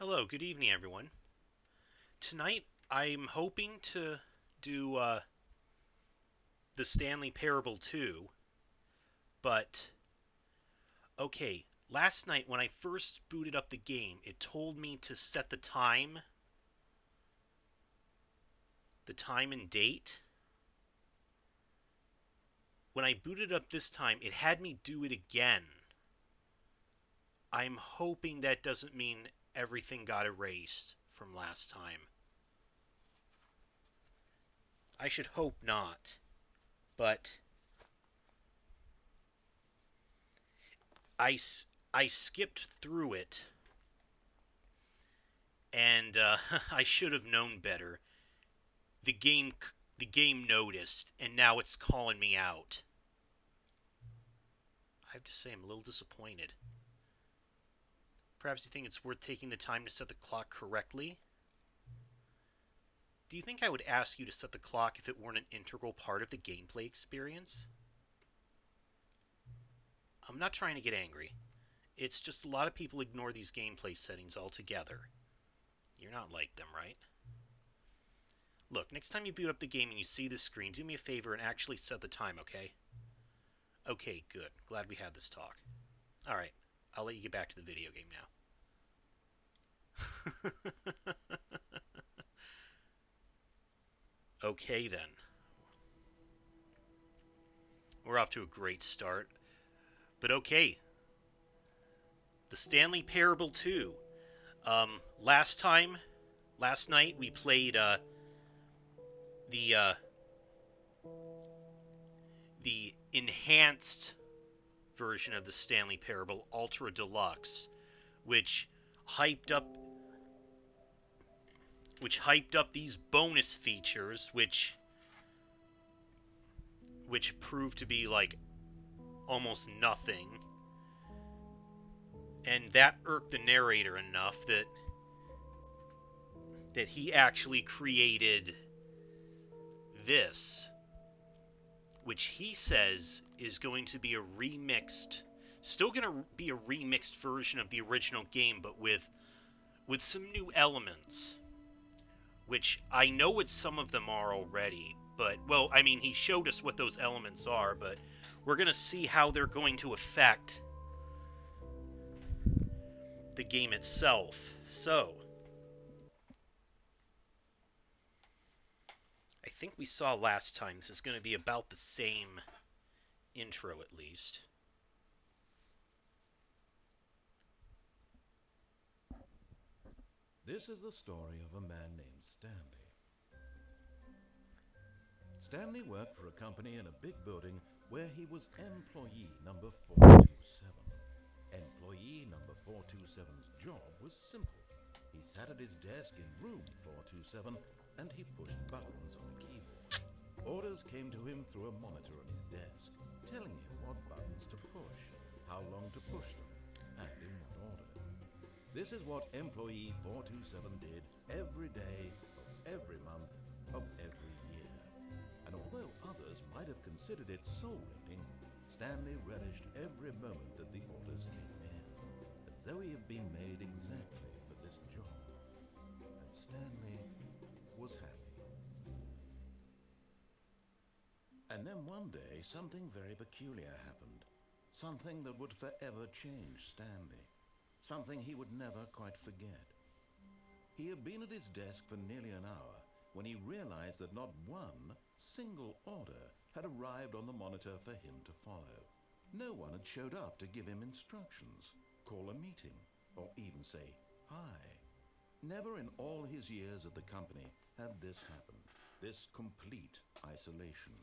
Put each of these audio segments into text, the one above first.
Hello, good evening, everyone. Tonight, I'm hoping to do the Stanley Parable 2, but okay, last night when I first booted up the game, it told me to set the time and date. When I booted up this time, it had me do it again. I'm hoping that doesn't mean everything got erased from last time. I should hope not, but I, I skipped through it, and I should have known better. The game the game noticed, and now it's calling me out. I have to say, I'm a little disappointed. Perhaps you think it's worth taking the time to set the clock correctly? Do you think I would ask you to set the clock if it weren't an integral part of the gameplay experience? I'm not trying to get angry. It's just a lot of people ignore these gameplay settings altogether. You're not like them, right? Look, next time you boot up the game and you see this screen, do me a favor and actually set the time, okay? Okay, good. Glad we had this talk. Alright, I'll let you get back to the video game now. Okay, then. We're off to a great start. But okay. The Stanley Parable 2. Last night, we played the the enhanced version of the Stanley Parable, Ultra Deluxe, which hyped up these bonus features, which proved to be like almost nothing, and that irked the narrator enough that he actually created this, which he says is going to be still going to be a remixed version of the original game, but with some new elements, which I know what some of them are already, but, well, I mean, he showed us what those elements are, but we're going to see how they're going to affect the game itself. So, I think we saw last time this is going to be about the same intro, at least. This is the story of a man named Stanley. Stanley worked for a company in a big building where he was employee number 427. Employee number 427's job was simple. He sat at his desk in room 427 and he pushed buttons on a keyboard. Orders came to him through a monitor on his desk, telling him what buttons to push, how long to push them, and in what order. This is what employee 427 did every day of every month of every year. And although others might have considered it soul-rending, Stanley relished every moment that the orders came in, as though he had been made exactly for this job. And Stanley was happy. And then one day, something very peculiar happened. Something that would forever change Stanley. Something he would never quite forget. He had been at his desk for nearly an hour when he realized that not one single order had arrived on the monitor for him to follow. No one had showed up to give him instructions, call a meeting, or even say hi. Never in all his years at the company had this happened, this complete isolation.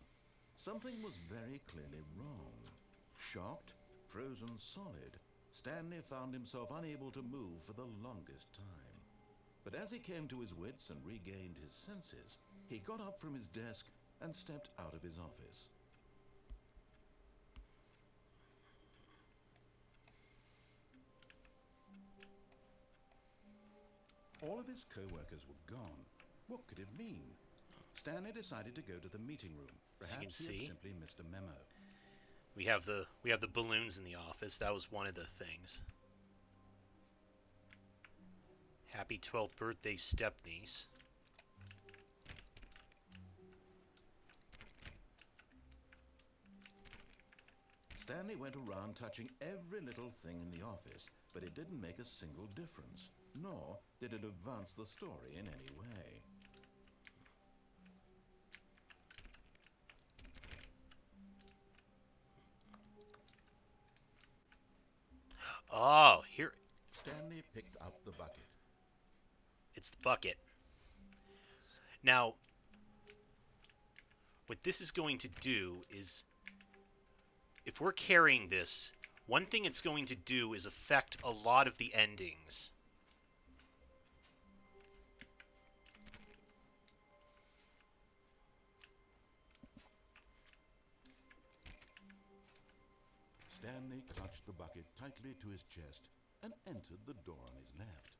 Something was very clearly wrong. Shocked, frozen solid, Stanley found himself unable to move for the longest time. But as he came to his wits and regained his senses, he got up from his desk and stepped out of his office. All of his co-workers were gone. What could it mean? Stanley decided to go to the meeting room. As you can Perhaps he had see, simply missed a memo. we have the balloons in the office. That was one of the things. Happy 12th birthday, stepniece. Stanley went around touching every little thing in the office, but it didn't make a single difference, nor did it advance the story in any way. Oh, here. Stanley picked up the bucket. It's the bucket. Now, what this is going to do is, if we're carrying this, one thing it's going to do is affect a lot of the endings. Stanley clutched the bucket tightly to his chest and entered the door on his left.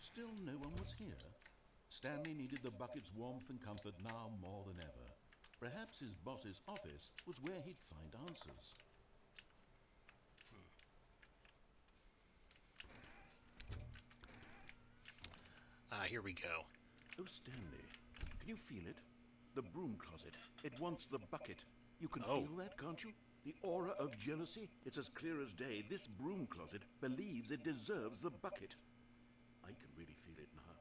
Still no one was here. Stanley needed the bucket's warmth and comfort now more than ever. Perhaps his boss's office was where he'd find answers. Here we go. Oh, Stanley, can you feel it? The broom closet. It wants the bucket. You can feel that, can't you? The aura of jealousy? It's as clear as day. This broom closet believes it deserves the bucket. I can really feel it now.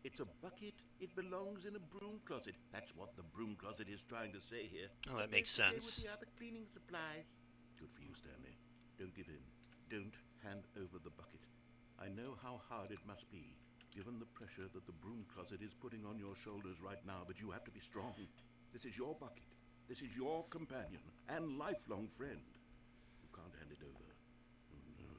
It's a bucket. It belongs in a broom closet. That's what the broom closet is trying to say here. Oh, that makes sense. With the other cleaning supplies. Good for you, Stanley. Don't give in. Don't hand over the bucket. I know how hard it must be, given the pressure that the broom closet is putting on your shoulders right now, but you have to be strong. This is your bucket. This is your companion and lifelong friend. You can't hand it over. Oh, no.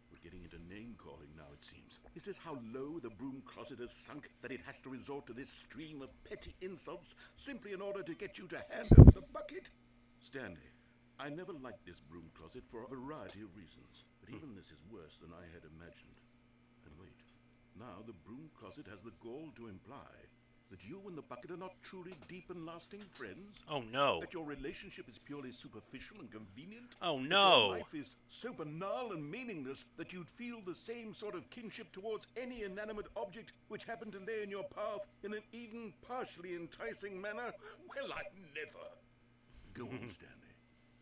We're getting into name-calling now, it seems. Is this how low the broom closet has sunk, that it has to resort to this stream of petty insults simply in order to get you to hand over the bucket? Stanley, I never liked this broom closet for a variety of reasons, but even this is worse than I had imagined. And wait. Now the broom closet has the gall to imply that you and the bucket are not truly deep and lasting friends. Oh, no. That your relationship is purely superficial and convenient. Oh, That no. your life is so banal and meaningless that you'd feel the same sort of kinship towards any inanimate object which happened to lay in your path in an even partially enticing manner. Well, I never. Go on, Stanley.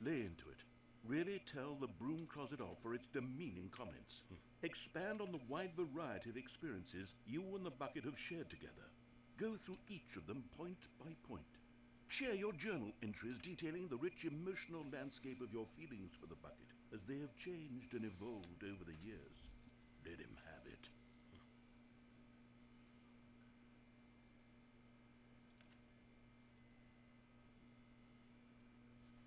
Lay into it. Really tell the broom closet off for its demeaning comments. Expand on the wide variety of experiences you and the bucket have shared together. Go through each of them point by point. Share your journal entries detailing the rich emotional landscape of your feelings for the bucket as they have changed and evolved over the years. Let him have it.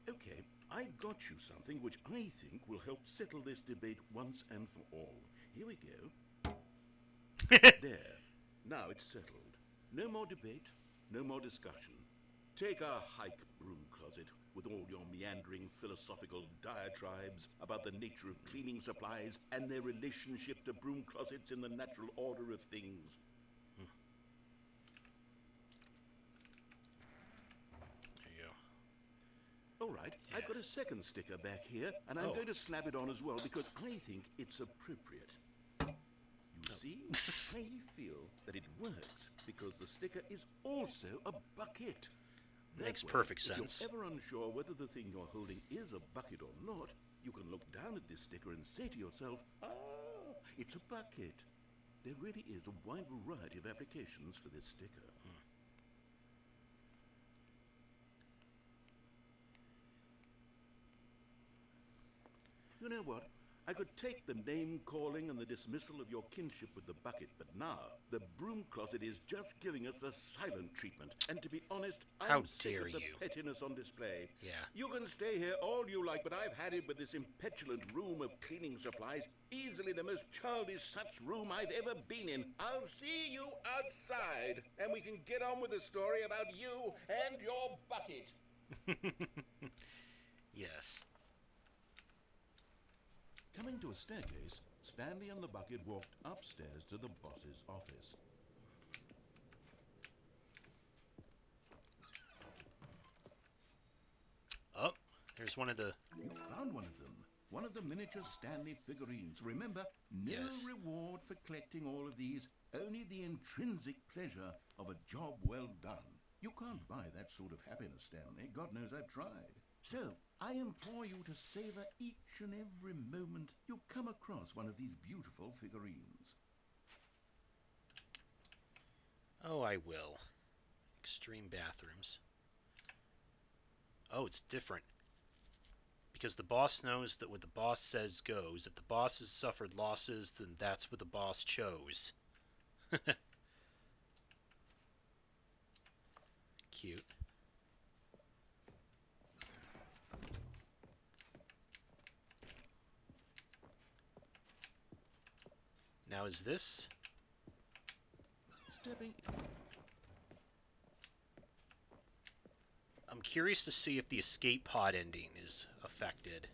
Okay, I've got you something which I think will help settle this debate once and for all. Here we go. There. Now it's settled. No more debate, no more discussion. Take a hike, broom closet, with all your meandering philosophical diatribes about the nature of cleaning supplies and their relationship to broom closets in the natural order of things. All right, yeah. I've got a second sticker back here, and I'm going to slap it on as well because I think it's appropriate. You see, I feel that it works because the sticker is also a bucket. Makes perfect sense. If you're ever unsure whether the thing you're holding is a bucket or not, you can look down at this sticker and say to yourself, ah, it's a bucket. There really is a wide variety of applications for this sticker. You know what? I could take the name-calling and the dismissal of your kinship with the bucket, but now the broom closet is just giving us a silent treatment. And to be honest, I'm sick of the pettiness on display. Yeah. You can stay here all you like, but I've had it with this impetulant room of cleaning supplies. Easily the most childish such room I've ever been in. I'll see you outside, and we can get on with the story about you and your bucket. Yes. Coming to a staircase, Stanley and the bucket walked upstairs to the boss's office. There's one of the... You found one of them. One of the miniature Stanley figurines. Remember, no Yes. reward for collecting all of these, only the intrinsic pleasure of a job well done. You can't buy that sort of happiness, Stanley. God knows I've tried. So, I implore you to savor each and every moment you come across one of these beautiful figurines. Oh, I will. Extreme bathrooms. Oh, it's different. Because the boss knows that what the boss says goes. If the boss has suffered losses, then that's what the boss chose. Cute. Now is this... Stepping... I'm curious to see if the escape pod ending is affected.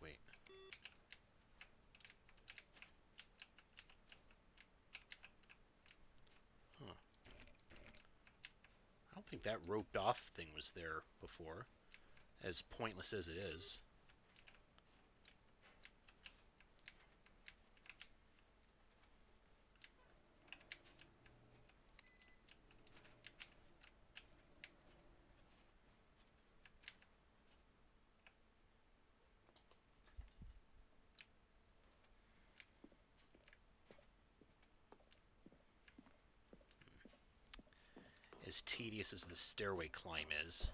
Wait. Huh. I don't think that roped off thing was there before, as pointless as it is. As tedious as the stairway climb is.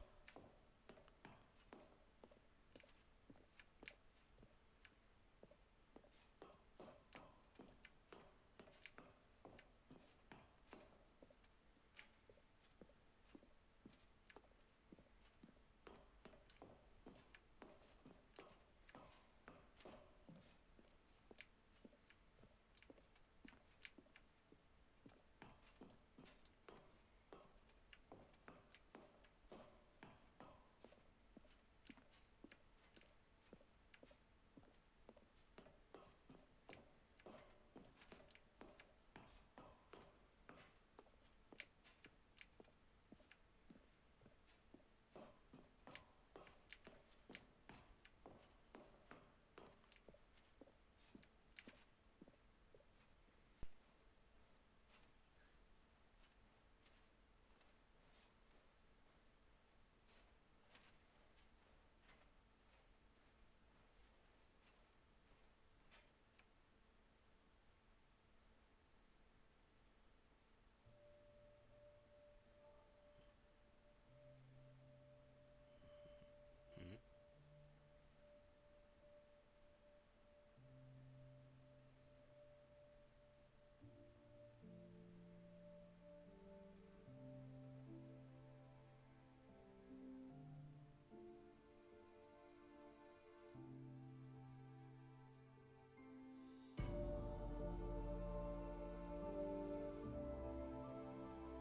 Hmm.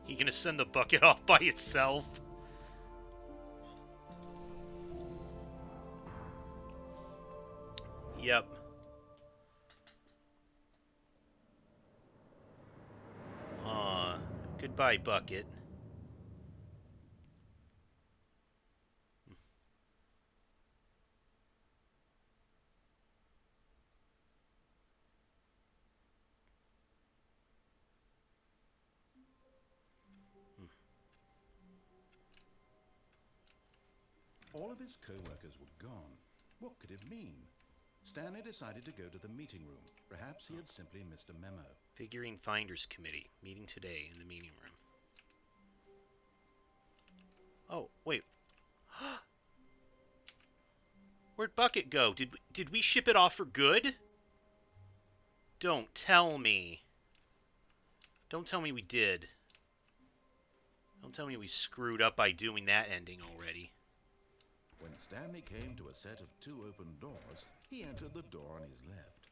You gonna send the bucket off by itself? Yep. Goodbye, bucket. All of his co-workers were gone. What could it mean? Stanley decided to go to the meeting room. Perhaps he had simply missed a memo. Figurine Finders Committee, meeting today in the meeting room. Oh, wait. Where'd Bucket go? Did we ship it off for good? Don't tell me. Don't tell me we did. Don't tell me we screwed up by doing that ending already. When Stanley came to a set of 2 open doors, he entered the door on his left.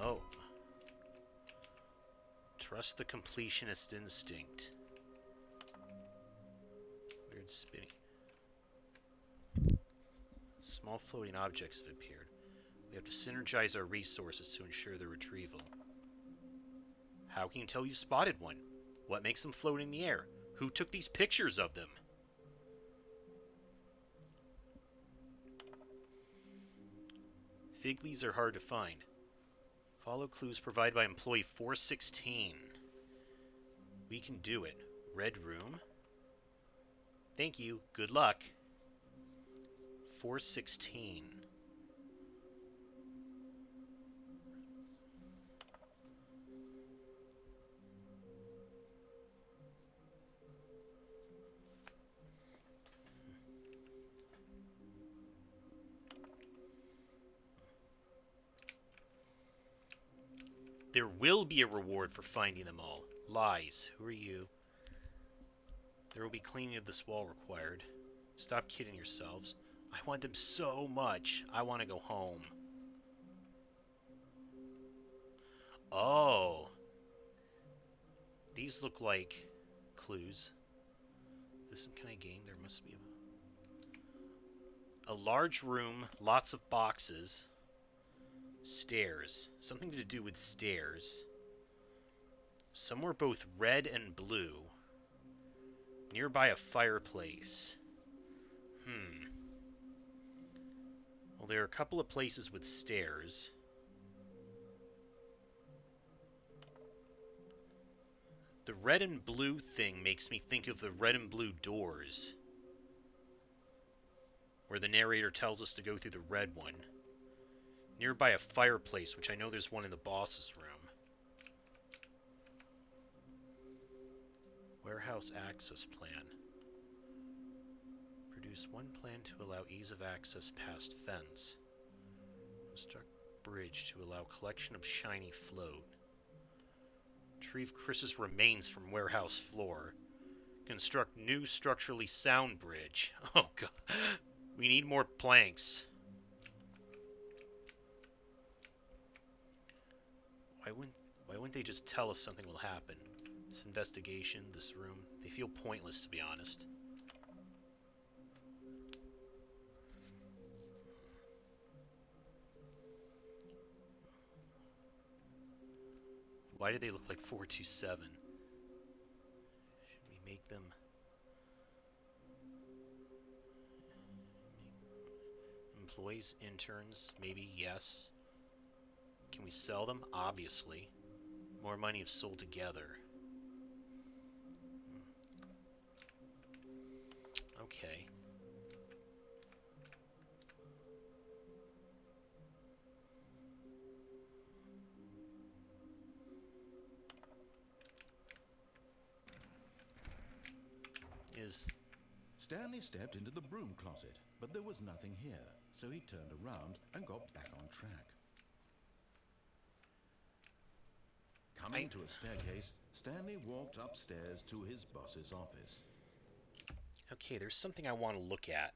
Oh. Trust the completionist instinct. Weird spinning. Small floating objects have appeared. We have to synergize our resources to ensure their retrieval. How can you tell you spotted one? What makes them float in the air? Who took these pictures of them? Fig leaves are hard to find. Follow clues provided by employee 416. We can do it. Red room. Thank you. Good luck. 416. There will be a reward for finding them all. Lies. Who are you? There will be cleaning of this wall required. Stop kidding yourselves. I want them so much. I want to go home. Oh. These look like clues. Is this some kind of game? There must be a large room, lots of boxes, stairs. Something to do with stairs. Some were both red and blue. Nearby a fireplace. Well, there are a couple of places with stairs. The red and blue thing makes me think of the red and blue doors, where the narrator tells us to go through the red one. Nearby a fireplace, which I know there's one in the boss's room. Warehouse access plan. Produce one plan to allow ease of access past fence. Construct bridge to allow collection of shiny float. Retrieve Chris's remains from warehouse floor. Construct new structurally sound bridge. Oh god. We need more planks. Why wouldn't they just tell us something will happen? This investigation, this room, they feel pointless, to be honest. Why do they look like 427? Should we make them... Employees, interns, maybe, yes. Can we sell them? Obviously. More money if sold together. Okay. Stanley stepped into the broom closet, but there was nothing here, so he turned around and got back on track. Coming to a staircase, Stanley walked upstairs to his boss's office. Okay, there's something I want to look at.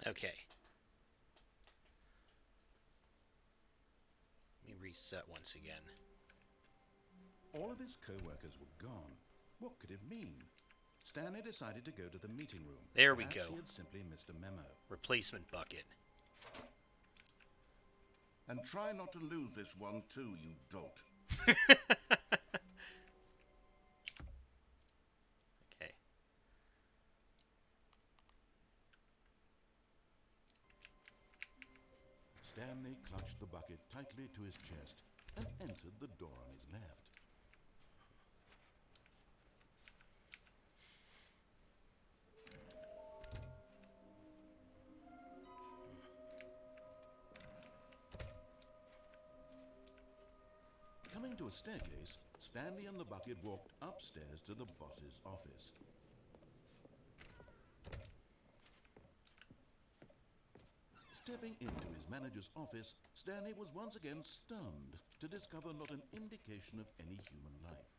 Okay. Let me reset once again. All of his co-workers were gone. What could it mean? Stanley decided to go to the meeting room. There we Perhaps go. he had simply missed a memo. Replacement bucket. And try not to lose this one too, you dolt. Okay. Stanley clutched the bucket tightly to his chest and entered the door on his left. Coming to a staircase, Stanley and the bucket walked upstairs to the boss's office. Stepping into his manager's office, Stanley was once again stunned to discover not an indication of any human life.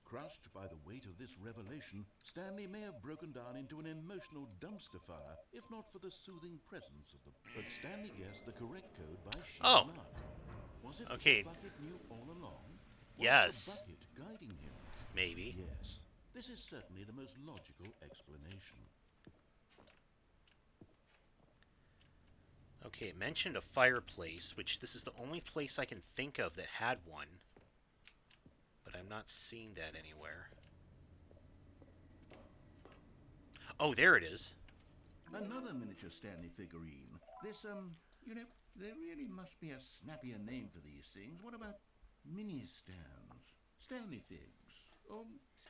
Crushed by the weight of this revelation, Stanley may have broken down into an emotional dumpster fire, if not for the soothing presence of the... But Stanley guessed the correct code by sheer luck. Was it Okay. the bucket knew all along? Was Yes. the bucket guiding him? Maybe. Yes. This is certainly the most logical explanation. Okay, it mentioned a fireplace, which this is the only place I can think of that had one. But I'm not seeing that anywhere. Oh, there it is. Another miniature Stanley figurine. This, you know, there really must be a snappier name for these things. What about mini-Stans? Stanley figs? Or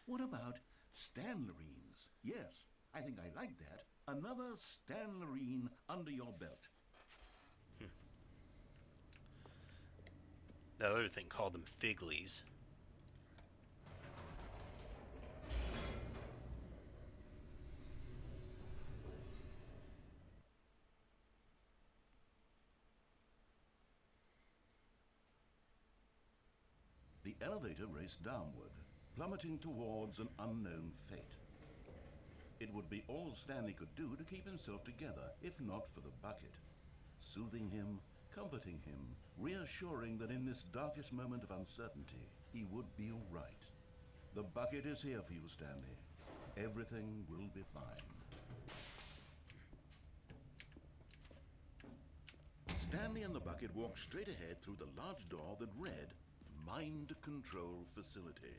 what about Stanlerines? Yes, I think I like that. Another Stanlerine under your belt. The other thing called them figlies. The elevator raced downward, plummeting towards an unknown fate. It would be all Stanley could do to keep himself together, if not for the bucket. Soothing him, comforting him, reassuring that in this darkest moment of uncertainty, he would be all right. The bucket is here for you, Stanley. Everything will be fine. Stanley and the bucket walked straight ahead through the large door that read, Mind Control Facility.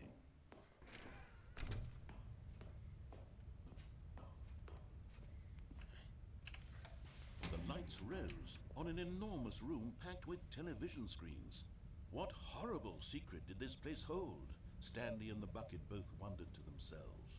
The lights rose on an enormous room packed with television screens. What horrible secret did this place hold? Stanley and the bucket both wondered to themselves.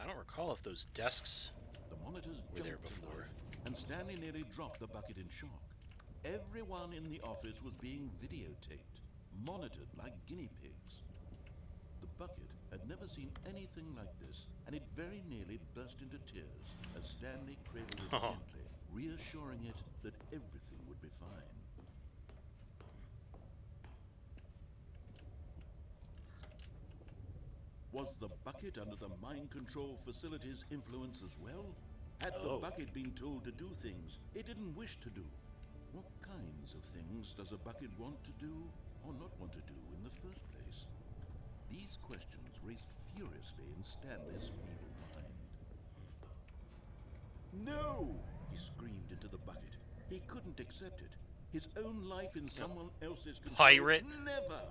I don't recall if those desks The monitors were there jumped to before. life, and Stanley nearly dropped the bucket in shock. Everyone in the office was being videotaped, monitored like guinea pigs. The bucket had never seen anything like this, and it very nearly burst into tears as Stanley cradled it gently, reassuring it that everything would be fine. Was the bucket under the mind control facility's influence as well? Had the bucket been told to do things it didn't wish to do? What kinds of things does a bucket want to do or not want to do in the first place? These questions raced furiously in Stanley's feeble mind. No! He screamed into the bucket. He couldn't accept it. His own life in someone else's control. Pirate. Never!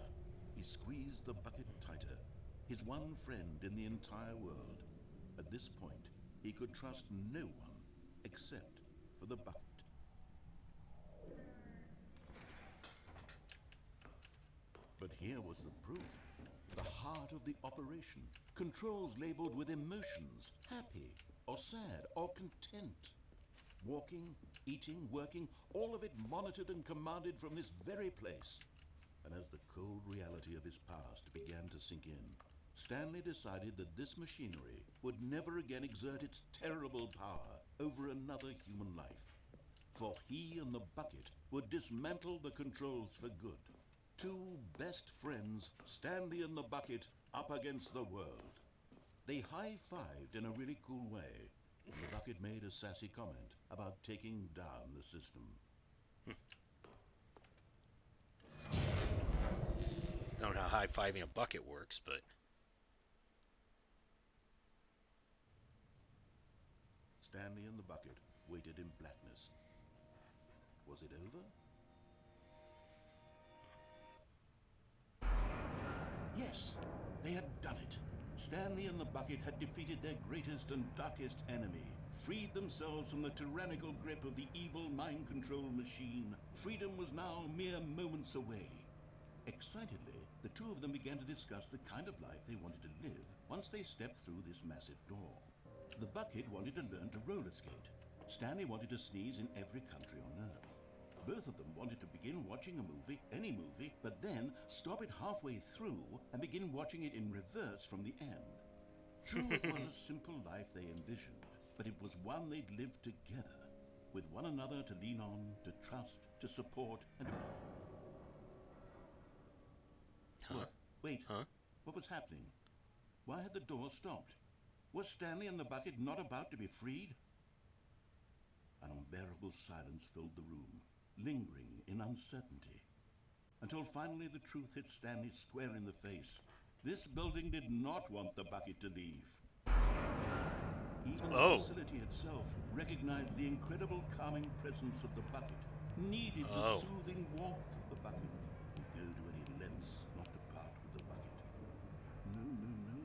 He squeezed the bucket tighter. His one friend in the entire world. At this point, he could trust no one except for the bucket. But here was the proof. The heart of the operation. Controls labeled with emotions, happy or sad or content. Walking, eating, working, all of it monitored and commanded from this very place. And as the cold reality of his past began to sink in, Stanley decided that this machinery would never again exert its terrible power over another human life. For he and the bucket would dismantle the controls for good. Two best friends, Stanley and the bucket, up against the world. They high-fived in a really cool way. And the bucket made a sassy comment about taking down the system. I don't know how high-fiving a bucket works, but... Stanley and the bucket waited in blackness. Was it over? Yes, they had done it. Stanley and the bucket had defeated their greatest and darkest enemy, freed themselves from the tyrannical grip of the evil mind control machine. Freedom was now mere moments away. Excitedly, the two of them began to discuss the kind of life they wanted to live once they stepped through this massive door. The bucket wanted to learn to roller skate. Stanley wanted to sneeze in every country on Earth. Both of them wanted to begin watching a movie, any movie, but then stop it halfway through and begin watching it in reverse from the end. True, it was a simple life they envisioned, but it was one they'd lived together, with one another to lean on, to trust, to support, and... Huh? Wait, Huh? What was happening? Why had the door stopped? Was Stanley and the bucket not about to be freed? An unbearable silence filled the room, lingering in uncertainty, until finally the truth hit Stanley square in the face. This building did not want the bucket to leave. Even the facility itself recognized the incredible calming presence of the bucket, needed the soothing warmth of the bucket, would go to any lengths not to part with the bucket. No, no, no.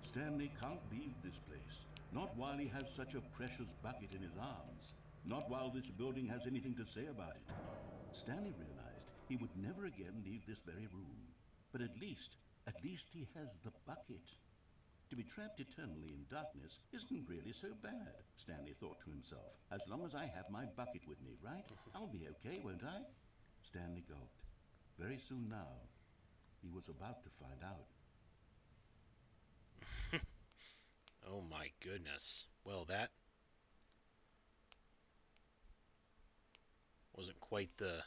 Stanley can't leave this place, not while he has such a precious bucket in his arms. Not while this building has anything to say about it. Stanley realized he would never again leave this very room. But at least he has the bucket. To be trapped eternally in darkness isn't really so bad, Stanley thought to himself. As long as I have my bucket with me, right? I'll be okay, won't I? Stanley gulped. Very soon now, he was about to find out. Oh my goodness. Well, that wasn't quite the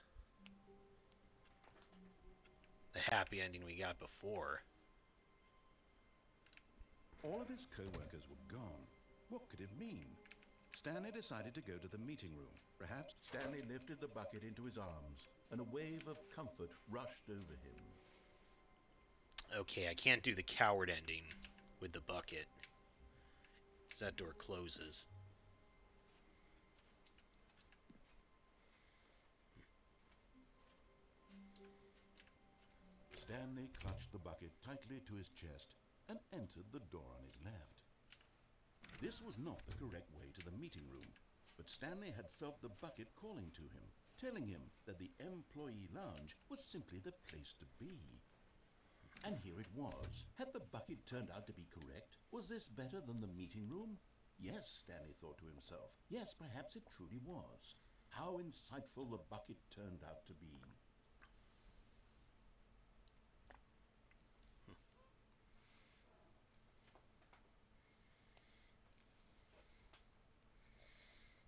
happy ending we got before. All of his co-workers were gone. What could it mean? Stanley decided to go to the meeting room. Perhaps Stanley lifted the bucket into his arms, and a wave of comfort rushed over him. Okay, I can't do the coward ending with the bucket, because that door closes. Stanley clutched the bucket tightly to his chest and entered the door on his left. This was not the correct way to the meeting room, but Stanley had felt the bucket calling to him, telling him that the employee lounge was simply the place to be. And here it was. Had the bucket turned out to be correct? Was this better than the meeting room? Yes, Stanley thought to himself. Yes, perhaps it truly was. How insightful the bucket turned out to be.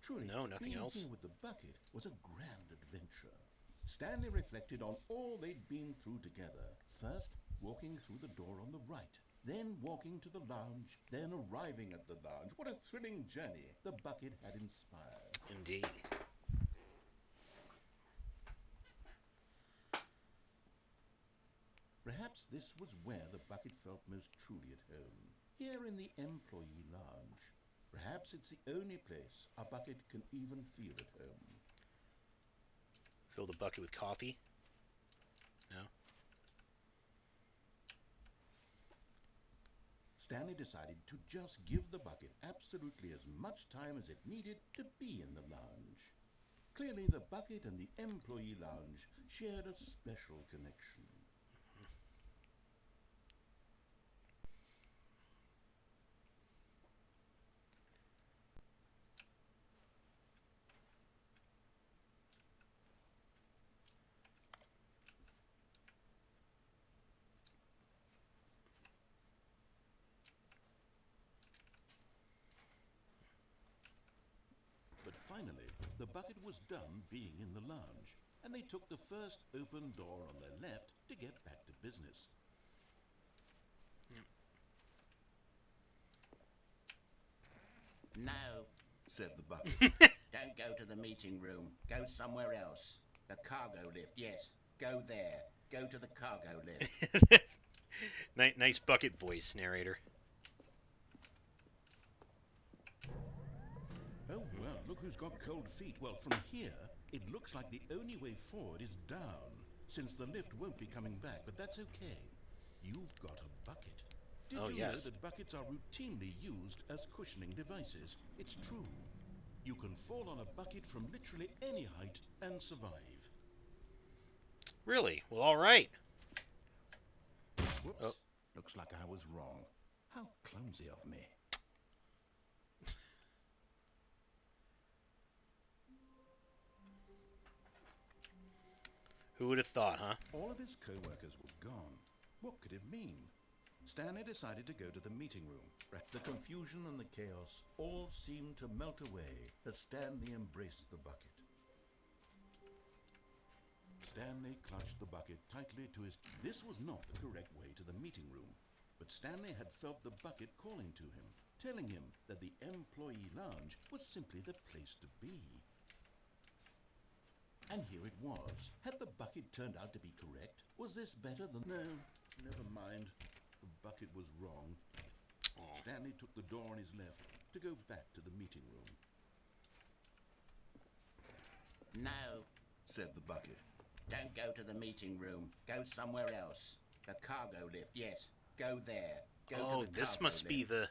Truly, no, nothing being else. Here with the bucket was a grand adventure. Stanley reflected on all they'd been through together. First, walking through the door on the right, then walking to the lounge, then arriving at the lounge. What a thrilling journey the bucket had inspired. Indeed. Perhaps this was where the bucket felt most truly at home, here in the employee lounge. Perhaps it's the only place a bucket can even feel at home. Fill the bucket with coffee? No? Stanley decided to just give the bucket absolutely as much time as it needed to be in the lounge. Clearly, the bucket and the employee lounge shared a special connection. But Finally, the bucket was done being in the lounge, and they took the first open door on their left to get back to business. No, said the bucket. don't go to the meeting room. Go somewhere else. The cargo lift, yes. Go there. Go to the cargo lift. Nice bucket voice, narrator. Oh, well, look who's got cold feet. Well, from here, it looks like the only way forward is down, since the lift won't be coming back, but that's okay. You've got a bucket. Did you know that buckets are routinely used as cushioning devices? It's true. You can fall on a bucket from literally any height and survive. Really? Well, all right. Whoops. Oh. Looks like I was wrong. How clumsy of me. Who would have thought, huh? All of his co-workers were gone. What could it mean? Stanley decided to go to the meeting room. The confusion and the chaos all seemed to melt away as Stanley embraced the bucket. Stanley clutched the bucket tightly to his... This was not the correct way to the meeting room, but Stanley had felt the bucket calling to him, telling him that the employee lounge was simply the place to be. And here it was. Had the bucket turned out to be correct? Was this better than... No, never mind. The bucket was wrong. Stanley took the door on his left to go back to the meeting room. No, said the bucket. Don't go to the meeting room. Go somewhere else. The cargo lift, yes. Go there. Go to the this must lift. be the...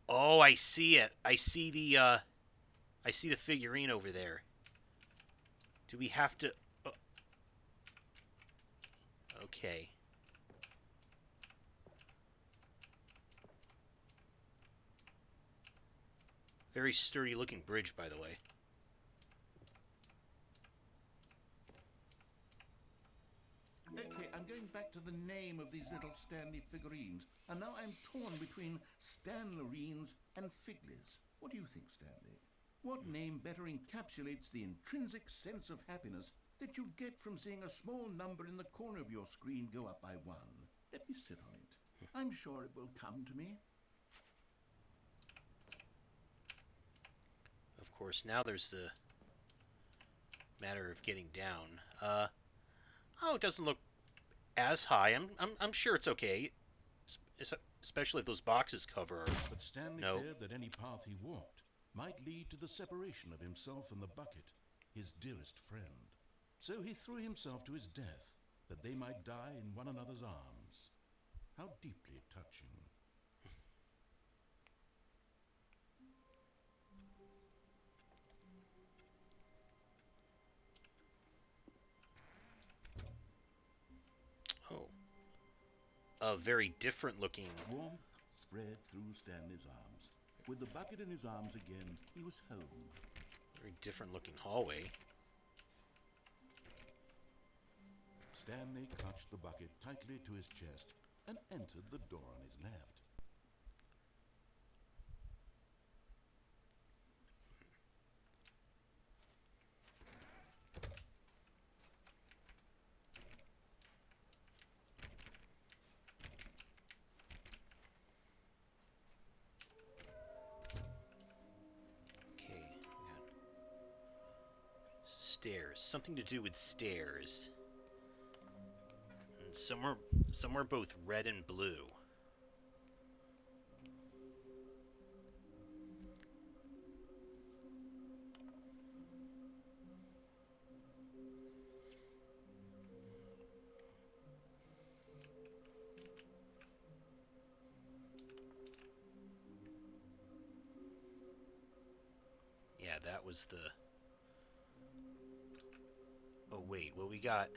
Oh, I see it. I see the figurine over there. Do we have to... Okay. Very sturdy looking bridge, by the way. Okay, I'm going back to the name of these little Stanley figurines, and now I'm torn between Stanlerines and Figlies. What do you think, Stanley? What name better encapsulates the intrinsic sense of happiness that you get from seeing a small number in the corner of your screen go up by 1? Let me sit on it. I'm sure it will come to me. Of course, now there's the matter of getting down. Oh, it doesn't look as high. I'm sure it's okay, especially if those boxes cover. But Stanley feared that any path he walked might lead to the separation of himself and the bucket, his dearest friend. So he threw himself to his death, that they might die in one another's arms. How deeply touching. Oh. A very different looking... Warmth spread through Stanley's arms. With the bucket in his arms again, he was home. Very different looking hallway. Stanley clutched the bucket tightly to his chest and entered the door on his left. Stairs. Something to do with stairs. And some are both red and blue. Yeah, that was the... Oh, wait, what we got?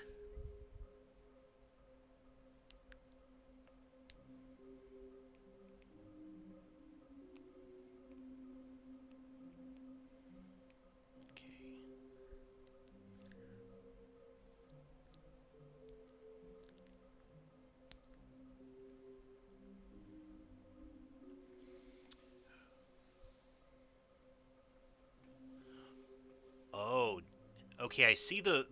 Okay, I see the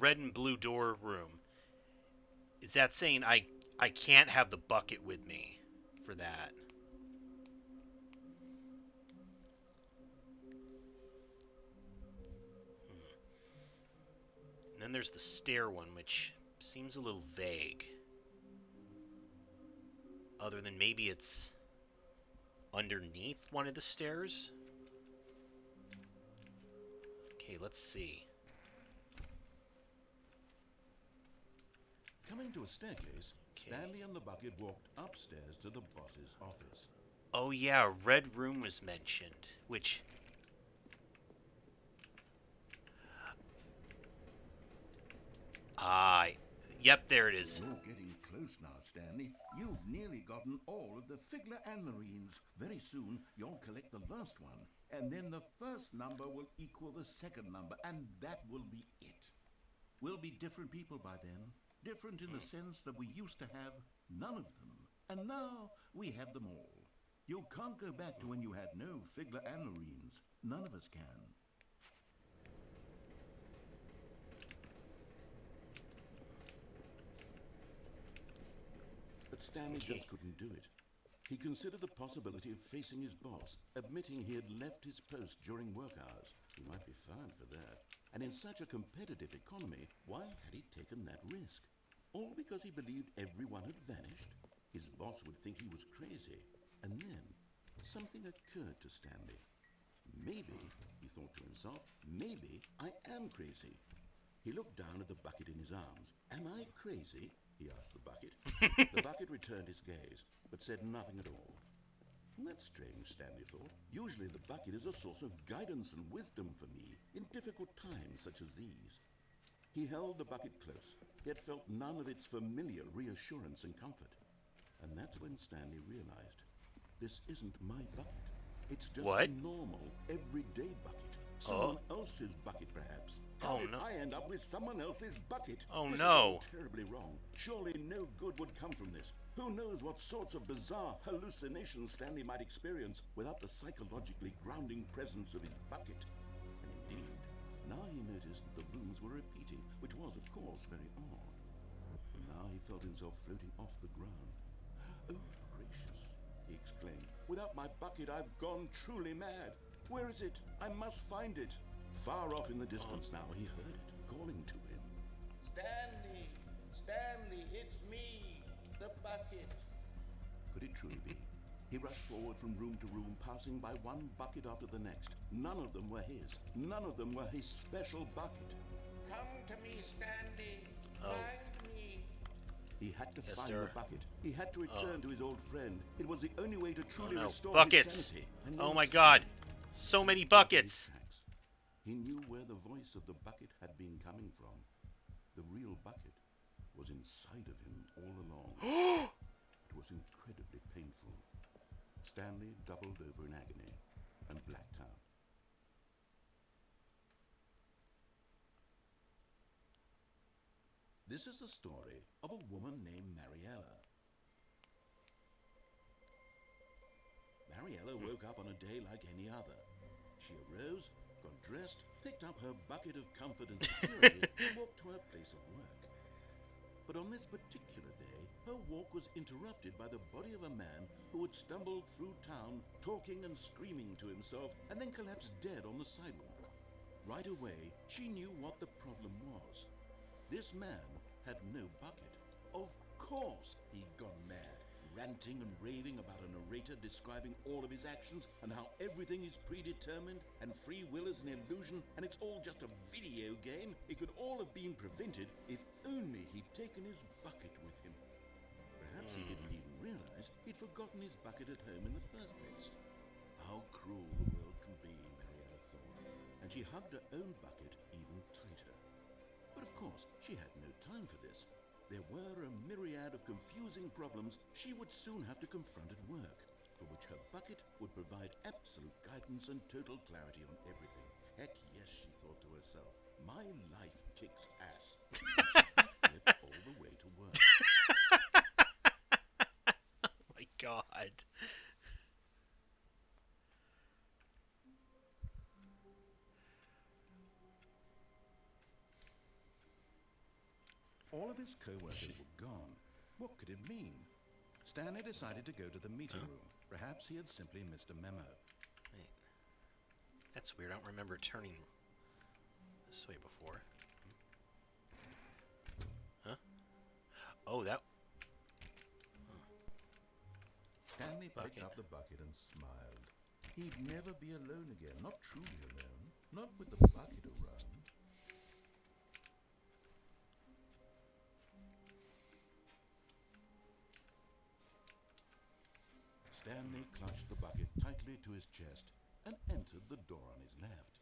red and blue door room. Is that saying I can't have the bucket with me for that? And then there's the stair one, which seems a little vague. Other than maybe it's underneath one of the stairs? Okay, let's see. Coming to a staircase, Okay. Stanley and the bucket walked upstairs to the boss's office. Oh yeah, a red room was mentioned, which... Ah, yep, there it is. You're getting close now, Stanley. You've nearly gotten all of the Figurines. Very soon, you'll collect the last one, and then the first number will equal the second number, and that will be it. We'll be different people by then. Different in the sense that we used to have none of them, and now we have them all. You can't go back to when you had no Figurines. None of us can. But Stanley just couldn't do it. He considered the possibility of facing his boss, admitting he had left his post during work hours. He might be fired for that. And in such a competitive economy, why had he taken that risk? All because he believed everyone had vanished? His boss would think he was crazy. And then, something occurred to Stanley. Maybe, he thought to himself, maybe I am crazy. He looked down at the bucket in his arms. Am I crazy? He asked the bucket. The bucket returned his gaze, but said nothing at all. That's strange, Stanley thought. Usually the bucket is a source of guidance and wisdom for me in difficult times such as these. He held the bucket close, yet felt none of its familiar reassurance and comfort. And that's when Stanley realized, this isn't my bucket. It's just a normal, everyday bucket. Someone else's bucket, perhaps. How did I end up with someone else's bucket? Oh this no. is all terribly wrong. Surely no good would come from this. Who knows what sorts of bizarre hallucinations Stanley might experience without the psychologically grounding presence of his bucket. And indeed, now he noticed that the rooms were repeating, which was, of course, very odd. And now he felt himself floating off the ground. Oh, gracious, he exclaimed. Without my bucket, I've gone truly mad. Where is it? I must find it. Far off in the distance now, he heard it, calling to him. Stanley! Stanley, it's me! The bucket! Could it truly be? He rushed forward from room to room, passing by one bucket after the next. None of them were his. None of them were his special bucket. Come to me, Stanley! Find me! He had to find the bucket. He had to return to his old friend. It was the only way to truly restore his sanity. And oh my god! So many buckets! He knew where the voice of the bucket had been coming from. The real bucket was inside of him all along. It was incredibly painful. Stanley doubled over in agony and blacked out. This is the story of a woman named Mariella. Mariella woke up on a day like any other. She arose, got dressed, picked up her bucket of comfort and security, and walked to her place of work. But on this particular day, her walk was interrupted by the body of a man who had stumbled through town, talking and screaming to himself, and then collapsed dead on the sidewalk. Right away, she knew what the problem was. This man had no bucket. Of course he'd gone mad, ranting and raving about a narrator describing all of his actions and how everything is predetermined and free will is an illusion and it's all just a video game. It could all have been prevented if only he'd taken his bucket with him. Perhaps he didn't even realize he'd forgotten his bucket at home in the first place. How cruel the world can be, Mariella thought, and she hugged her own bucket even tighter. But of course, she had no time for this. There were a myriad of confusing problems she would soon have to confront at work, for which her bucket would provide absolute guidance and total clarity on everything. Heck yes, she thought to herself, my life kicks ass. And she backflipped all the way to work. Oh my god. of his co-workers were gone. What could it mean? Stanley decided to go to the meeting room. Perhaps he had simply missed a memo. Wait. That's weird. I don't remember turning this way before. Huh? Oh, that... Stanley picked Bucket. up the bucket and smiled. He'd never be alone again. Not truly alone. Not with the bucket around. Stanley clutched the bucket tightly to his chest and entered the door on his left.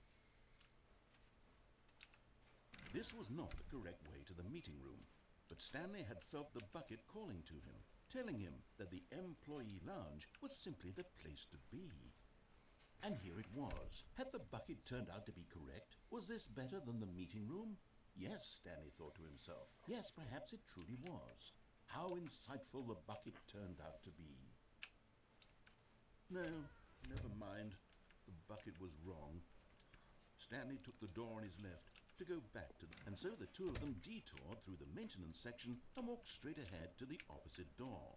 This was not the correct way to the meeting room, but Stanley had felt the bucket calling to him, telling him that the employee lounge was simply the place to be. And here it was. Had the bucket turned out to be correct? Was this better than the meeting room? Yes, Stanley thought to himself. Yes, perhaps it truly was. How insightful the bucket turned out to be. No, never mind. The bucket was wrong. Stanley took the door on his left to go back to and so the two of them detoured through the maintenance section and walked straight ahead to the opposite door.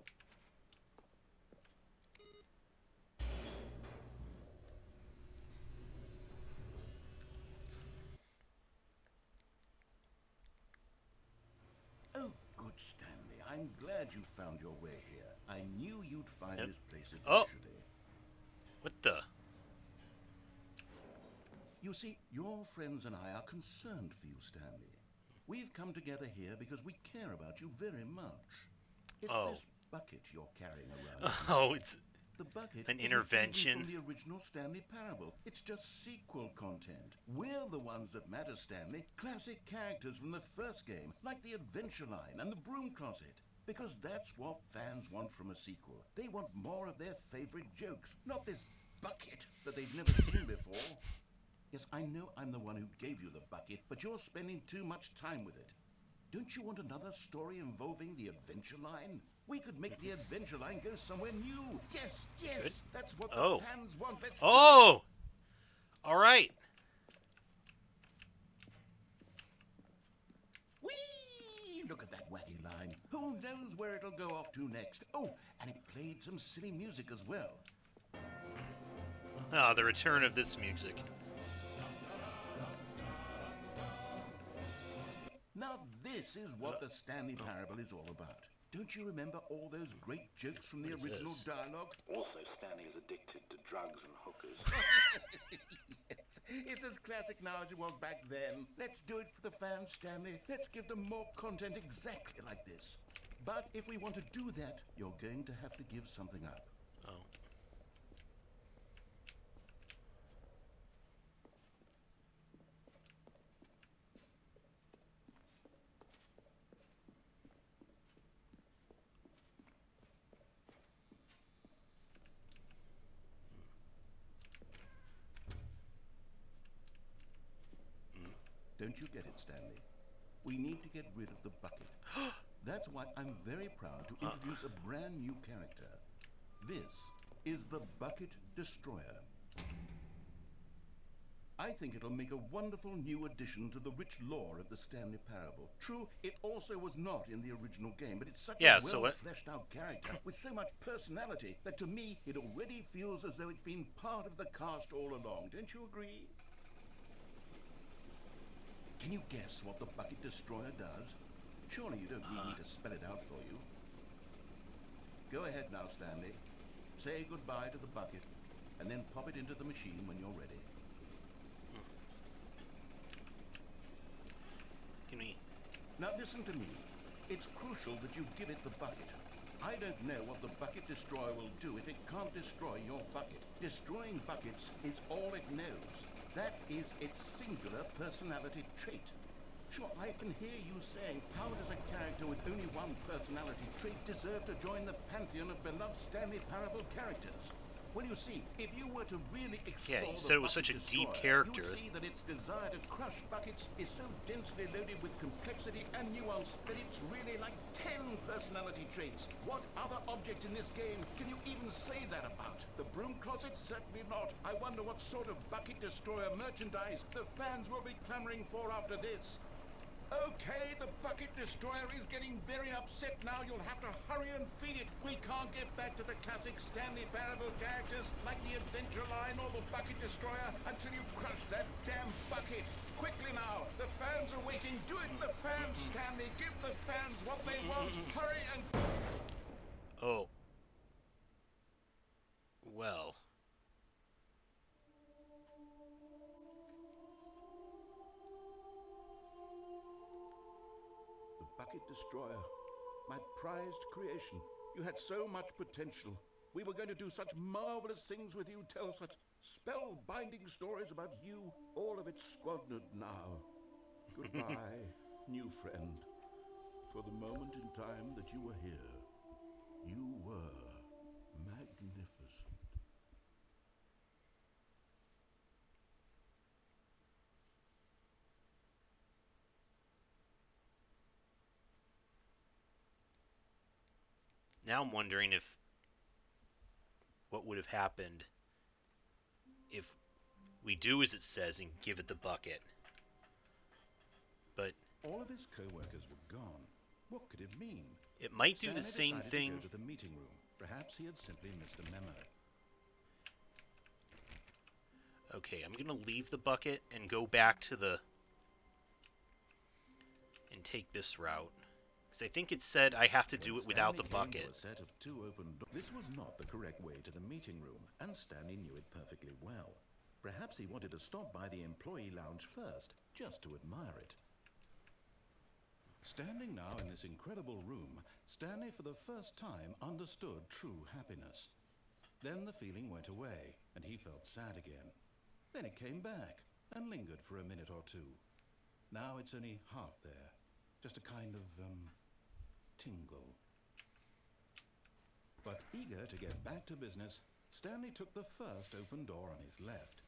Oh, good, Stanley. I'm glad you found your way here. I knew you'd find Yep. this place Oh. eventually. What the? You see, your friends and I are concerned for you, Stanley. We've come together here because we care about you very much. It's Oh. this bucket you're carrying around. Oh, it's... The bucket An isn't intervention. even from the original Stanley Parable. It's just sequel content. We're the ones that matter, Stanley. Classic characters from the first game, like the Adventure Line and the Broom Closet. Because that's what fans want from a sequel. They want more of their favorite jokes, not this bucket that they've never seen before. Yes, I know I'm the one who gave you the bucket, but you're spending too much time with it. Don't you want another story involving the Adventure Line? We could make the Adventure Line go somewhere new. Yes, yes, Good. that's what Oh. the fans want. Let's Oh! All right. Whee! Look at that wacky line. Who knows where it'll go off to next? Oh, and it played some silly music as well. Ah, the return of this music. Now this is what the Stanley Parable is all about. Don't you remember all those great jokes from the What is original this? dialogue? Also, Stanley is addicted to drugs and hookers. Yes, it's as classic now as it was back then. Let's do it for the fans, Stanley. Let's give them more content exactly like this. But if we want to do that, you're going to have to give something up. Oh. Don't you get it, Stanley? We need to get rid of the bucket. That's why I'm very proud to introduce a brand new character. This is the Bucket Destroyer. I think it'll make a wonderful new addition to the rich lore of the Stanley Parable. True, it also was not in the original game, but it's such Yeah, a so what? well-fleshed-out character with so much personality that to me it already feels as though it's been part of the cast all along. Don't you agree? Can you guess what the Bucket Destroyer does? Surely you don't need me to spell it out for you. Go ahead now, Stanley. Say goodbye to the bucket, and then pop it into the machine when you're ready. Can we... Now listen to me. It's crucial that you give it the bucket. I don't know what the Bucket Destroyer will do if it can't destroy your bucket. Destroying buckets is all it knows. That is its singular personality trait. Sure, I can hear you saying, how does a character with only one personality trait deserve to join the pantheon of beloved Stanley Parable characters? Well, you see, if you were to really explore Yeah, you the said it was Bucket such a deep Destroyer, character. you'd see that its desire to crush buckets is so densely loaded with complexity and nuance that it's really like 10 personality traits. What other object in this game can you even say that about? The Broom Closet? Certainly not. I wonder what sort of Bucket Destroyer merchandise the fans will be clamoring for after this. Okay, the bucket destroyer is getting very upset now. You'll have to hurry and feed it. We can't get back to the classic Stanley Parable characters like the Adventure Line or the bucket destroyer until you crush that damn bucket. Quickly now, the fans are waiting. Do it, the fans, Stanley. Give the fans what they want. Hurry and... Oh. Well. The bucket destroyer. My prized creation. You had so much potential. We were going to do such marvelous things with you, tell such spellbinding stories about you. All of it squandered now. Goodbye, new friend. For the moment in time that you were here, you were magnificent. Now I'm wondering if what would have happened if we do as it says and give it the bucket. But all of his co-workers were gone. What could it mean? It might do Stanley the same decided thing. to go to the meeting room. Perhaps he had simply missed a memo. Okay, I'm gonna leave the bucket and go back to the and take this route. Because I think it said I have to do it without the Stanley came bucket. to a set of two open doors. This was not the correct way to the meeting room, and Stanley knew it perfectly well. Perhaps he wanted to stop by the employee lounge first, just to admire it. Standing now in this incredible room, Stanley for the first time understood true happiness. Then the feeling went away, and he felt sad again. Then it came back, and lingered for a minute or two. Now it's only half there. Just a kind of, tingle. But eager to get back to business, Stanley took the first open door on his left.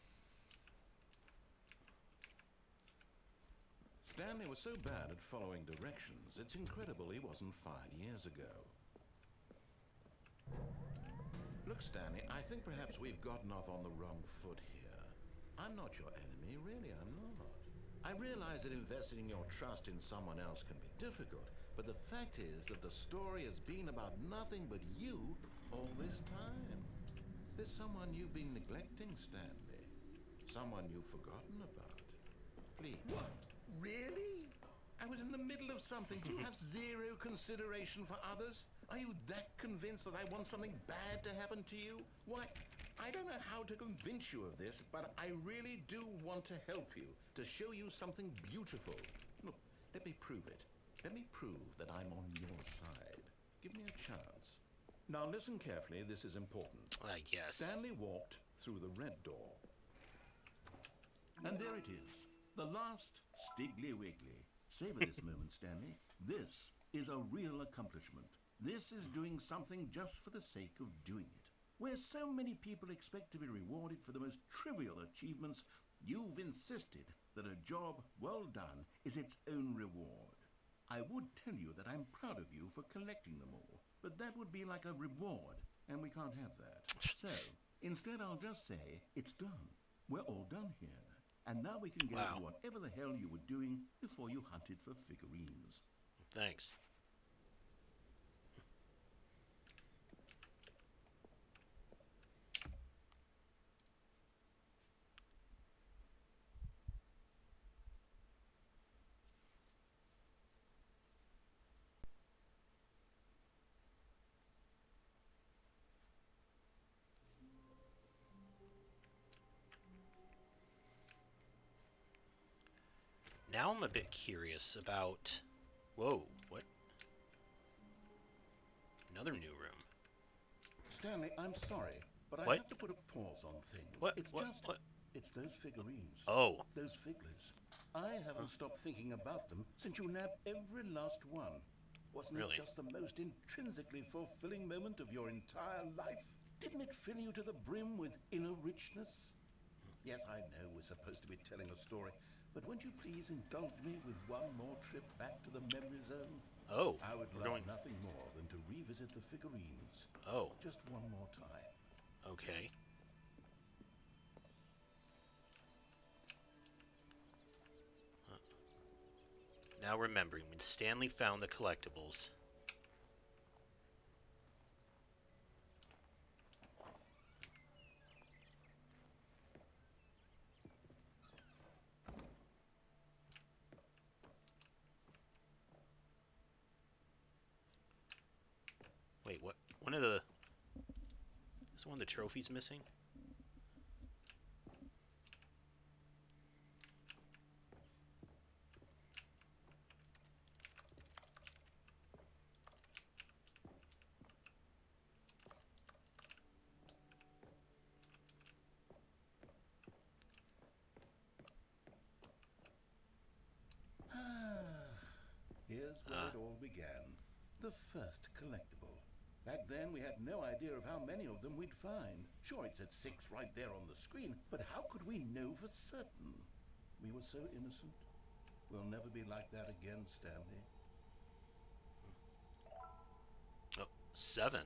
Stanley was so bad at following directions, it's incredible he wasn't fired years ago. Look, Stanley, I think perhaps we've gotten off on the wrong foot here. I'm not your enemy, really, I'm not. I realize that investing your trust in someone else can be difficult, but the fact is that the story has been about nothing but you all this time. There's someone you've been neglecting, Stanley. Someone you've forgotten about. Please. What? Really? I was in the middle of something. Do you have zero consideration for others? Are you that convinced that I want something bad to happen to you? Why, I don't know how to convince you of this, but I really do want to help you, to show you something beautiful. Look, let me prove it. Let me prove that I'm on your side. Give me a chance. Now listen carefully, this is important. Yes. Stanley walked through the red door. And there it is. The last Stiggly Wiggly. Savor this moment, Stanley. This is a real accomplishment. This is doing something just for the sake of doing it. Where so many people expect to be rewarded for the most trivial achievements, you've insisted that a job well done is its own reward. I would tell you that I'm proud of you for collecting them all, but that would be like a reward, and we can't have that. So, instead I'll just say, it's done. We're all done here. And now we can get to whatever the hell you were doing before you hunted for figurines. Thanks. Now I'm a bit curious about... Whoa, what? Another new room. Stanley, I'm sorry, but I What? have to put a pause on things. What? It's What? just... What? It's those figurines. Oh. Those figlets. I haven't stopped thinking about them since you nabbed every last one. Wasn't Really? it just the most intrinsically fulfilling moment of your entire life? Didn't it fill you to the brim with inner richness? Yes, I know we're supposed to be telling a story, but won't you please indulge me with one more trip back to the memory zone? Oh, I would we're love going... nothing more than to revisit the figurines. Oh, Just one more time. okay. Now remembering when Stanley found the collectibles. Wait, what? Is one of the trophies missing? Here's where it all began. The first collectible. Back then, we had no idea of how many of them we'd find. Sure, it said 6 right there on the screen, but how could we know for certain? We were so innocent. We'll never be like that again, Stanley. Oh, 7.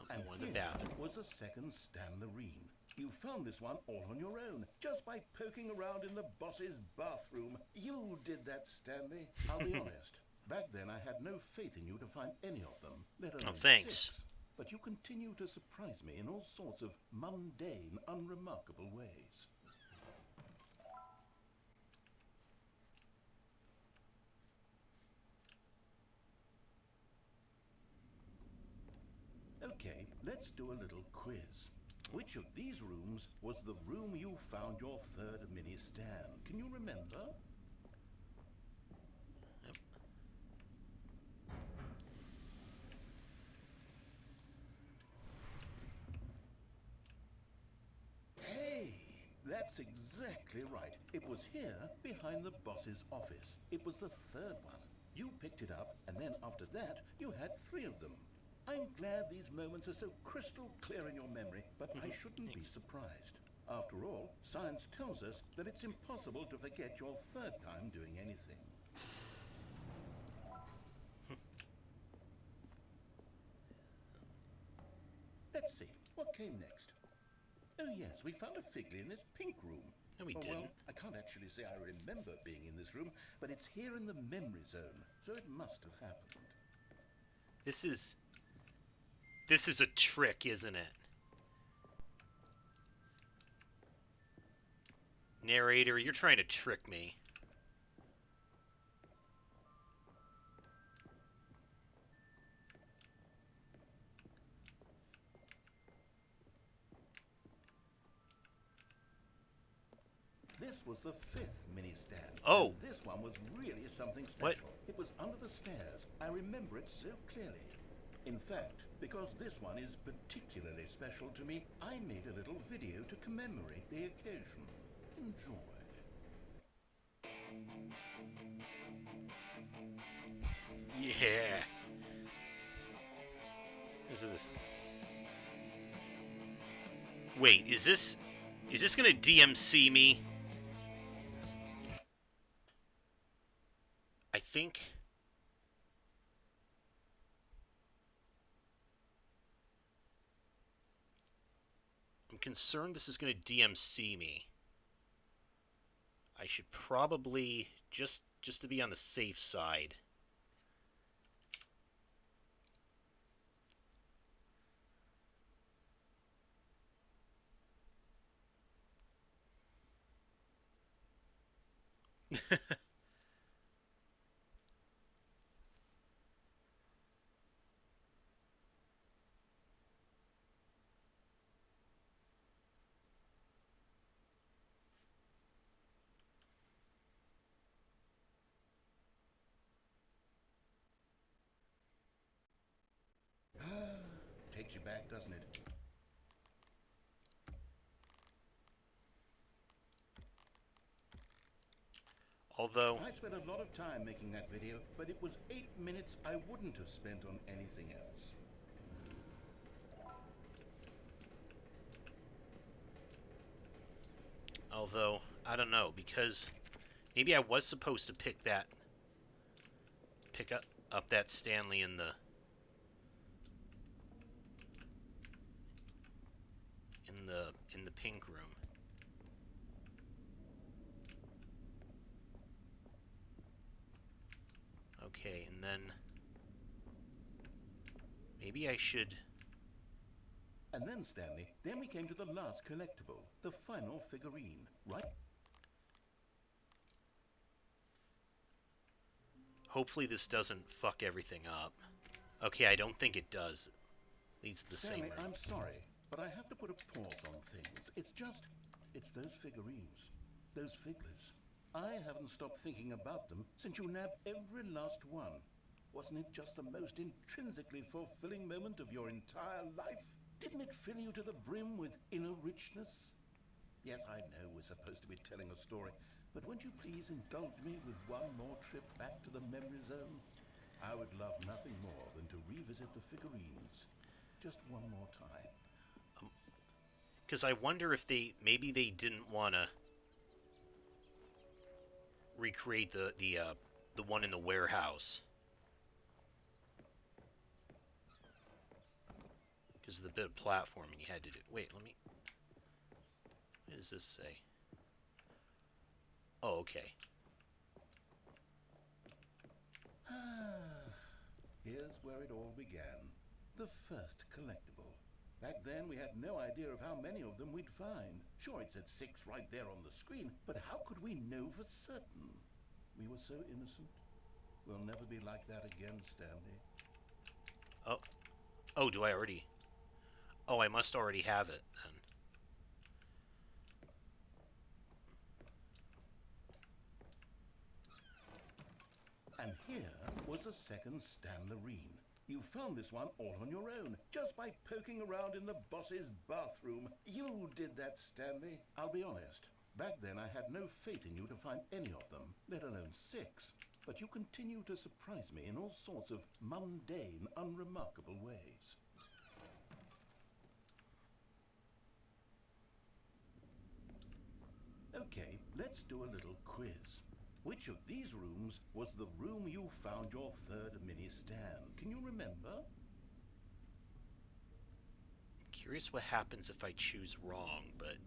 And one in the here bathroom. was a second Stanley. You found this one all on your own, just by poking around in the boss's bathroom. You did that, Stanley. I'll be honest. Back then, I had no faith in you to find any of them, let alone thanks. 6. But you continue to surprise me in all sorts of mundane, unremarkable ways. Okay, let's do a little quiz. Which of these rooms was the room you found your third mini Stan? Can you remember? Yep. Hey, that's exactly right. It was here, behind the boss's office. It was the third one. You picked it up, and then after that, you had 3 of them. I'm glad these moments are so crystal clear in your memory, but I shouldn't be surprised. After all, science tells us that it's impossible to forget your third time doing anything. Let's see, what came next? Oh yes, we found a figure in this pink room. No, we Well, didn't. I can't actually say I remember being in this room, but it's here in the memory zone, so it must have happened. This is a trick, isn't it? Narrator, you're trying to trick me. This was the 5th mini stand. Oh. And this one was really something What? special. It was under the stairs. I remember it so clearly. In fact, because this one is particularly special to me, I made a little video to commemorate the occasion. Enjoy. Yeah. Listen to this. Wait, is this gonna DMC me? I think. I'm concerned this is gonna DMC me. I should probably just to be on the safe side. Takes you back, doesn't it? Although, I spent a lot of time making that video, but it was 8 minutes I wouldn't have spent on anything else. I don't know, because maybe I was supposed to pick up that Stanley in the pink room. Okay, and then maybe I should. And then, Stanley, then we came to the last collectible, the Final Figurine, right? Hopefully this doesn't fuck everything up. Okay, I don't think it does. It leads to the Stanley, same room. I'm sorry, but I have to put a pause on things. It's those figurines, those figures. I haven't stopped thinking about them since you nabbed every last one. Wasn't it just the most intrinsically fulfilling moment of your entire life? Didn't it fill you to the brim with inner richness? Yes, I know we're supposed to be telling a story, but won't you please indulge me with one more trip back to the memory zone? I would love nothing more than to revisit the figurines. Just one more time. Because I wonder if maybe they didn't want to recreate the one in the warehouse. Because of the bit of platforming you had to do. Wait, let me... What does this say? Oh, okay. Here's where it all began. The first collectible. Back then, we had no idea of how many of them we'd find. Sure, it said 6 right there on the screen, but how could we know for certain? We were so innocent. We'll never be like that again, Stanley. Oh. Oh, do I already... Oh, I must already have it, then. And here was the second Stanlerine. You found this one all on your own, just by poking around in the boss's bathroom. You did that, Stanley. I'll be honest. Back then, I had no faith in you to find any of them, let alone 6. But you continue to surprise me in all sorts of mundane, unremarkable ways. Okay, let's do a little quiz. Which of these rooms was the room you found your third mini stand? Can you remember? I'm curious what happens if I choose wrong, but...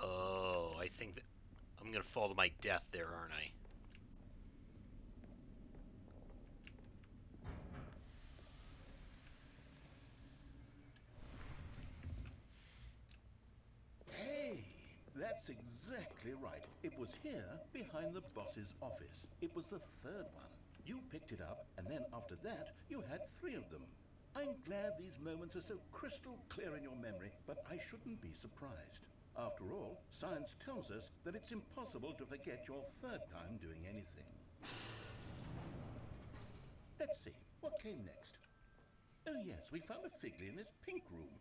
Oh, I think that I'm gonna fall to my death there, aren't I? Hey, that's exactly right. It was here, behind the boss's office. It was the third one. You picked it up, and then after that, you had 3 of them. I'm glad these moments are so crystal clear in your memory, but I shouldn't be surprised. After all, science tells us that it's impossible to forget your third time doing anything. Let's see, what came next? Oh yes, we found a figure in this pink room.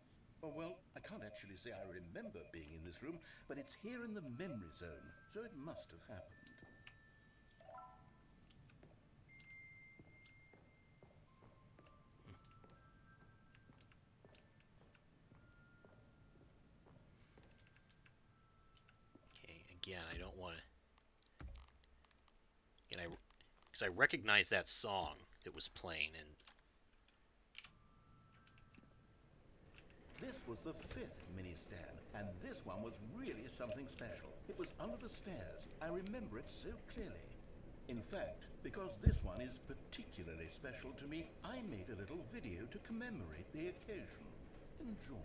Oh well, I can't actually say I remember being in this room, but it's here in the memory zone, so it must have happened. Okay, again, I don't want to... Again, because I recognize that song that was playing, and... This was the 5th mini stand, and this one was really something special. It was under the stairs. I remember it so clearly. In fact, because this one is particularly special to me, I made a little video to commemorate the occasion. Enjoy.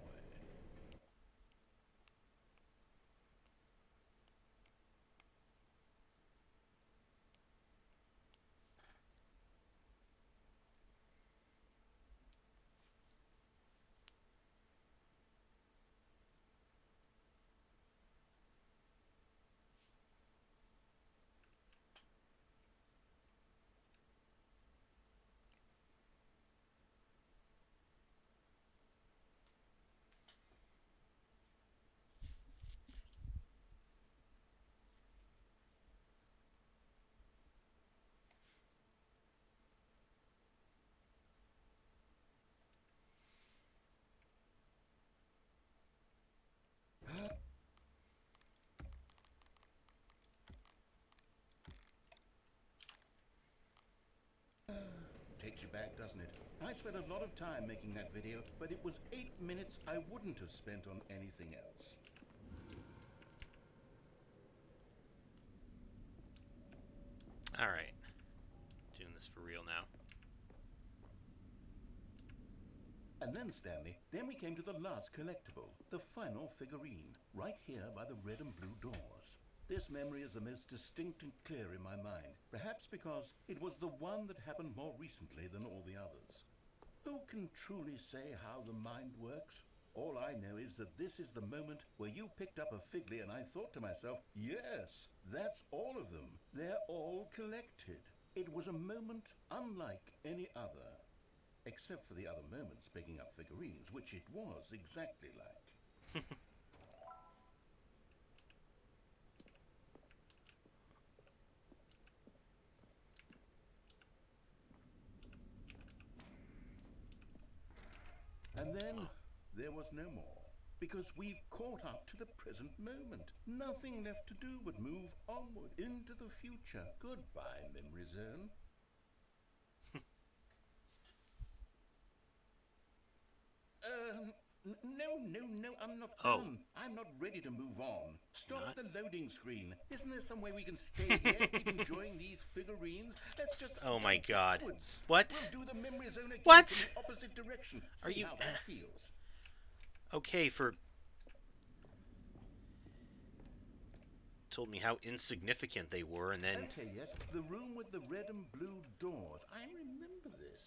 takes you back, doesn't it? I spent a lot of time making that video, but it was 8 minutes I wouldn't have spent on anything else. Alright. Doing this for real now. And then, Stanley, then we came to the last collectible, the Final Figurine, right here by the red and blue doors. This memory is the most distinct and clear in my mind, perhaps because it was the one that happened more recently than all the others. Who can truly say how the mind works? All I know is that this is the moment where you picked up a Figley and I thought to myself, yes, that's all of them. They're all collected. It was a moment unlike any other. Except for the other moments picking up figurines, which it was exactly like. And then there was no more. Because we've caught up to the present moment. Nothing left to do but move onward into the future. Goodbye, memory zone. No, I'm not done. I'm not ready to move on. Stop the loading screen. Isn't there some way we can stay here, keep enjoying these figurines? Let's just Oh my god. backwards. What? We'll do the memory zone again What? from the opposite direction. Are See you... how that feels. Okay, for... Told me how insignificant they were, and then... Okay, yes, the room with the red and blue doors. I remember this.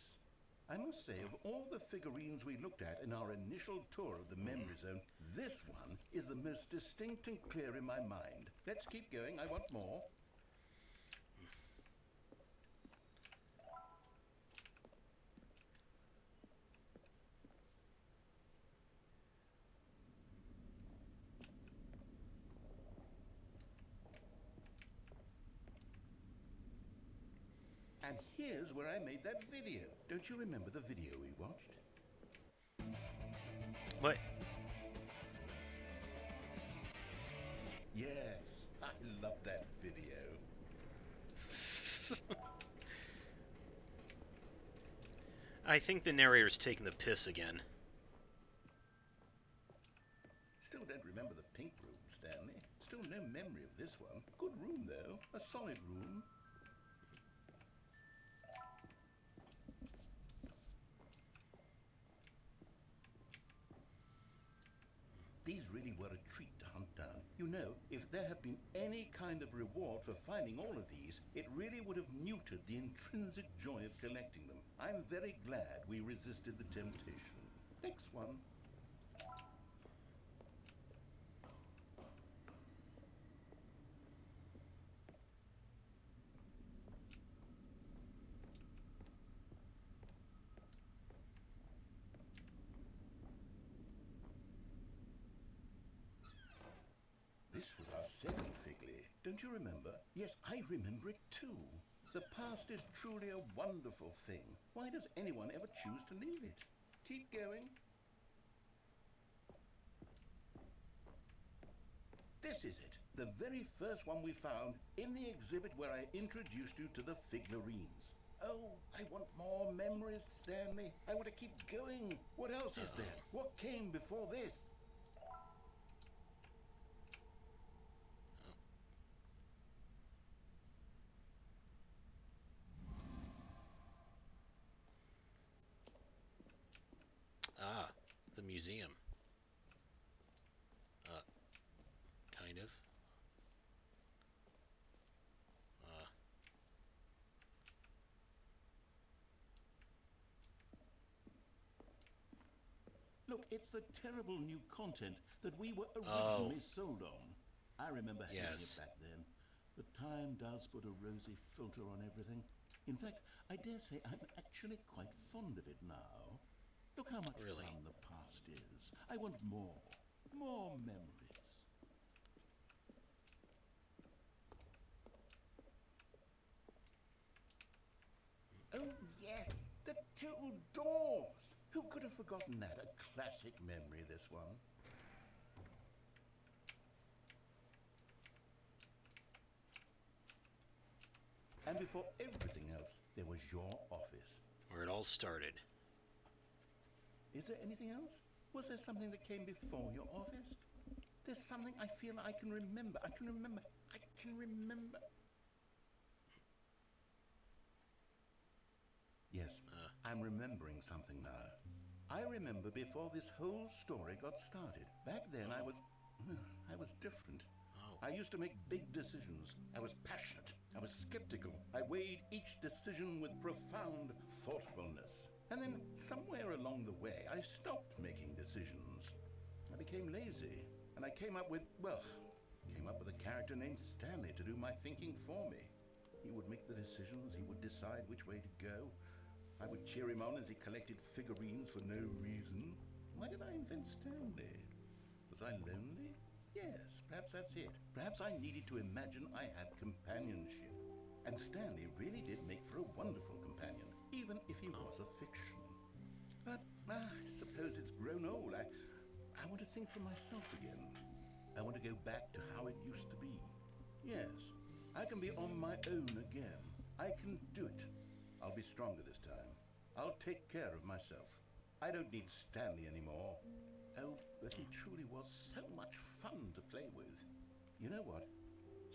I must say, of all the figurines we looked at in our initial tour of the memory zone, this one is the most distinct and clear in my mind. Let's keep going, I want more. And here's where I made that video. Don't you remember the video we watched? What? Yes, I love that video. I think the narrator's taking the piss again. Still don't remember the pink room, Stanley. Still no memory of this one. Good room, though. A solid room. These really were a treat to hunt down. You know, if there had been any kind of reward for finding all of these, it really would have muted the intrinsic joy of collecting them. I'm very glad we resisted the temptation. Next one. This was our second Figley. Don't you remember? Yes, I remember it too. The past is truly a wonderful thing. Why does anyone ever choose to leave it? Keep going. This is it. The very first one we found in the exhibit where I introduced you to the figurines. Oh, I want more memories, Stanley. I want to keep going. What else is there? What came before this? Ah, the museum. Kind of. Look, it's the terrible new content that we were originally sold on. I remember hating it back then. But time does put a rosy filter on everything. In fact, I dare say I'm actually quite fond of it now. Look how much fun the past is. I want more. More memories. Oh, yes, the two doors. Who could have forgotten that? A classic memory, this one. And before everything else, there was your office. Where it all started. Is there anything else? Was there something that came before your office? There's something I feel I can remember. I can remember. Yes, I'm remembering something now. I remember before this whole story got started. Back then I was different. Oh. I used to make big decisions. I was passionate. I was skeptical. I weighed each decision with profound thoughtfulness. And then somewhere along the way, I stopped making decisions. I became lazy. And I came up with a character named Stanley to do my thinking for me. He would make the decisions. He would decide which way to go. I would cheer him on as he collected figurines for no reason. Why did I invent Stanley? Was I lonely? Yes, perhaps that's it. Perhaps I needed to imagine I had companionship. And Stanley really did make for a wonderful companion, even if he was a fiction. But I suppose it's grown old. I want to think for myself again. I want to go back to how it used to be. Yes, I can be on my own again. I can do it. I'll be stronger this time. I'll take care of myself. I don't need Stanley anymore. Oh, but he truly was so much fun to play with. You know what?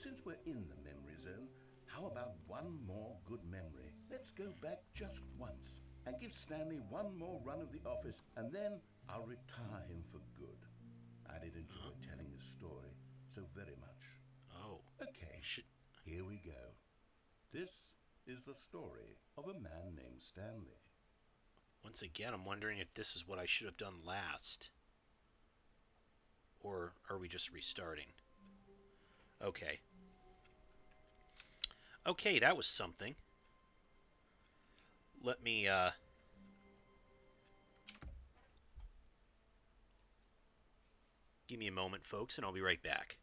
Since we're in the memory zone, how about one more good memory? Let's go back just once and give Stanley one more run of the office, and then I'll retire him for good. I did enjoy telling this story so very much. Oh. Okay, here we go. This is the story of a man named Stanley. Once again, I'm wondering if this is what I should have done last. Or are we just restarting? Okay. Okay, that was something. Let me, give me a moment, folks, and I'll be right back.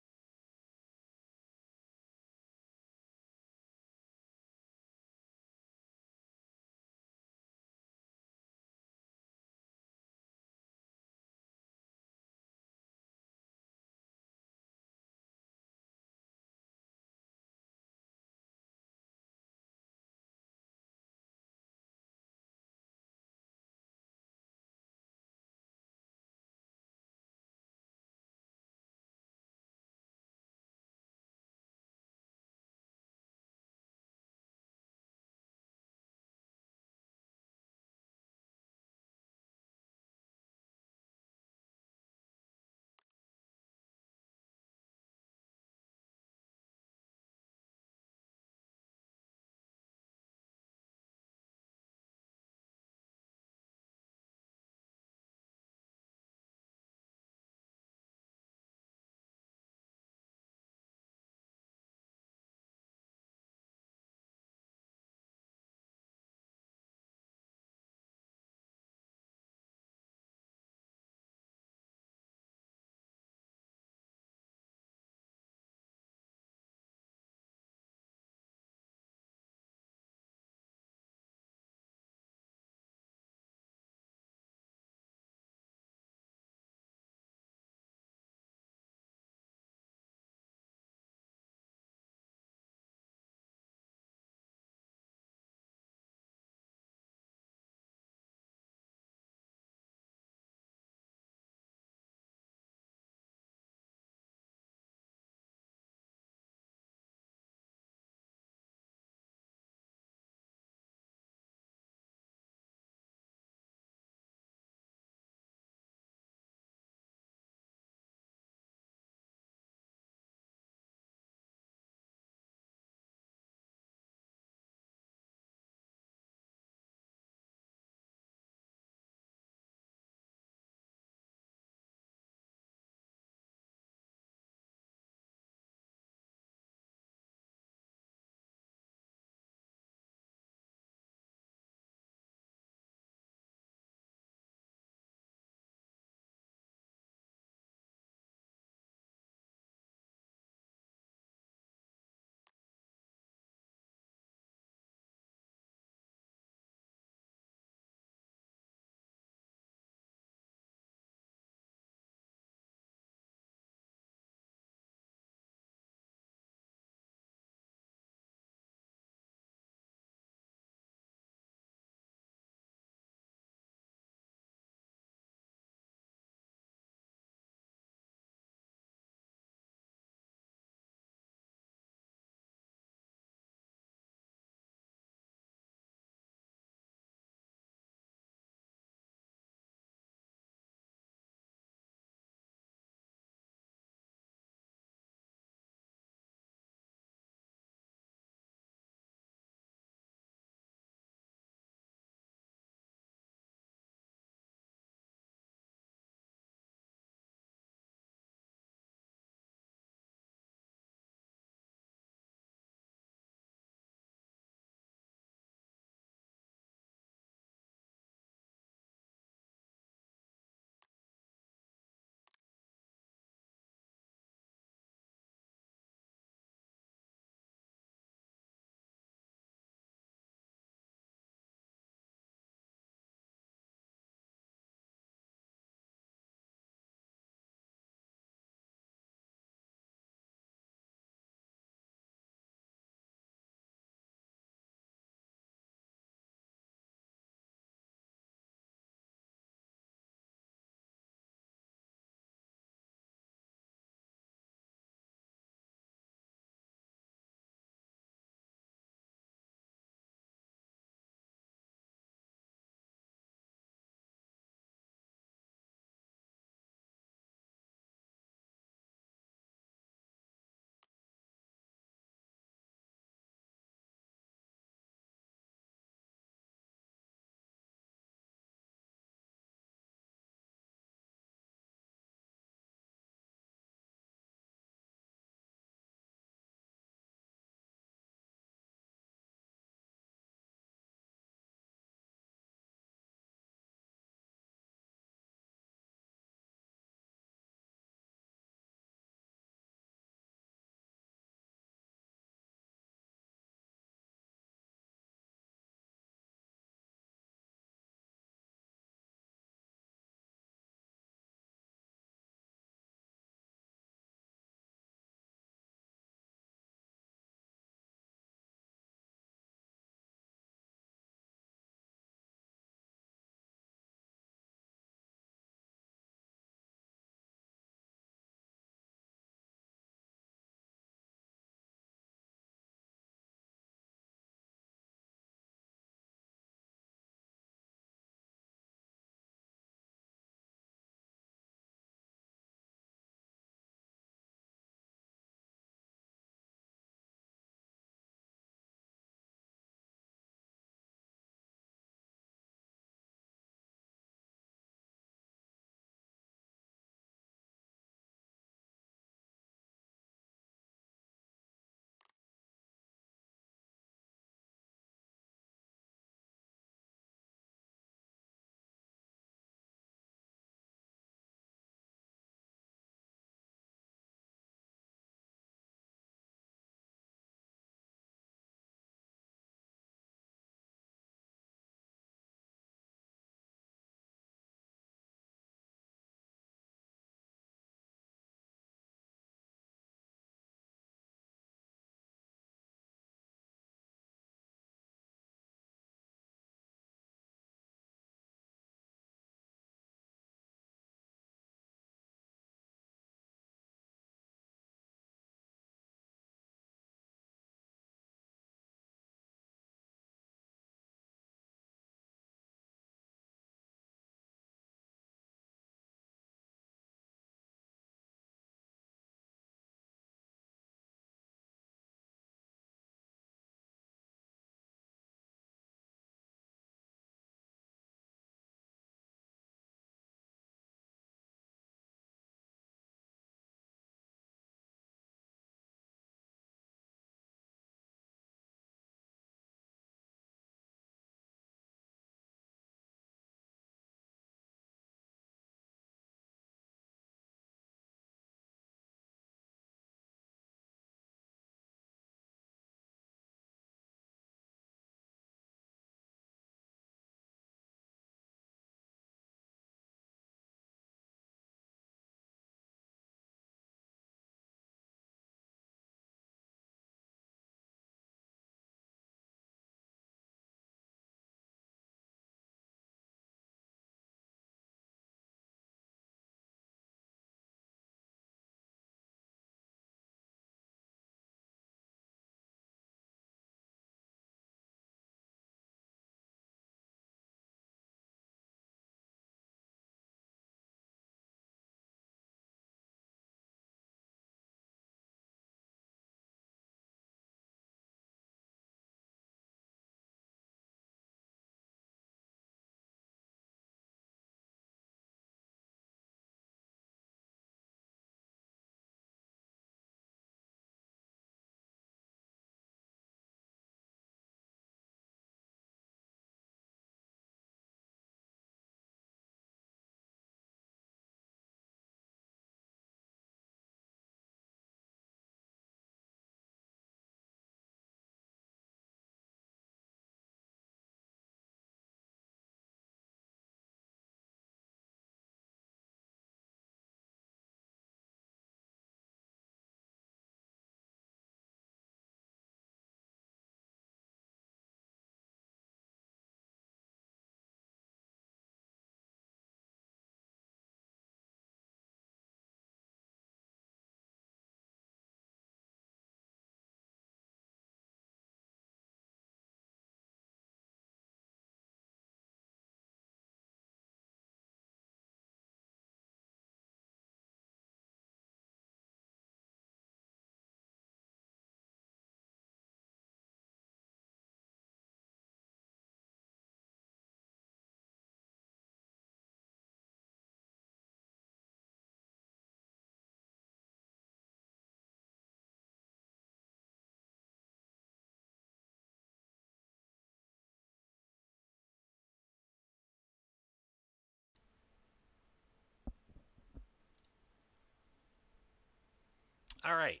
All right.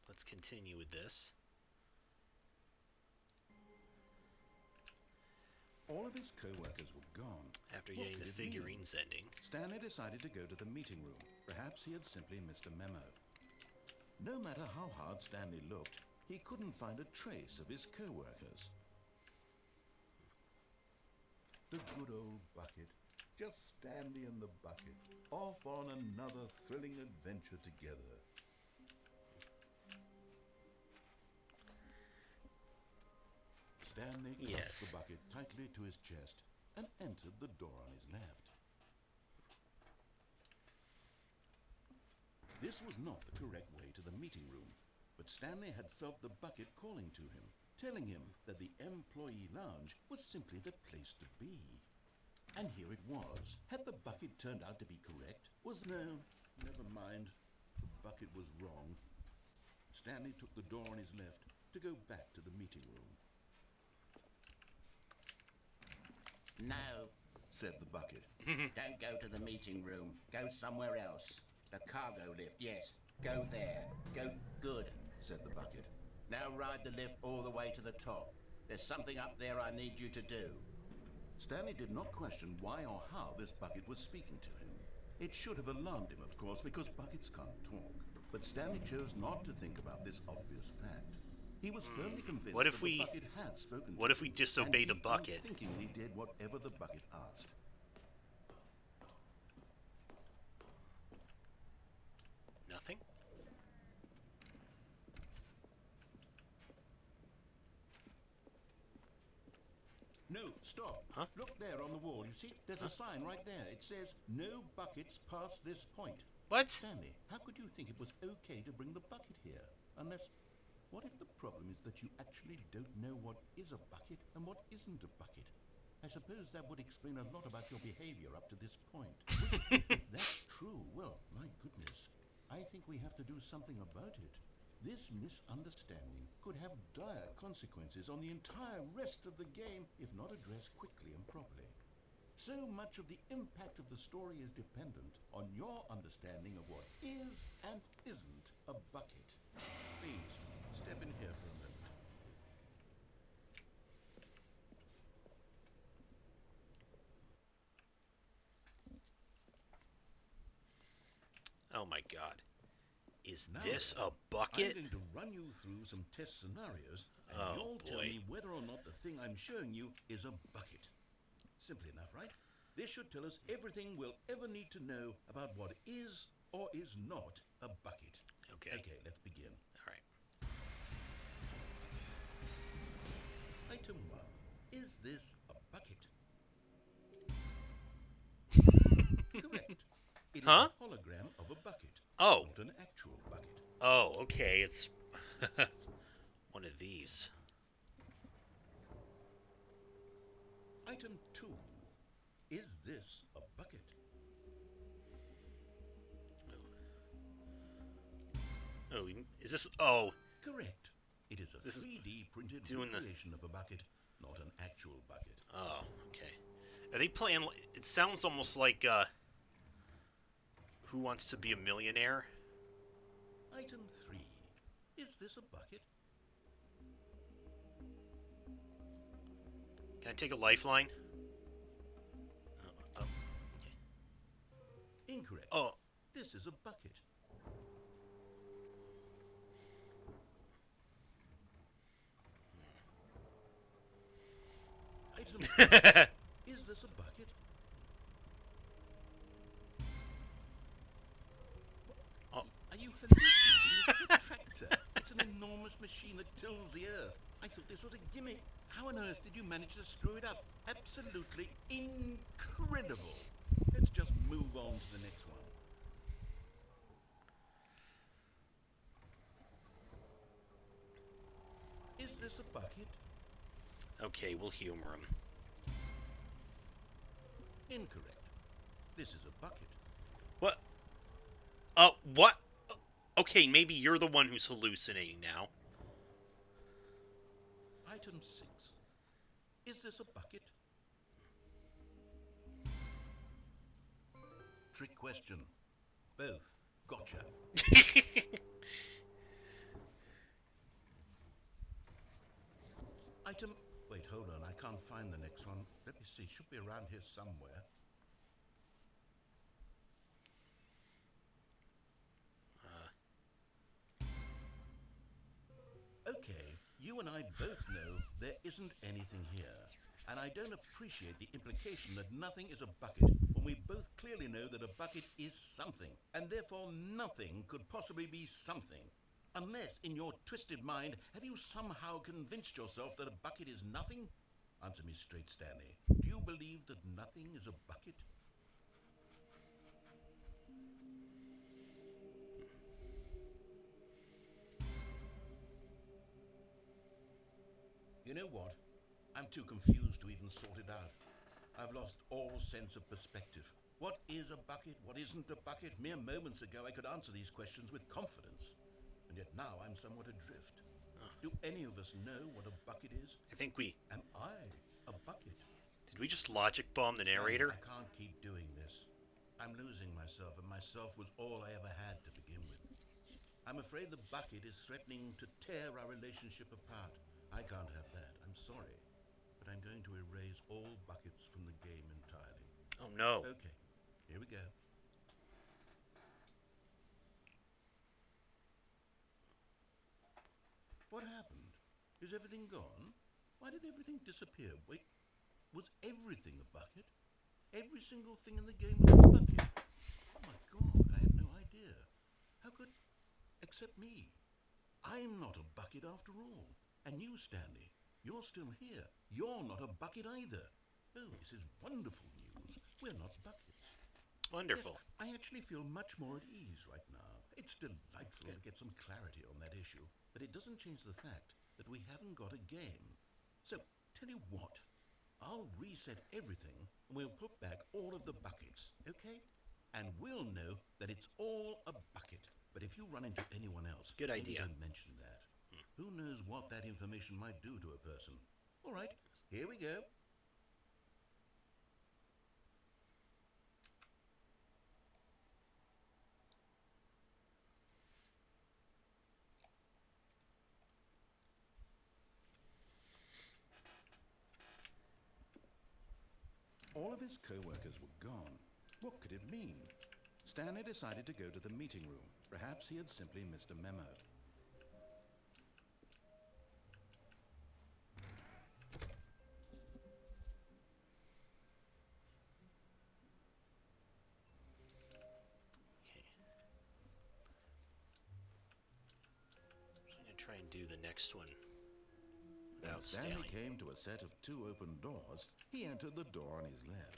Let's continue with this. All of his co-workers were gone. After What getting could the it mean? figurines ending. Stanley decided to go to the meeting room. Perhaps he had simply missed a memo. No matter how hard Stanley looked, he couldn't find a trace of his co-workers. The good old bucket. Just Stanley and the bucket, off on another thrilling adventure together. Stanley clutched the bucket tightly to his chest and entered the door on his left. This was not the correct way to the meeting room, but Stanley had felt the bucket calling to him, telling him that the employee lounge was simply the place to be. And here it was. Had the bucket turned out to be correct? No, never mind. The bucket was wrong. Stanley took the door on his left to go back to the meeting room. No, Said the bucket. don't go to the meeting room. Go somewhere else. The cargo lift, yes. Go there. Go good. Said the bucket. Now ride the lift all the way to the top. There's something up there I need you to do. Stanley did not question why or how this bucket was speaking to him. It should have alarmed him, of course, because buckets can't talk. But Stanley chose not to think about this obvious fact. He was firmly convinced What if that we- the bucket had spoken What to if we him, disobey and the he bucket? unthinkingly did whatever the bucket asked. Nothing? No, stop. Huh? Look there on the wall, you see? There's a sign right there. It says, "No buckets past this point." What? Stanley, how could you think it was okay to bring the bucket here? Unless, what if the problem is that you actually don't know what is a bucket and what isn't a bucket? I suppose that would explain a lot about your behavior up to this point. Which, if that's true, well, my goodness, I think we have to do something about it. This misunderstanding could have dire consequences on the entire rest of the game if not addressed quickly and properly. So much of the impact of the story is dependent on your understanding of what is and isn't a bucket. Please, step in here for a moment. Oh my god. Is Now this then, a bucket? I'm going to run you through some test scenarios, and Oh, you'll tell boy. me whether or not the thing I'm showing you is a bucket. Simple enough, right? This should tell us everything we'll ever need to know about what is or is not a bucket. Okay. Okay, let's begin. Alright. Item 1. Is this a bucket? Correct. It is Huh? a hologram of a bucket, Oh. not an actual bucket. Oh, okay. It's one of these. Item 2. Is this a bucket? Oh, is this... Oh, Correct. It is a This is 3D printed doing the- recreation of a bucket, not an actual bucket. oh, okay. Are they playing... It sounds almost like, Who Wants to Be a Millionaire? Item 3. Is this a bucket? Can I take a lifeline? Oh, Incorrect. oh. This is a bucket. Item 4. Is this a bucket? Oh. Are you hallucinating? This is a tractor. It's an enormous machine that tills the earth. I thought this was a gimmick. How on earth did you manage to screw it up? Absolutely incredible. Let's just move on to the next one. Is this a bucket? Okay, we'll humor him. Incorrect. This is a bucket. What? What? Okay, maybe you're the one who's hallucinating now. Item 6. Is this a bucket? Trick question. Both. Gotcha. Item... Wait, hold on. I can't find the next one. Let me see. Should be around here somewhere. Okay, you and I both know there isn't anything here. And I don't appreciate the implication that nothing is a bucket when we both clearly know that a bucket is something, and therefore nothing could possibly be something. Unless, in your twisted mind, have you somehow convinced yourself that a bucket is nothing? Answer me straight, Stanley. Do you believe that nothing is a bucket? You know what? I'm too confused to even sort it out. I've lost all sense of perspective. What is a bucket? What isn't a bucket? Mere moments ago I could answer these questions with confidence. And yet now I'm somewhat adrift. Do any of us know what a bucket is? I think we... Am I a bucket? Did we just logic bomb the narrator? I can't keep doing this. I'm losing myself, and myself was all I ever had to begin with. I'm afraid the bucket is threatening to tear our relationship apart. I can't have that. I'm sorry. But I'm going to erase all buckets from the game entirely. Oh no. Okay, here we go. What happened? Is everything gone? Why did everything disappear? Wait, was everything a bucket? Every single thing in the game was a bucket? Oh my god, I had no idea. How could... except me. I'm not a bucket after all. And you, Stanley, you're still here. You're not a bucket either. Oh, this is wonderful news. We're not buckets. Wonderful. Yes, I actually feel much more at ease right now. It's delightful to get some clarity on that issue, but it doesn't change the fact that we haven't got a game. So, tell you what, I'll reset everything and we'll put back all of the buckets, okay? And we'll know that it's all a bucket. But if you run into anyone else, Good maybe idea. don't mention that. Who knows what that information might do to a person? All right, here we go. All of his co-workers were gone. What could it mean? Stanley decided to go to the meeting room. Perhaps he had simply missed a memo. Okay. So I'm going to try and do the next one When without Stanley Stanley. came to a set of 2 open doors, he entered the door on his left.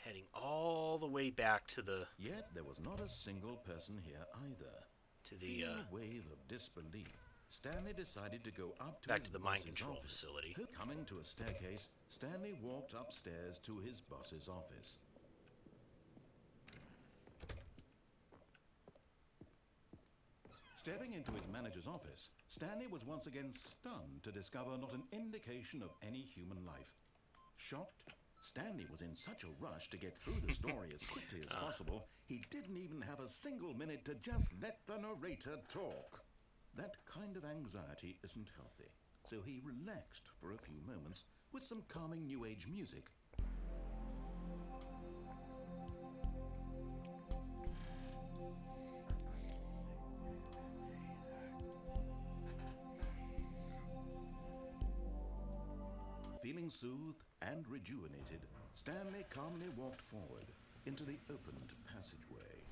Heading all the way back to the... Yet there was not a single person here either. Feeling a wave of disbelief, Stanley decided to go up to back his to the mind boss's control office. facility. Coming to a staircase, Stanley walked upstairs to his boss's office. Stepping into his manager's office, Stanley was once again stunned to discover not an indication of any human life. Shocked, Stanley was in such a rush to get through the story as quickly as possible, he didn't even have a single minute to just let the narrator talk. That kind of anxiety isn't healthy, so he relaxed for a few moments with some calming New Age music. Feeling soothed and rejuvenated, Stanley calmly walked forward into the opened passageway.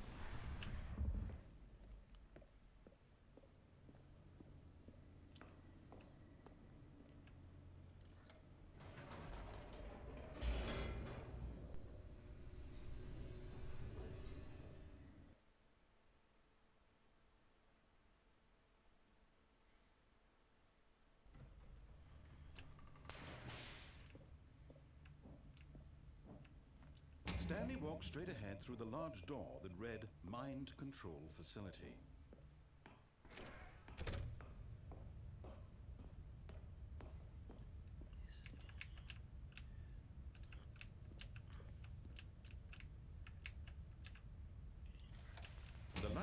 Stanley walked straight ahead through the large door that read Mind Control Facility.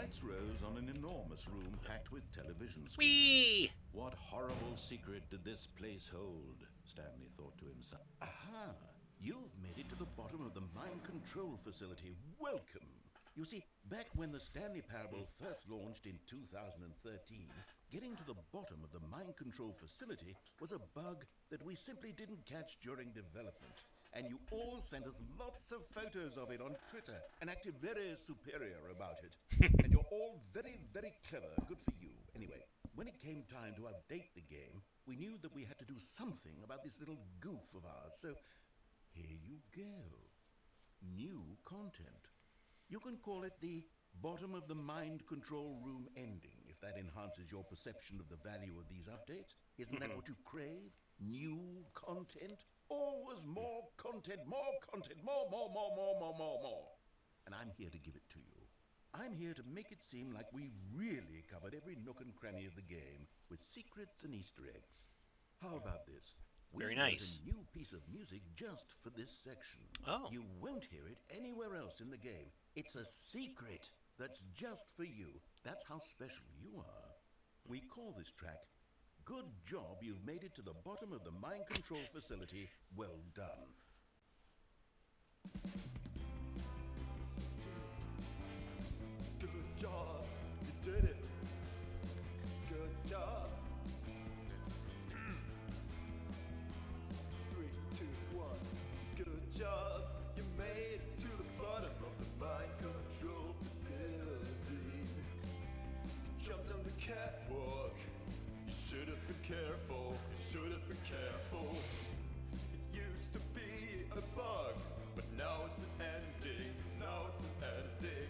lights rose on an enormous room packed with television screens. Whee! What horrible secret did this place hold? Stanley thought to himself. Aha! You've made it to the bottom of the mind control facility. Welcome! You see, back when the Stanley Parable first launched in 2013, getting to the bottom of the mind control facility was a bug that we simply didn't catch during development. And you all sent us lots of photos of it on Twitter and acted very superior about it. And you're all very, very clever. Good for you. Anyway, when it came time to update the game, we knew that we had to do something about this little goof of ours. So here you go. New content. You can call it the bottom of the mind control room ending, if that enhances your perception of the value of these updates. Isn't that what you crave? New content? Always more content, more content, more. And I'm here to give it to you. I'm here to make it seem like we really covered every nook and cranny of the game with secrets and Easter eggs. How about this? Very We wrote nice. a new piece of music just for this section. Oh. You won't hear it anywhere else in the game. It's a secret that's just for you. That's how special you are. We call this track Good Job You've Made It to the Bottom of the Mind Control Facility. Well done. Good job, you did it. Good job. 3, 2, 1. Good job, you made it to the bottom of the mind control facility. You jumped on the catwalk. You should have been careful. You should have been careful. It used to be a bug, but now it's an ending. Now it's an ending.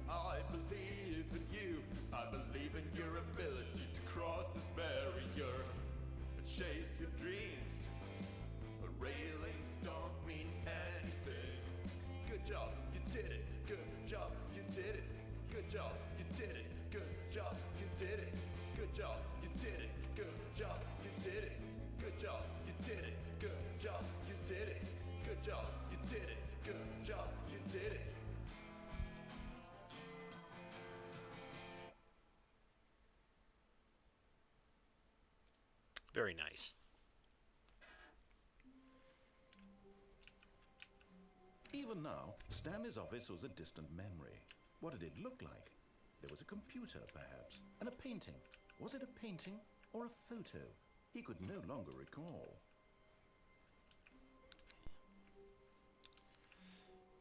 I believe in you. I believe in your ability to cross this barrier and chase your dreams. But railings don't mean anything. Good job, you did it. Good job, you did it. Good job, you did it. Good job, you did it. Good job, you did it. Good job, you did it. Good job, you did it. Good job, you did it. Good job, you did it. Good job, you did it. Very nice. Even now, Stanley's office was a distant memory. What did it look like? There was a computer, perhaps, and a painting. Was it a painting or a photo? He could no longer recall.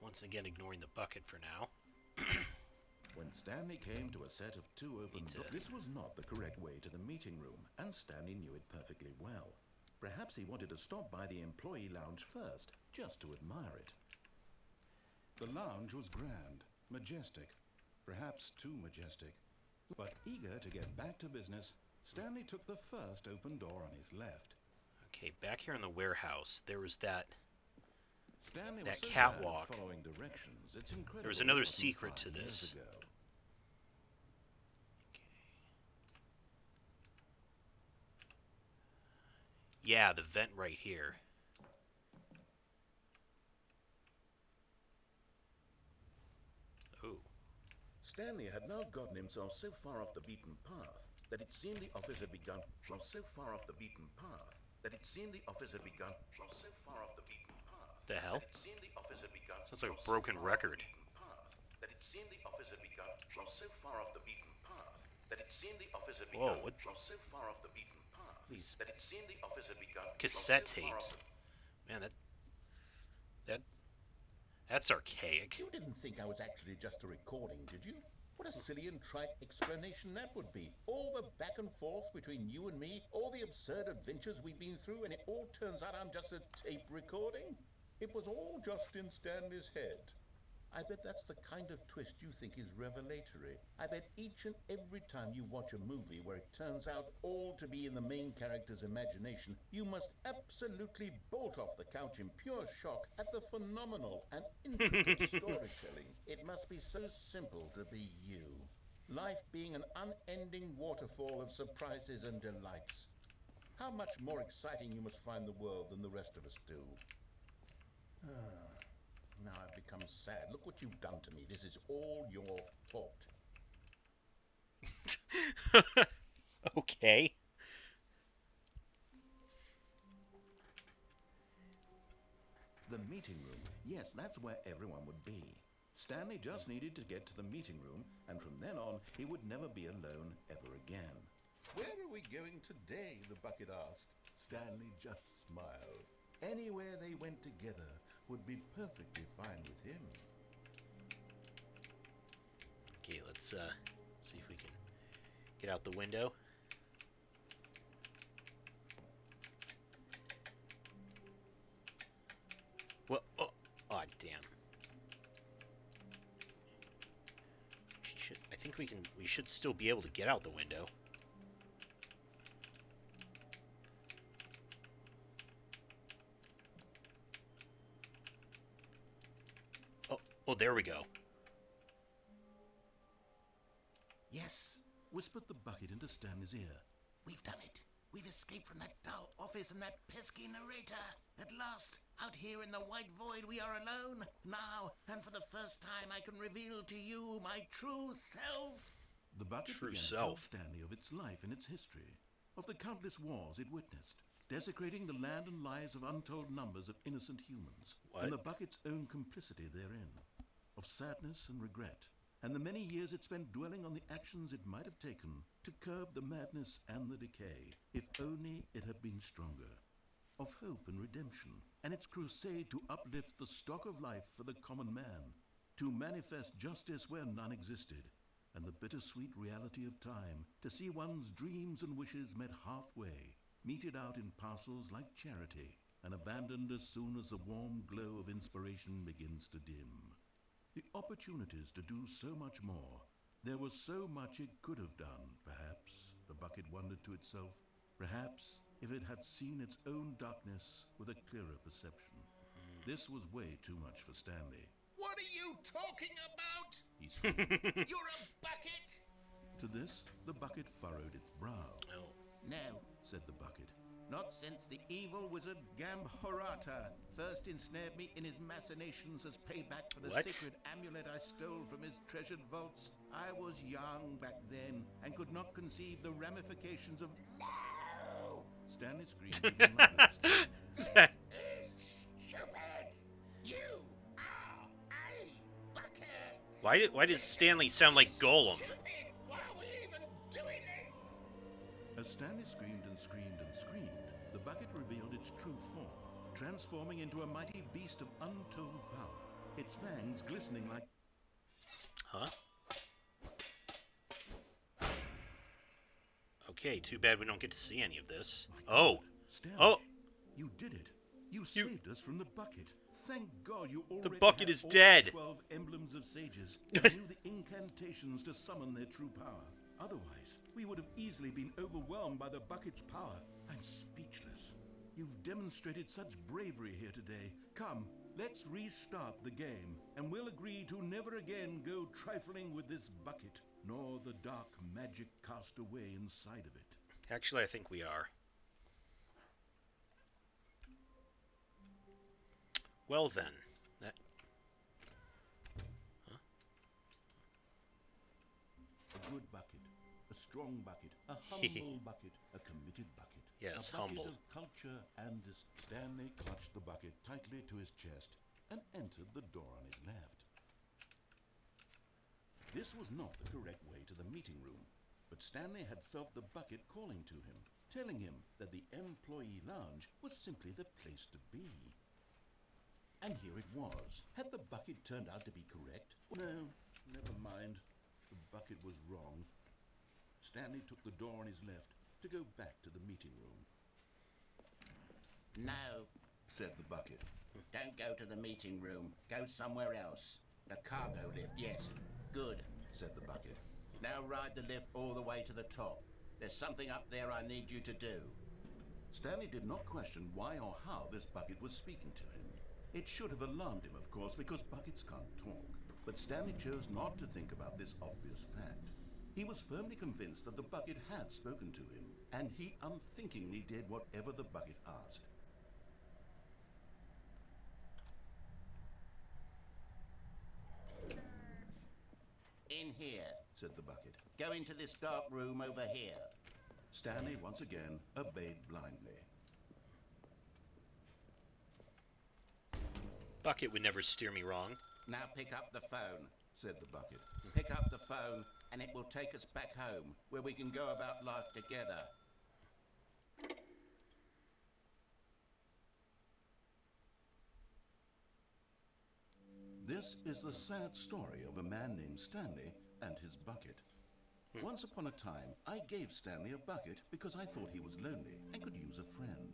Once again, ignoring the bucket for now. When Stanley came to a set of two open Need to- doors, this was not the correct way to the meeting room, and Stanley knew it perfectly well. Perhaps he wanted to stop by the employee lounge first, just to admire it. The lounge was grand, majestic, perhaps too majestic. But eager to get back to business, Stanley took the first open door on his left. Okay, back here in the warehouse, there was that. Stanley That was so catwalk. bad at following directions. It's incredible. There was another it wasn't secret 5 to years this. ago. Yeah, the vent right here. Oh, Stanley had now gotten himself so far off the beaten path that it seemed the office had begun. the hell? Sounds like a broken record. Whoa, what? These cassette tapes. Man, that's archaic. You didn't think I was actually just a recording, did you? What a silly and trite explanation that would be. All the back and forth between you and me, all the absurd adventures we've been through, and it all turns out I'm just a tape recording? It was all just in Stanley's head. I bet that's the kind of twist you think is revelatory. I bet each and every time you watch a movie where it turns out all to be in the main character's imagination, you must absolutely bolt off the couch in pure shock at the phenomenal and intricate storytelling. It must be so simple to be you. Life being an unending waterfall of surprises and delights. How much more exciting you must find the world than the rest of us do. Now I've become sad. Look what you've done to me. This is all your fault. Okay. The meeting room. Yes, that's where everyone would be. Stanley just needed to get to the meeting room, and from then on, he would never be alone ever again. Where are we going today? The bucket asked. Stanley just smiled. Anywhere they went together would be perfectly fine with him. Okay, let's see if we can get out the window. Well, oh, damn. I think we should still be able to get out the window. Oh, there we go. Yes, whispered the bucket into Stanley's ear. We've done it. We've escaped from that dull office and that pesky narrator. At last, out here in the white void, we are alone. Now, and for the first time, I can reveal to you my true self. The bucket began to tell Stanley of its life and its history, of the countless wars it witnessed, desecrating the land and lives of untold numbers of innocent humans, and the bucket's own complicity therein, of sadness and regret, and the many years it spent dwelling on the actions it might have taken to curb the madness and the decay, if only it had been stronger, of hope and redemption, and its crusade to uplift the stock of life for the common man, to manifest justice where none existed, and the bittersweet reality of time, to see one's dreams and wishes met halfway, meted out in parcels like charity, and abandoned as soon as the warm glow of inspiration begins to dim. The opportunities to do so much more. There was so much it could have done, perhaps, the bucket wondered to itself. Perhaps if it had seen its own darkness with a clearer perception. This was way too much for Stanley. What are you talking about? He screamed. You're a bucket! To this, the bucket furrowed its brow. Oh. No, said the bucket. Not since the evil wizard Gambhorata first ensnared me in his machinations as payback for the sacred amulet I stole from his treasured vaults. I was young back then and could not conceive the ramifications of... No! Stanley screamed even louder. This is stupid! You are a bucket! Why does Stanley sound like Gollum? Stupid! Why are we even doing this? As Stanley screamed and screamed and screamed, the bucket revealed its true form, transforming into a mighty beast of untold power, its fangs glistening like... Huh? Okay, too bad we don't get to see any of this. Oh! Stanley, Oh! You did it! You saved us from the bucket! Thank God you already bucket had is all dead. 12 emblems of sages and knew the incantations to summon their true power. Otherwise, we would have easily been overwhelmed by the bucket's power. I'm speechless. You've demonstrated such bravery here today. Come, let's restart the game, and we'll agree to never again go trifling with this bucket, nor the dark magic cast away inside of it. Actually, I think we are. Well then. That... Huh? A good bucket. A strong bucket, a humble bucket, a committed bucket. Yes, a bucket humble. of culture and Stanley clutched the bucket tightly to his chest and entered the door on his left. This was not the correct way to the meeting room, but Stanley had felt the bucket calling to him, telling him that the employee lounge was simply the place to be. And here it was. Had the bucket turned out to be correct? No, never mind. The bucket was wrong. Stanley took the door on his left to go back to the meeting room. No, Said the bucket. don't go to the meeting room. Go somewhere else. The cargo lift, yes. Good. Said the bucket. Now ride the lift all the way to the top. There's something up there I need you to do. Stanley did not question why or how this bucket was speaking to him. It should have alarmed him, of course, because buckets can't talk. But Stanley chose not to think about this obvious fact. He was firmly convinced that the bucket had spoken to him, and he unthinkingly did whatever the bucket asked. In here, said the bucket. Go into this dark room over here. Stanley once again obeyed blindly. Bucket would never steer me wrong. Now pick up the phone. Said the bucket. Pick up the phone, and it will take us back home, where we can go about life together. This is the sad story of a man named Stanley and his bucket. Once upon a time, I gave Stanley a bucket because I thought he was lonely and could use a friend.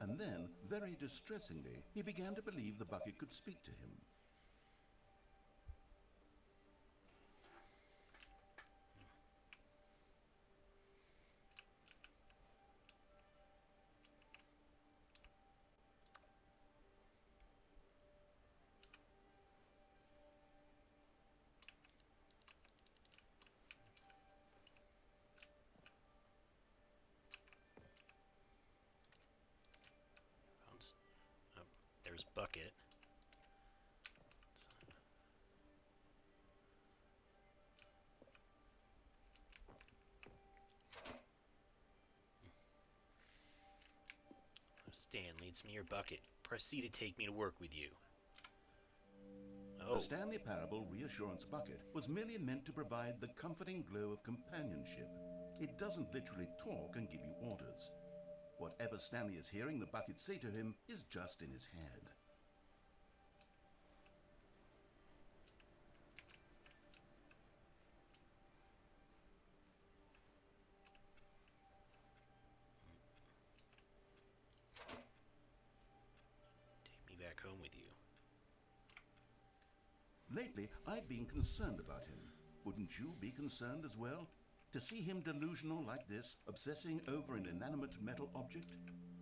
And then, very distressingly, he began to believe the bucket could speak to him. There's Bucket. Stanley, it's me, your Bucket. Proceed to take me to work with you. The Stanley Parable Reassurance Bucket was merely meant to provide the comforting glow of companionship. It doesn't literally talk and give you orders. Whatever Stanley is hearing the bucket say to him is just in his head. Take me back home with you. Lately, I've been concerned about him. Wouldn't you be concerned as well? To see him delusional like this, obsessing over an inanimate metal object?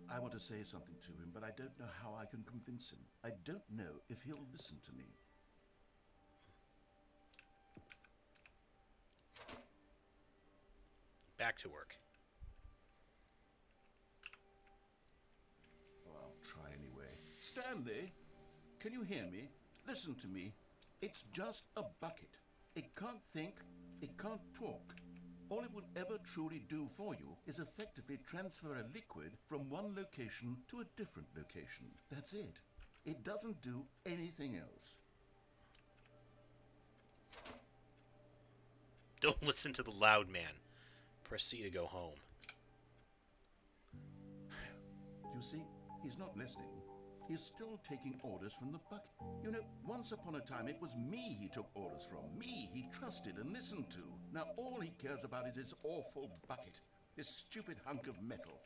I want to say something to him, but I don't know how I can convince him. I don't know if he'll listen to me. Back to work. Oh, I'll try anyway. Stanley, can you hear me? Listen to me. It's just a bucket. It can't think, it can't talk. All it will ever truly do for you is effectively transfer a liquid from one location to a different location. That's it. It doesn't do anything else. Don't listen to the loud man. Proceed to go home. You see, he's not listening. He's still taking orders from the bucket. You know, once upon a time it was me he took orders from. Me he trusted and listened to. Now all he cares about is this awful bucket. This stupid hunk of metal.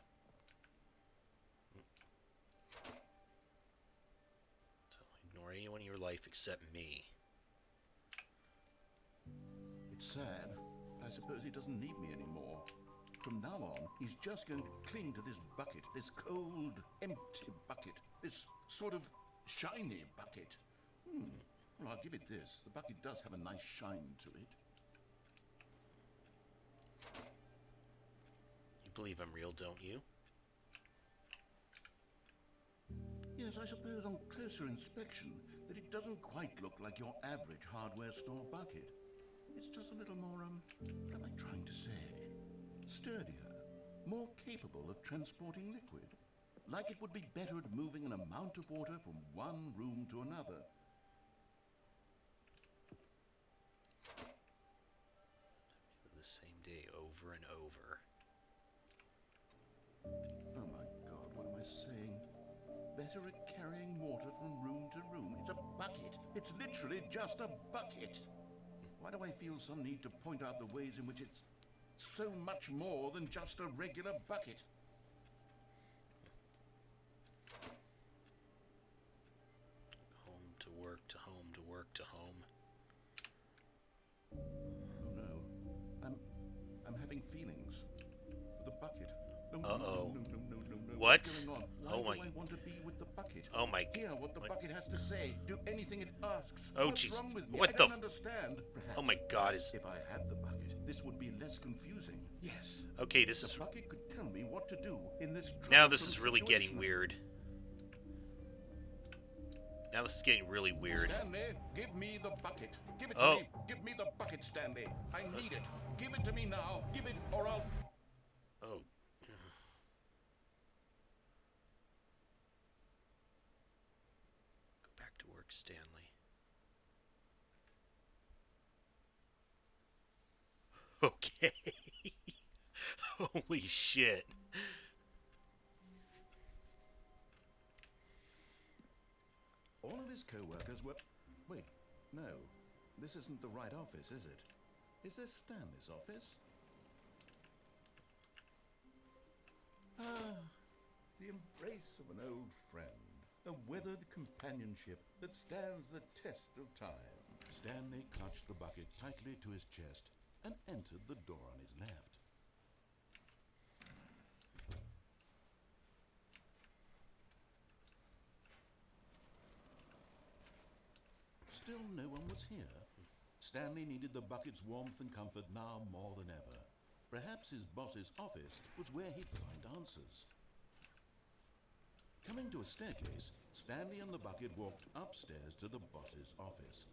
So ignore anyone in your life except me. It's sad. I suppose he doesn't need me anymore. From now on, he's just going to cling to this bucket, this cold, empty bucket, this sort of shiny bucket. Well, I'll give it this. The bucket does have a nice shine to it. You believe I'm real, don't you? Yes, I suppose on closer inspection that it doesn't quite look like your average hardware store bucket. It's just a little more, what am I trying to say? Sturdier, more capable of transporting liquid. Like it would be better at moving an amount of water from one room to another. The same day over and over. Oh my God, what am I saying? Better at carrying water from room to room. It's a bucket. It's literally just a bucket. Why do I feel some need to point out the ways in which it's so much more than just a regular bucket? Home to work to home to work to home. Oh no. I'm having feelings for the bucket. No, Uh-oh. No. What? What's going on? Why Oh my- do I want to be with the bucket? Oh my... Hear what the bucket has to say. Do anything it asks. Oh, What's jeez. wrong with me? What I the don't f- understand. Perhaps, Oh my God, is... if I had the bucket, this would be less confusing. Yes. Okay, this is... The bucket could tell me what to do in this Now this troublesome is really getting situation. weird. Now this is getting really weird. Stanley, give me the bucket. Give it to Oh. me. Give me the bucket, Stanley. I need it. Give it to me now. Give it, or I'll... Oh. Go back to work, Stanley. Okay. Holy shit. All of his co-workers were... Wait, no. This isn't the right office, is it? Is this Stanley's office? Ah, the embrace of an old friend. A weathered companionship that stands the test of time. Stanley clutched the bucket tightly to his chest and entered the door on his left. Still no one was here. Stanley needed the bucket's warmth and comfort now more than ever. Perhaps his boss's office was where he'd find answers. Coming to a staircase, Stanley and the bucket walked upstairs to the boss's office.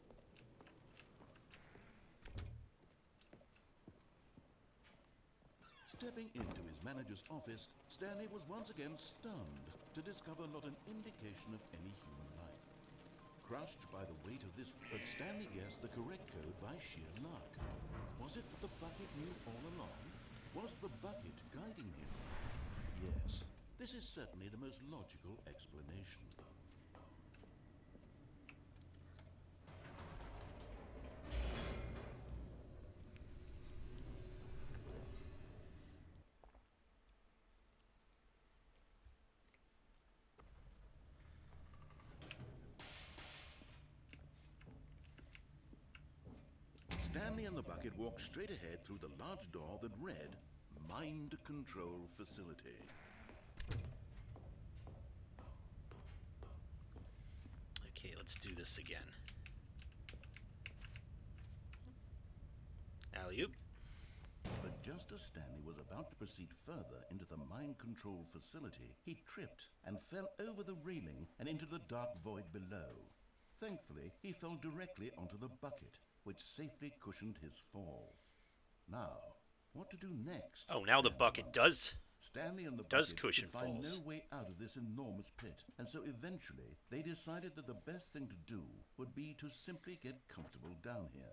Stepping into his manager's office, Stanley was once again stunned to discover not an indication of any human life. Crushed by the weight of this, but Stanley guessed the correct code by sheer luck. Was it what the bucket knew all along? Was the bucket guiding him? Yes, this is certainly the most logical explanation. Stanley and the bucket walked straight ahead through the large door that read, Mind Control Facility. Okay, let's do this again. Alley-oop. But just as Stanley was about to proceed further into the mind control facility, he tripped and fell over the railing and into the dark void below. Thankfully, he fell directly onto the bucket, which safely cushioned his fall. Now, what to do next? Oh, now the bucket does Stanley and the does bucket cushion could find falls. no way out of this enormous pit, and so eventually they decided that the best thing to do would be to simply get comfortable down here.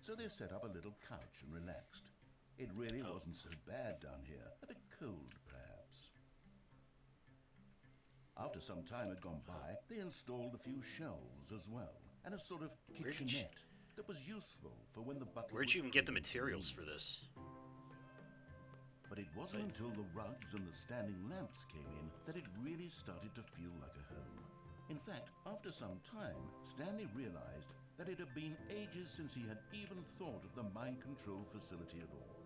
So they set up a little couch and relaxed. It really wasn't so bad down here, a bit cold perhaps. After some time had gone by, they installed a few shelves as well, and a sort of kitchenette that was useful for when the bucket Where'd was you even get the clean. materials for this? But it wasn't until the rugs and the standing lamps came in that it really started to feel like a home. In fact, after some time, Stanley realized that it had been ages since he had even thought of the mind control facility at all.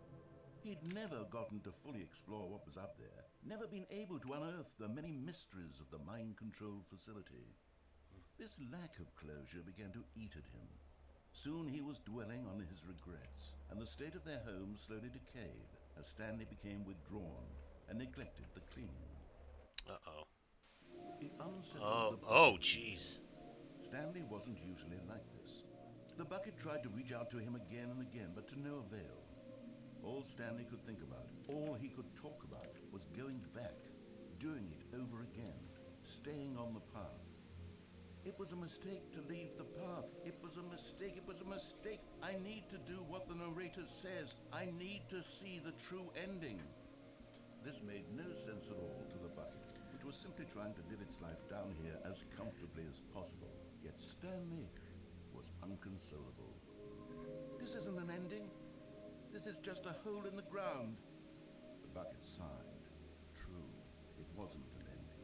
He'd never gotten to fully explore what was up there, never been able to unearth the many mysteries of the mind control facility. This lack of closure began to eat at him. Soon he was dwelling on his regrets, and the state of their home slowly decayed as Stanley became withdrawn and neglected the cleaning. Uh-oh. It unsettled the Oh, bucket. jeez. Stanley wasn't usually like this. The bucket tried to reach out to him again and again, but to no avail. All Stanley could think about, all he could talk about, was going back, doing it over again, staying on the path. It was a mistake to leave the path. It was a mistake. It was a mistake. I need to do what the narrator says. I need to see the true ending. This made no sense at all to the bucket, which was simply trying to live its life down here as comfortably as possible. Yet Stanley was unconsolable. This isn't an ending. This is just a hole in the ground. The bucket sighed. True, it wasn't an ending.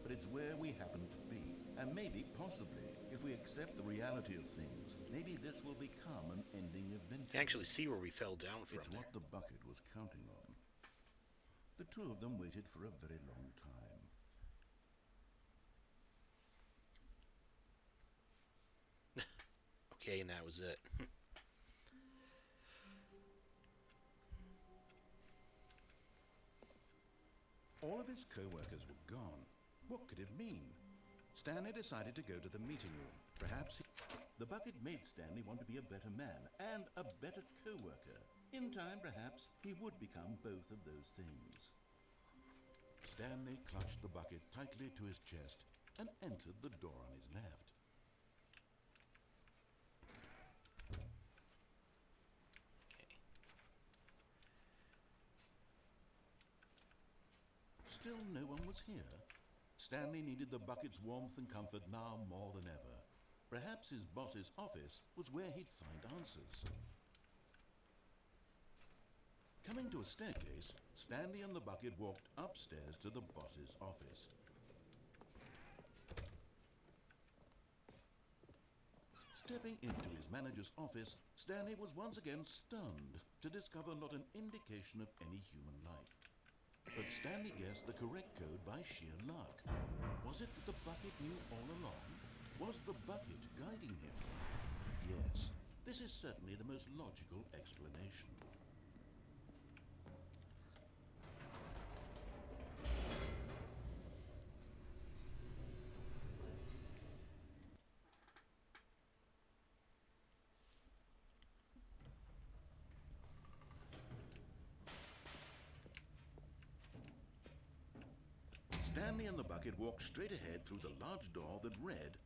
But it's where we happen to be. And maybe, possibly, if we accept the reality of things, maybe this will become an ending eventually. You can actually see where we fell down from It's there. what the bucket was counting on. The two of them waited for a very long time. Okay, and that was it. All of his co-workers were gone. What could it mean? Stanley decided to go to the meeting room. The bucket made Stanley want to be a better man and a better co-worker. In time, perhaps, he would become both of those things. Stanley clutched the bucket tightly to his chest and entered the door on his left. Still no one was here. Stanley needed the bucket's warmth and comfort now more than ever. Perhaps his boss's office was where he'd find answers. Coming to a staircase, Stanley and the bucket walked upstairs to the boss's office. Stepping into his manager's office, Stanley was once again stunned to discover not an indication of any human life. But Stanley guessed the correct code by sheer luck. Was it that the bucket knew all along? Was the bucket guiding him? Yes, this is certainly the most logical explanation. Stanley and the bucket walked straight ahead through the large door that read,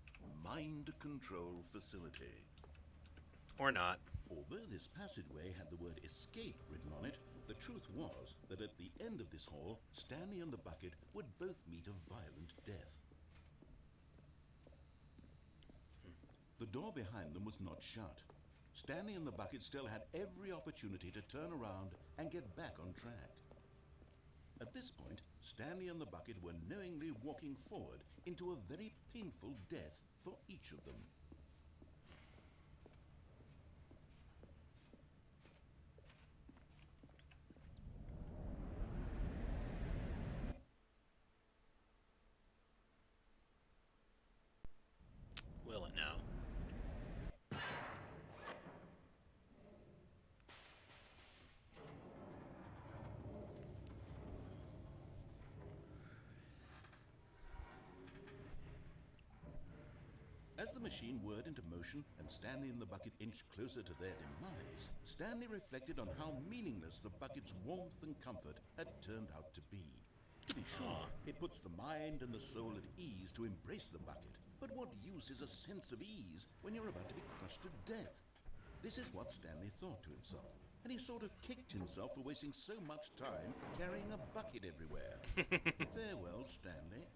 Mind Control Facility. Or not. Although this passageway had the word escape written on it, the truth was that at the end of this hall, Stanley and the bucket would both meet a violent death. The door behind them was not shut. Stanley and the bucket still had every opportunity to turn around and get back on track. At this point, Stanley and the bucket were knowingly walking forward into a very painful death for each of them. Will it now? As the machine whirred into motion and Stanley and the bucket inched closer to their demise, Stanley reflected on how meaningless the bucket's warmth and comfort had turned out to be. To be sure, it puts the mind and the soul at ease to embrace the bucket, but what use is a sense of ease when you're about to be crushed to death? This is what Stanley thought to himself, and he sort of kicked himself for wasting so much time carrying a bucket everywhere. Farewell, Stanley.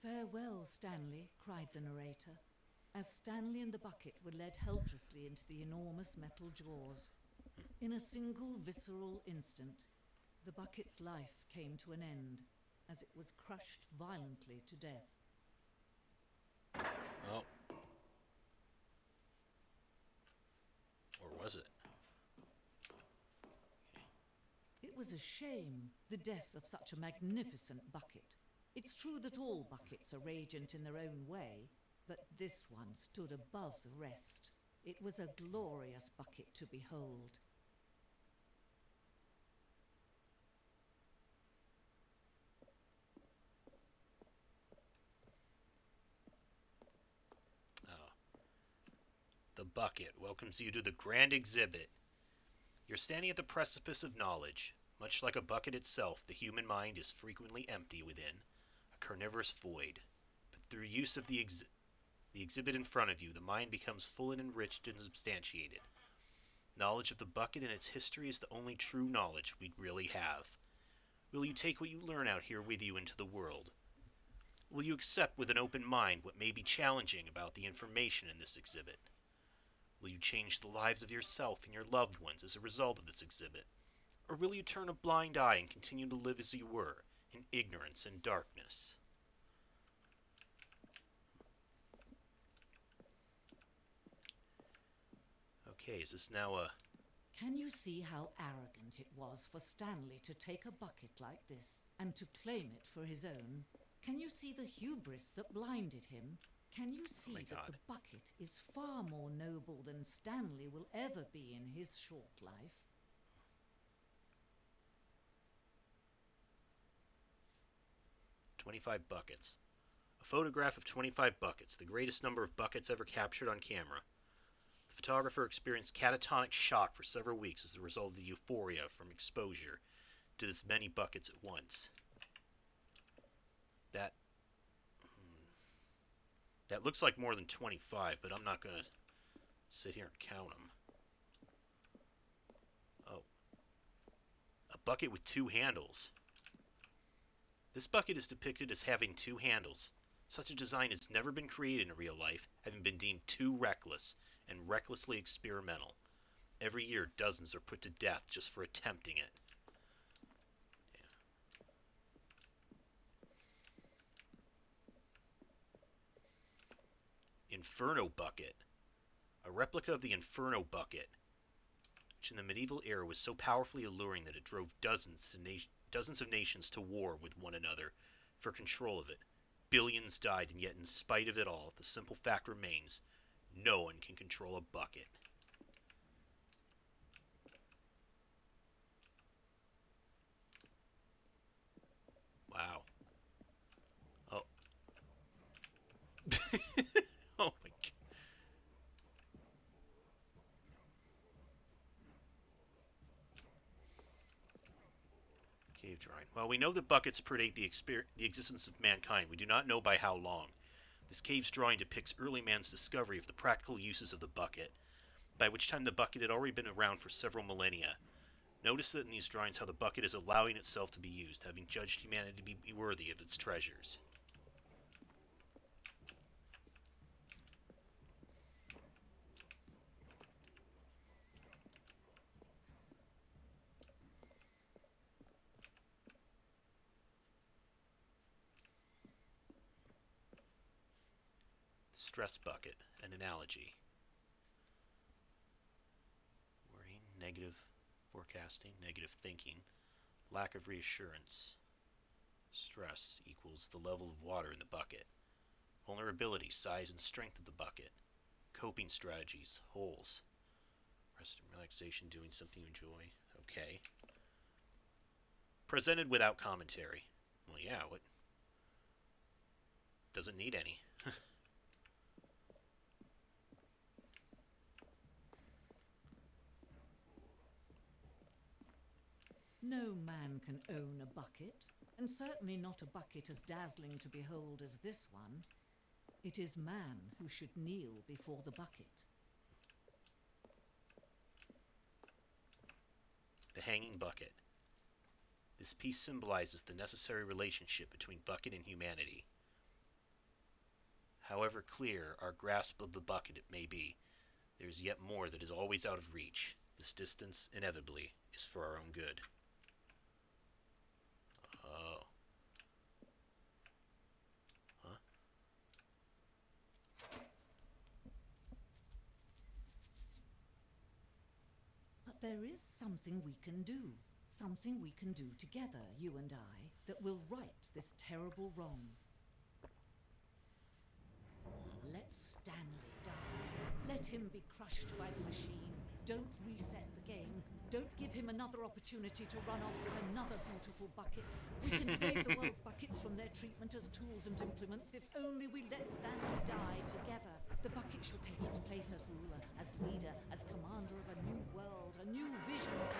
Farewell, Stanley, cried the narrator, as Stanley and the bucket were led helplessly into the enormous metal jaws. In a single visceral instant, the bucket's life came to an end as it was crushed violently to death. Oh. Or was it? It was a shame, the death of such a magnificent bucket. It's true that all buckets are radiant in their own way, but this one stood above the rest. It was a glorious bucket to behold. Oh. The bucket welcomes you to the grand exhibit. You're standing at the precipice of knowledge. Much like a bucket itself, the human mind is frequently empty within, a carnivorous void. But through use of the exhibit in front of you, the mind becomes full and enriched and substantiated. Knowledge of the bucket and its history is the only true knowledge we'd really have. Will you take what you learn out here with you into the world? Will you accept with an open mind what may be challenging about the information in this exhibit? Will you change the lives of yourself and your loved ones as a result of this exhibit? Or will you turn a blind eye and continue to live as you were, in ignorance and darkness? Okay, is this now a... Can you see how arrogant it was for Stanley to take a bucket like this and to claim it for his own? Can you see the hubris that blinded him? Can you see that the bucket is far more noble than Stanley will ever be in his short life? 25 buckets. A photograph of 25 buckets, the greatest number of buckets ever captured on camera. The photographer experienced catatonic shock for several weeks as a result of the euphoria from exposure to this many buckets at once. That looks like more than 25, but I'm not going to sit here and count them. Oh. A bucket with 2 handles. This bucket is depicted as having 2 handles. Such a design has never been created in real life, having been deemed too reckless and recklessly experimental. Every year, dozens are put to death just for attempting it. Inferno Bucket. A replica of the Inferno Bucket, which in the medieval era was so powerfully alluring that it drove dozens of nations to war with one another for control of it. Billions died, and yet in spite of it all, the simple fact remains, no one can control a bucket. Wow. Oh. Oh my god. Cave drawing. Well, we know that buckets predate the existence of mankind. We do not know by how long. This cave's drawing depicts early man's discovery of the practical uses of the bucket, by which time the bucket had already been around for several millennia. Notice that in these drawings how the bucket is allowing itself to be used, having judged humanity to be worthy of its treasures. Stress bucket, an analogy. Worrying, negative forecasting, negative thinking, lack of reassurance. Stress equals the level of water in the bucket. Vulnerability, size and strength of the bucket. Coping strategies, holes. Rest and relaxation, doing something you enjoy. Okay. Presented without commentary. Well, yeah, what? Doesn't need any. No man can own a bucket, and certainly not a bucket as dazzling to behold as this one. It is man who should kneel before the bucket. The hanging bucket. This piece symbolizes the necessary relationship between bucket and humanity. However clear our grasp of the bucket it may be, there is yet more that is always out of reach. This distance, inevitably, is for our own good. Oh. Huh? But there is something we can do. Something we can do together, you and I, that will right this terrible wrong. Let Stanley die. Let him be crushed by the machine. Don't reset the game. Don't give him another opportunity to run off with another beautiful bucket. We can save the world's buckets from their treatment as tools and implements if only we let Stanley die together. The bucket shall take its place as ruler, as leader, as commander of a new world, a new vision for...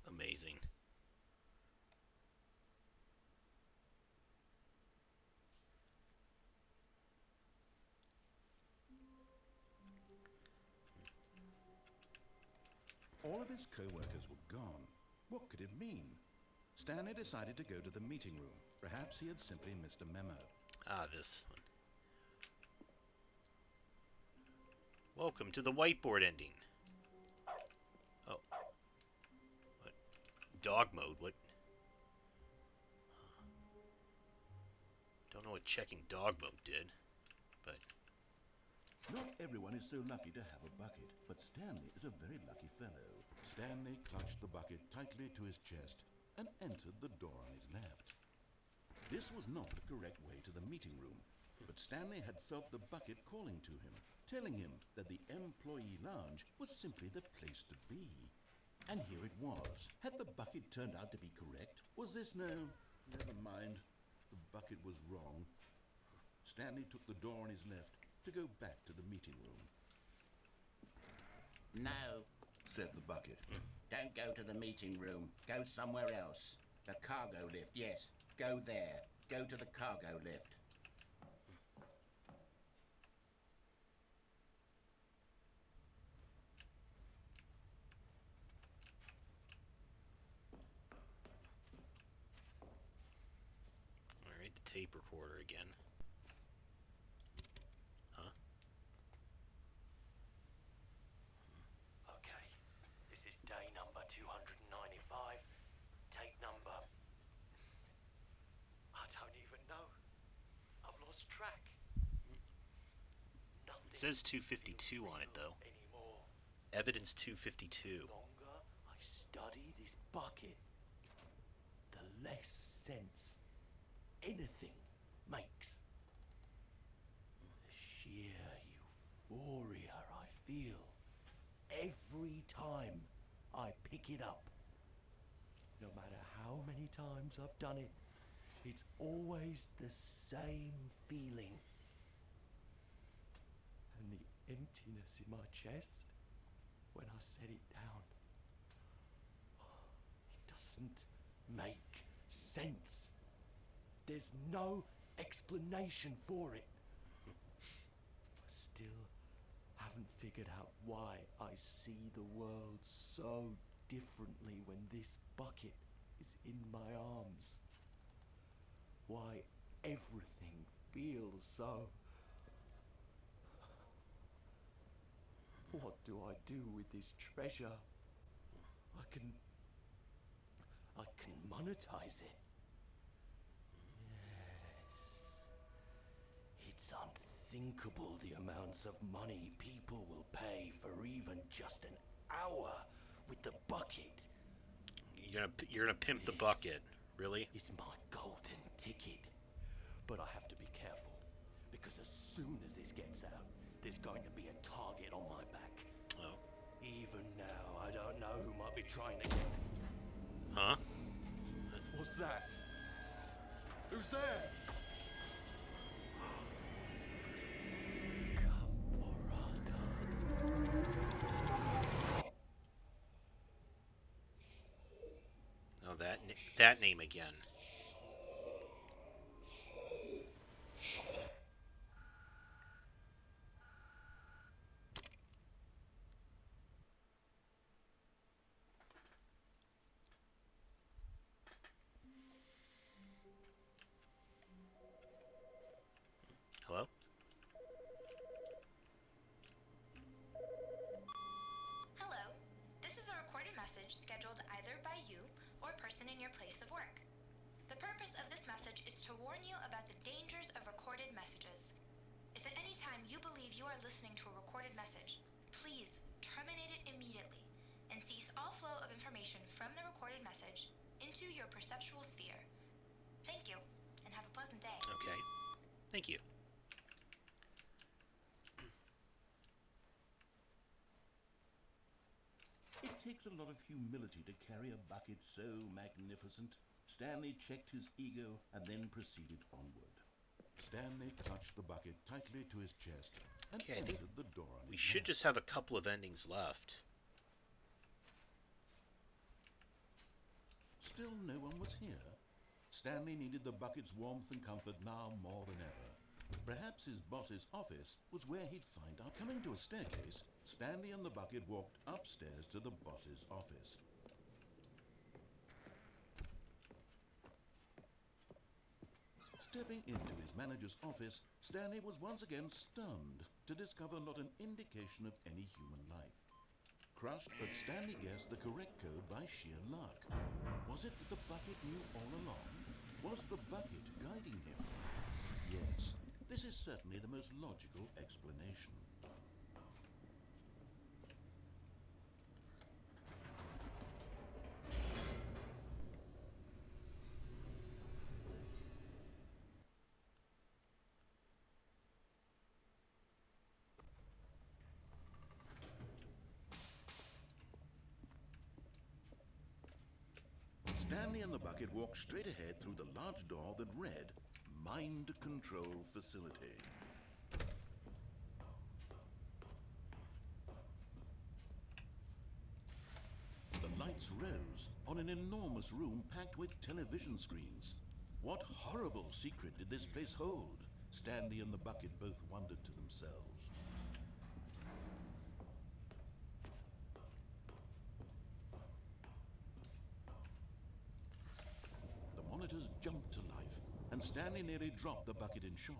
Amazing. All of his co-workers were gone. What could it mean? Stanley decided to go to the meeting room. Perhaps he had simply missed a memo. Ah, this one. Welcome to the whiteboard ending. Oh. What? Dog mode, what? Don't know what checking dog mode did, but... Not everyone is so lucky to have a bucket, but Stanley is a very lucky fellow. Stanley clutched the bucket tightly to his chest and entered the door on his left. This was not the correct way to the meeting room, but Stanley had felt the bucket calling to him, telling him that the employee lounge was simply the place to be. And here it was. Had the bucket turned out to be correct? Was this no? Never mind. The bucket was wrong. Stanley took the door on his left to go back to the meeting room. No, Said the bucket. don't go to the meeting room. Go somewhere else. The cargo lift, yes. Go there. Go to the cargo lift. Alright, the tape recorder again. Huh? Okay, this is day number 295. Take number... I don't even know. I've lost track. Nothing It says 252 on it, though. anymore. Evidence 252. The longer I study this bucket, the less sense anything makes. The sheer euphoria I feel every time I pick it up. No matter how many times I've done it, it's always the same feeling. And the emptiness in my chest when I set it down. It doesn't make sense. There's no explanation for it. I still haven't figured out why I see the world so differently when this bucket is in my arms. Why everything feels so... What do I do with this treasure? I can monetize it. Yes. It's unthinkable the amounts of money people will pay for even just an hour with the bucket. You're gonna pimp the bucket, really? It's my golden ticket. But I have to be careful, because as soon as this gets out, there's going to be a target on my back. Oh. Even now, I don't know who might be trying to get... Huh? What's that? Who's there? Oh, that name again. Hello? Hello. This is a recorded message scheduled either by you or a person in your place of work. The purpose of this message is to warn you about the dangers of recorded messages. If at any time you believe you are listening to a recorded message, please terminate it immediately and cease all flow of information from the recorded message into your perceptual sphere. Thank you, and have a pleasant day. Okay. Thank you. It takes a lot of humility to carry a bucket so magnificent. Stanley checked his ego and then proceeded onward. Stanley clutched the bucket tightly to his chest and Okay, I think entered the door on we his should left. just have a couple of endings left. Still no one was here. Stanley needed the bucket's warmth and comfort now more than ever. Perhaps his boss's office was where he'd find out. Coming to a staircase, Stanley and the bucket walked upstairs to the boss's office. Stepping into his manager's office, Stanley was once again stunned to discover not an indication of any human life. Crushed, but Stanley guessed the correct code by sheer luck. Was it that the bucket knew all along? Was the bucket guiding him? Yes, this is certainly the most logical explanation. Stanley and the bucket walked straight ahead through the large door that read, Mind Control Facility. The lights rose on an enormous room packed with television screens. What horrible secret did this place hold? Stanley and the bucket both wondered to themselves. The monitors jumped to life, and Stanley nearly dropped the bucket in shock.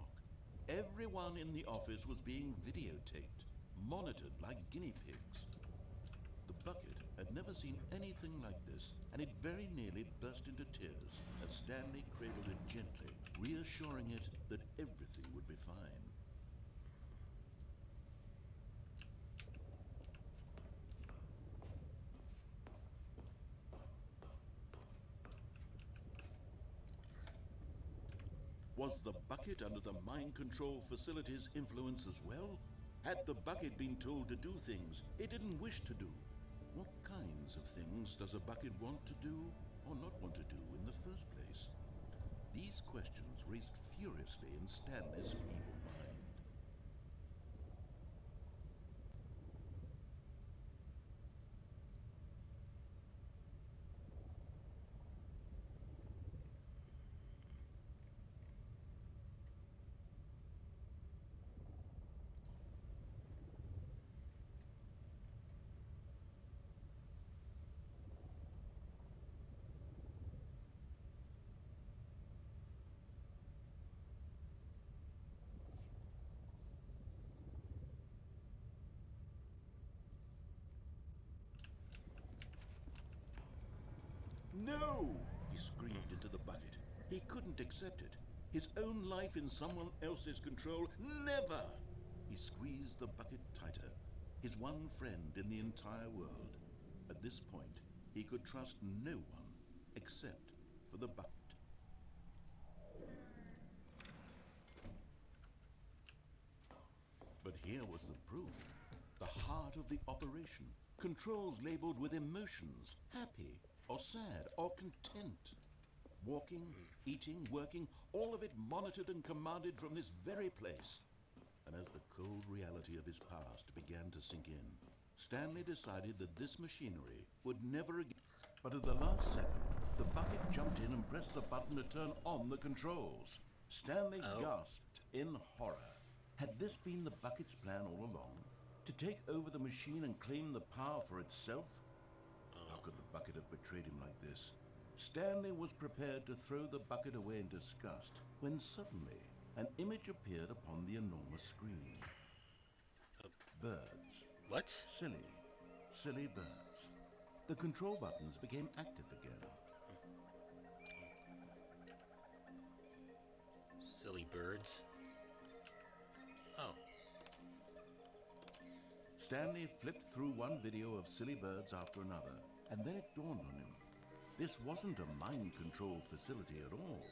Everyone in the office was being videotaped, monitored like guinea pigs. The bucket had never seen anything like this, and it very nearly burst into tears as Stanley cradled it gently, reassuring it that everything would be fine. Was the bucket under the mind control facility's influence as well? Had the bucket been told to do things it didn't wish to do? What kinds of things does a bucket want to do or not want to do in the first place? These questions raced furiously in Stanley's feeble mind. No! He screamed into the bucket. He couldn't accept it. His own life in someone else's control? Never! He squeezed the bucket tighter. His one friend in the entire world. At this point, he could trust no one except for the bucket. But here was the proof. The heart of the operation. Controls labeled with emotions. Happy, or sad, or content. Walking, eating, working, all of it monitored and commanded from this very place. And as the cold reality of his past began to sink in, Stanley decided that this machinery would never again... But at the last second, the bucket jumped in and pressed the button to turn on the controls. Stanley gasped in horror. Had this been the bucket's plan all along? To take over the machine and claim the power for itself? How could the bucket have betrayed him like this? Stanley was prepared to throw the bucket away in disgust when suddenly an image appeared upon the enormous screen. Birds. What? Silly birds. The control buttons became active again. Silly birds. Oh. Stanley flipped through one video of silly birds after another, and then it dawned on him. This wasn't a mind control facility at all.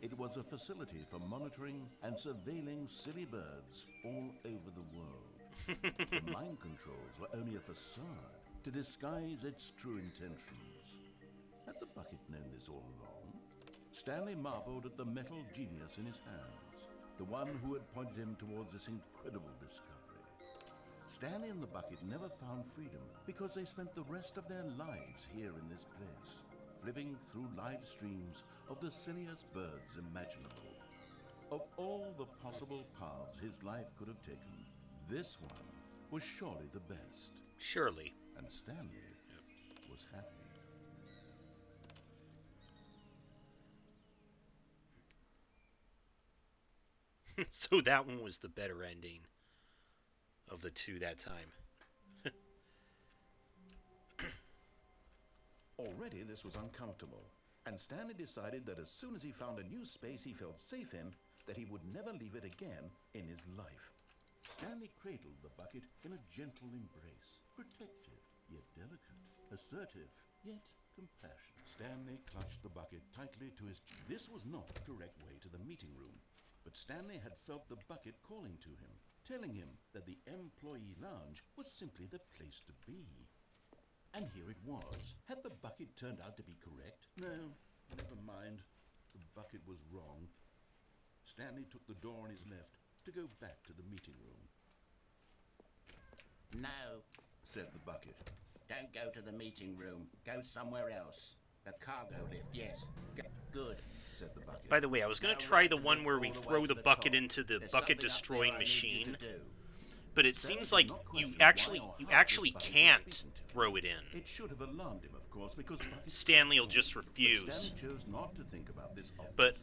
It was a facility for monitoring and surveilling silly birds all over the world. The mind controls were only a facade to disguise its true intentions. Had the bucket known this all along? Stanley marveled at the metal genius in his hands, the one who had pointed him towards this incredible discovery. Stanley and the bucket never found freedom because they spent the rest of their lives here in this place, flipping through live streams of the silliest birds imaginable. Of all the possible paths his life could have taken, this one was surely the best. Surely. And Stanley was happy. So that one was the better ending of the two that time. Already this was uncomfortable, and Stanley decided that as soon as he found a new space he felt safe in, that he would never leave it again in his life. Stanley cradled the bucket in a gentle embrace, protective, yet delicate, assertive, yet compassionate. Stanley clutched the bucket tightly to his chest. This was not the correct way to the meeting room, but Stanley had felt the bucket calling to him, telling him that the employee lounge was simply the place to be. And here it was. Had the bucket turned out to be correct? No, never mind. The bucket was wrong. Stanley took the door on his left to go back to the meeting room. No, Said the bucket. don't go to the meeting room. Go somewhere else. The cargo lift, yes. Good. Said the bucket. By the way, I was going to try the one where we throw the bucket into the bucket destroying machine, but it seems like you actually can't throw it in. It should have alarmed him, of course, because Stanley will just refuse. Stanley chose not to think about this. But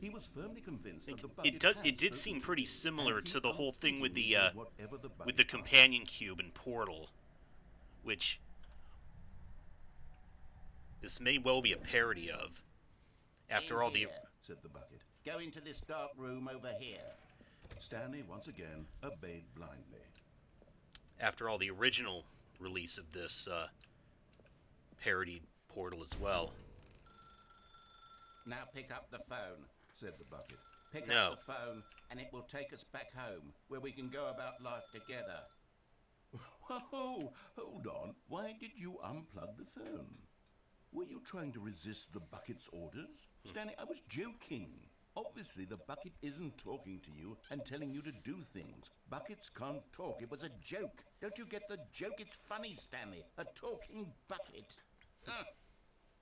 He was firmly convinced that the it bucket did had seem spoken pretty to him, similar and he to the whole thing with the unthinkingly did whatever the bucket asked. companion cube and portal, which this may well be a parody of. After all, Said the bucket. Go into this dark room over here. Stanley once again obeyed blindly. After all, the original release of this parodied portal as well. Now pick up the phone. Said the bucket. Pick No. up the phone, and it will take us back home, where we can go about life together. Whoa, hold on. Why did you unplug the phone? Were you trying to resist the bucket's orders? Stanley, I was joking. Obviously, the bucket isn't talking to you and telling you to do things. Buckets can't talk. It was a joke. Don't you get the joke? It's funny, Stanley. A talking bucket.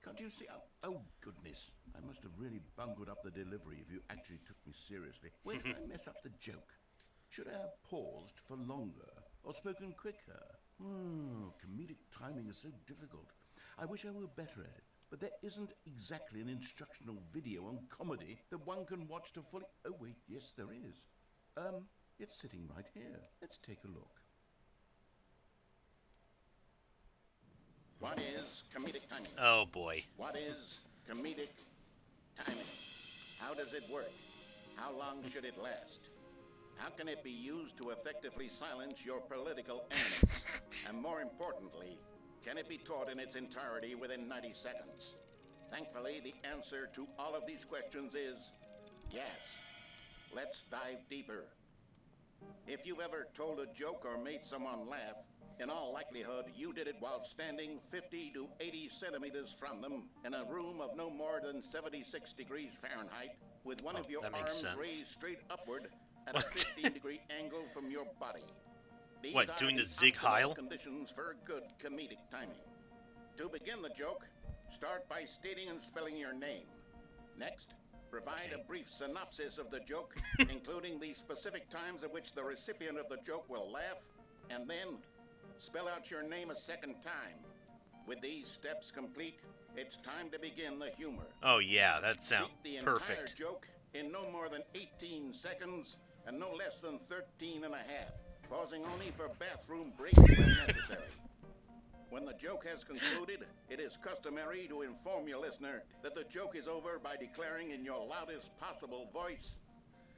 Can't you see? Oh, goodness. I must have really bungled up the delivery if you actually took me seriously. Where did I mess up the joke? Should I have paused for longer or spoken quicker? Comedic timing is so difficult. I wish I were better at it, but there isn't exactly an instructional video on comedy that one can watch to fully... Oh, wait, yes, there is. It's sitting right here. Let's take a look. What is comedic timing? Oh boy. What is comedic timing? How does it work? How long should it last? How can it be used to effectively silence your political enemies? And more importantly, can it be taught in its entirety within 90 seconds? Thankfully, the answer to all of these questions is yes. Let's dive deeper. If you've ever told a joke or made someone laugh, in all likelihood, you did it while standing 50 to 80 centimeters from them in a room of no more than 76 degrees Fahrenheit, with one of your arms raised straight upward at a 15-degree angle from your body. These What, doing are the Zig optimal Heil? conditions for good comedic timing. To begin the joke, start by stating and spelling your name. Next, provide a brief synopsis of the joke, including the specific times at which the recipient of the joke will laugh, and then spell out your name a second time. With these steps complete, it's time to begin the humor. Oh yeah, that sounds Speak the perfect. entire joke in no more than 18 seconds and no less than 13 and a half, pausing only for bathroom breaks when necessary. When the joke has concluded, it is customary to inform your listener that the joke is over by declaring in your loudest possible voice,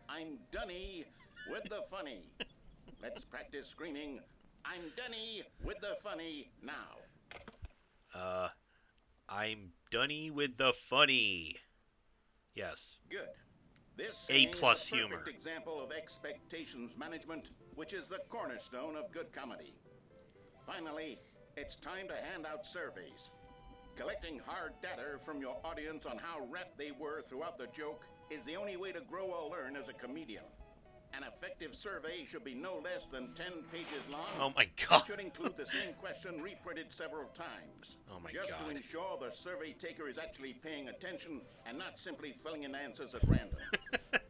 "I'm Dunny with the funny." Let's practice screaming, "I'm Dunny with the funny" now. I'm Dunny with the funny. Yes. Good. This A+ saying is a perfect humor. example of expectations management, which is the cornerstone of good comedy. Finally, it's time to hand out surveys. Collecting hard data from your audience on how rapt they were throughout the joke is the only way to grow or learn as a comedian. An effective survey should be no less than 10 pages long. Oh my god. It should include the same question reprinted several times. Oh my Just to god. ensure the survey taker is actually paying attention and not simply filling in answers at random.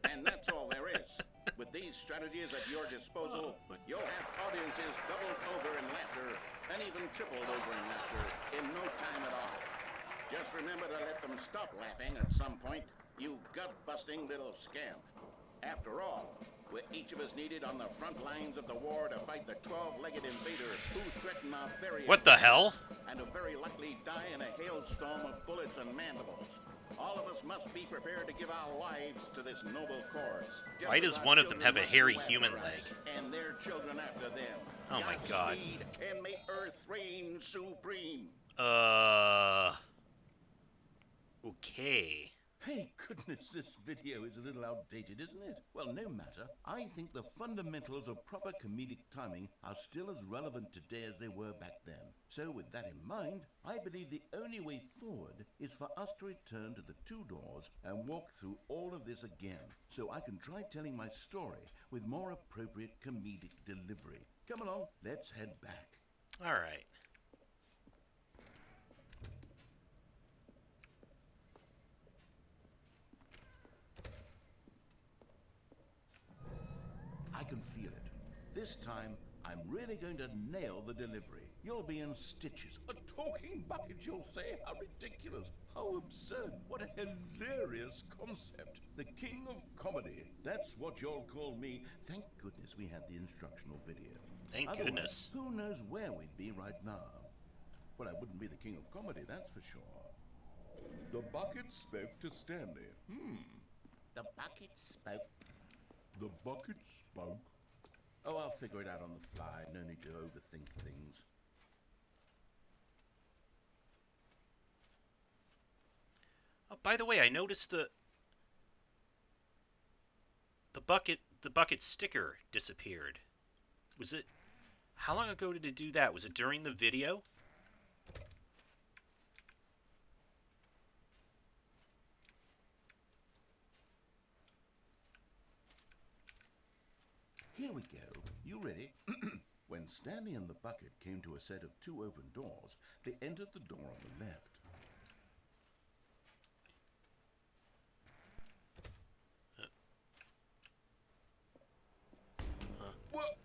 And that's all there is. With these strategies at your disposal, you'll have audiences doubled over in laughter and even tripled over in laughter in no time at all. Just remember to let them stop laughing at some point, you gut-busting little scamp. After all, with each of us needed on the front lines of the war to fight the 12-legged invader who threatened our very What the hell? and to very likely die in a hailstorm of bullets and mandibles. All of us must be prepared to give our lives to this noble cause. Just Why as does our one of them children have a must hairy go after human us, leg? And their children after them. Oh my god. Godspeed, and may Earth reign supreme. Okay. Hey, goodness, this video is a little outdated, isn't it? Well, no matter. I think the fundamentals of proper comedic timing are still as relevant today as they were back then. So, with that in mind, I believe the only way forward is for us to return to the two doors and walk through all of this again, so I can try telling my story with more appropriate comedic delivery. Come along, let's head back. All right. I can feel it. This time, I'm really going to nail the delivery. You'll be in stitches. A talking bucket, you'll say? How ridiculous. How absurd. What a hilarious concept. The king of comedy. That's what you'll call me. Thank goodness we had the instructional video. Thank Otherwise, goodness. who knows where we'd be right now? Well, I wouldn't be the king of comedy, that's for sure. The bucket spoke to Stanley. The bucket spoke. The bucket spoke. Oh, I'll figure it out on the fly. No need to overthink things. Oh, by the way, I noticed the bucket sticker disappeared. Was it? How long ago did it do that? Was it during the video? Here we go. You ready? When Stanley and the bucket came to a set of two open doors, they entered the door on the left. What?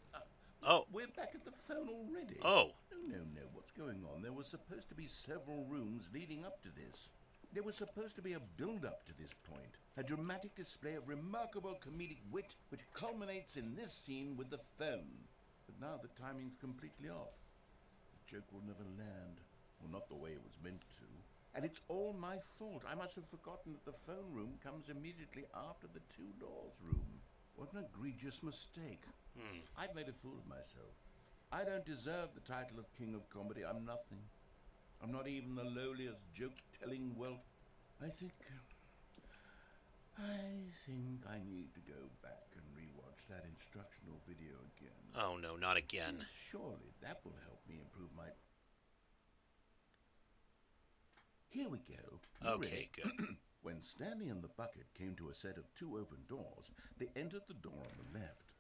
Oh. We're back at the phone already. Oh. No. What's going on? There were supposed to be several rooms leading up to this. There was supposed to be a build-up to this point, a dramatic display of remarkable comedic wit which culminates in this scene with the phone. But now the timing's completely off. The joke will never land, or not the way it was meant to. And it's all my fault. I must have forgotten that the phone room comes immediately after the two doors room. What an egregious mistake. I've made a fool of myself. I don't deserve the title of King of Comedy. I'm nothing. I'm not even the lowliest joke-telling whelp. I think I need to go back and rewatch that instructional video again. Oh no, not again. Yes, surely that will help me improve my... Here we go. You Okay, ready? good. When Stanley and the bucket came to a set of two open doors, they entered the door on the left.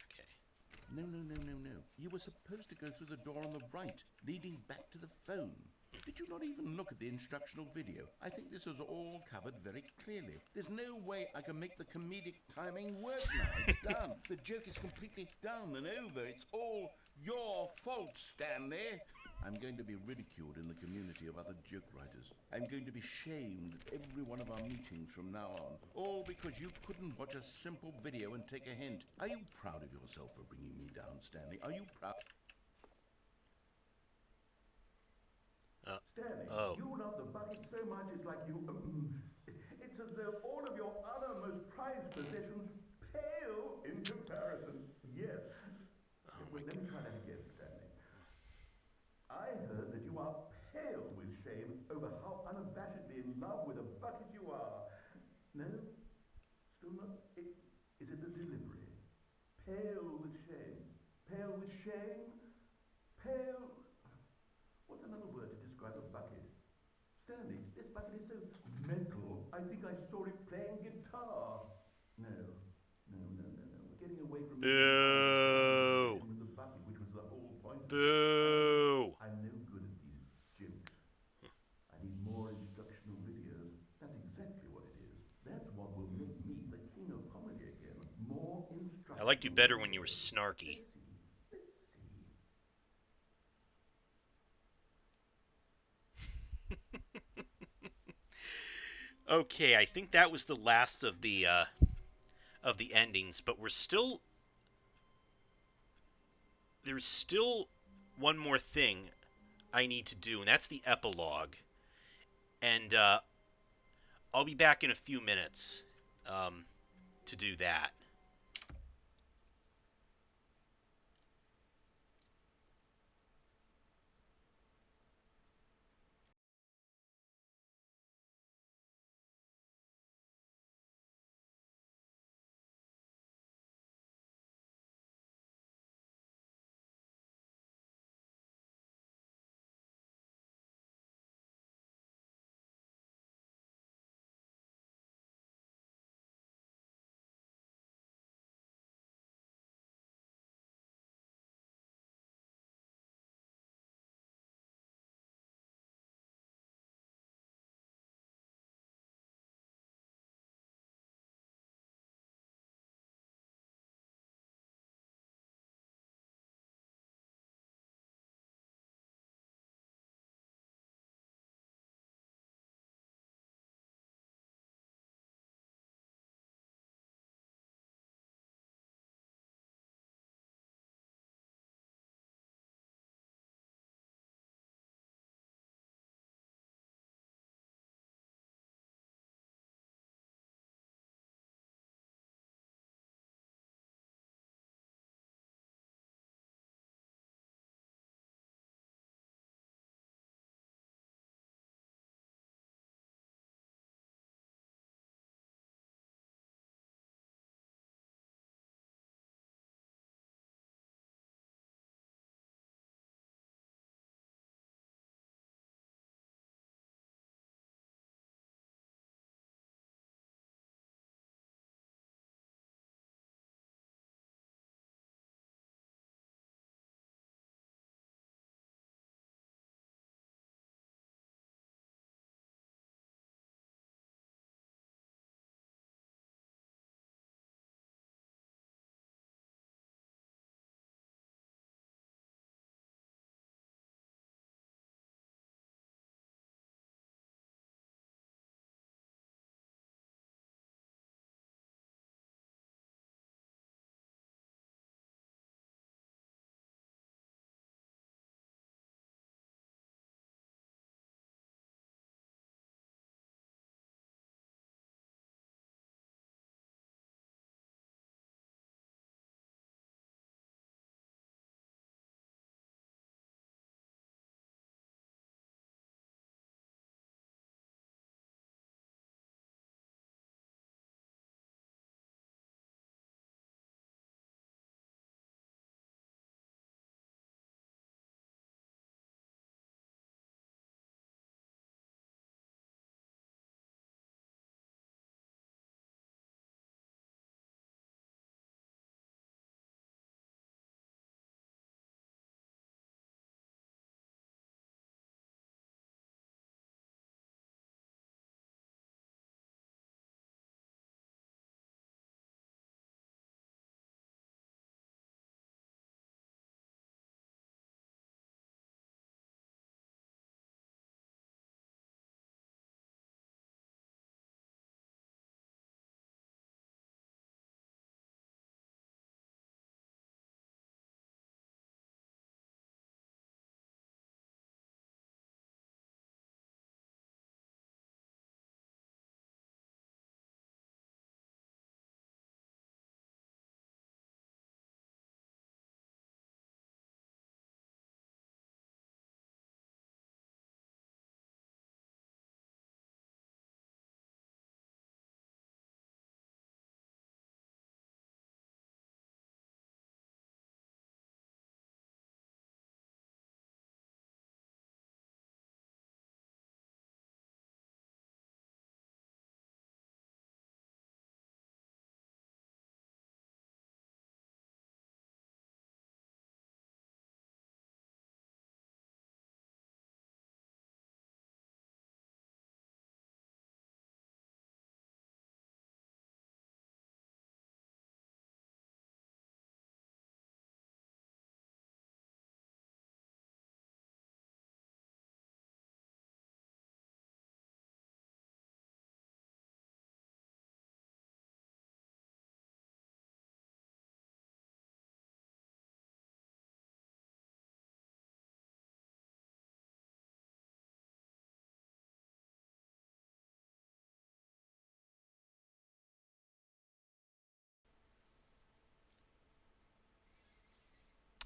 Okay. No. You were supposed to go through the door on the right, leading back to the phone. Did you not even look at the instructional video? I think this is all covered very clearly. There's no way I can make the comedic timing work now. It's done. The joke is completely done and over. It's all your fault, Stanley. I'm going to be ridiculed in the community of other joke writers. I'm going to be shamed at every one of our meetings from now on. All because you couldn't watch a simple video and take a hint. Are you proud of yourself for bringing me down, Stanley? Are you proud? Stanley, Oh. you love the bucket so much it's like you... it's as though all of your other most prized possessions pale in comparison. Yes. Well, let me try that again, Stanley. I heard that you are pale with shame over how unabashedly in love with a bucket you are. No? Still not? Is it the delivery? Pale with shame. Pale with shame? Pale... What's another word to describe a bucket? Stanley, this bucket is so mental. I think I saw it playing guitar. No. We're getting away from Boo! with the bucket, which was the whole point of it. Boo! I'm no good at these jokes. I need more instructional videos. That's exactly what it is. That's what will make me the king of comedy again. More instructional. I liked you better when you were snarky. Let's see. Okay, I think that was the last of the endings, but there's still one more thing I need to do, and that's the epilogue. And I'll be back in a few minutes to do that.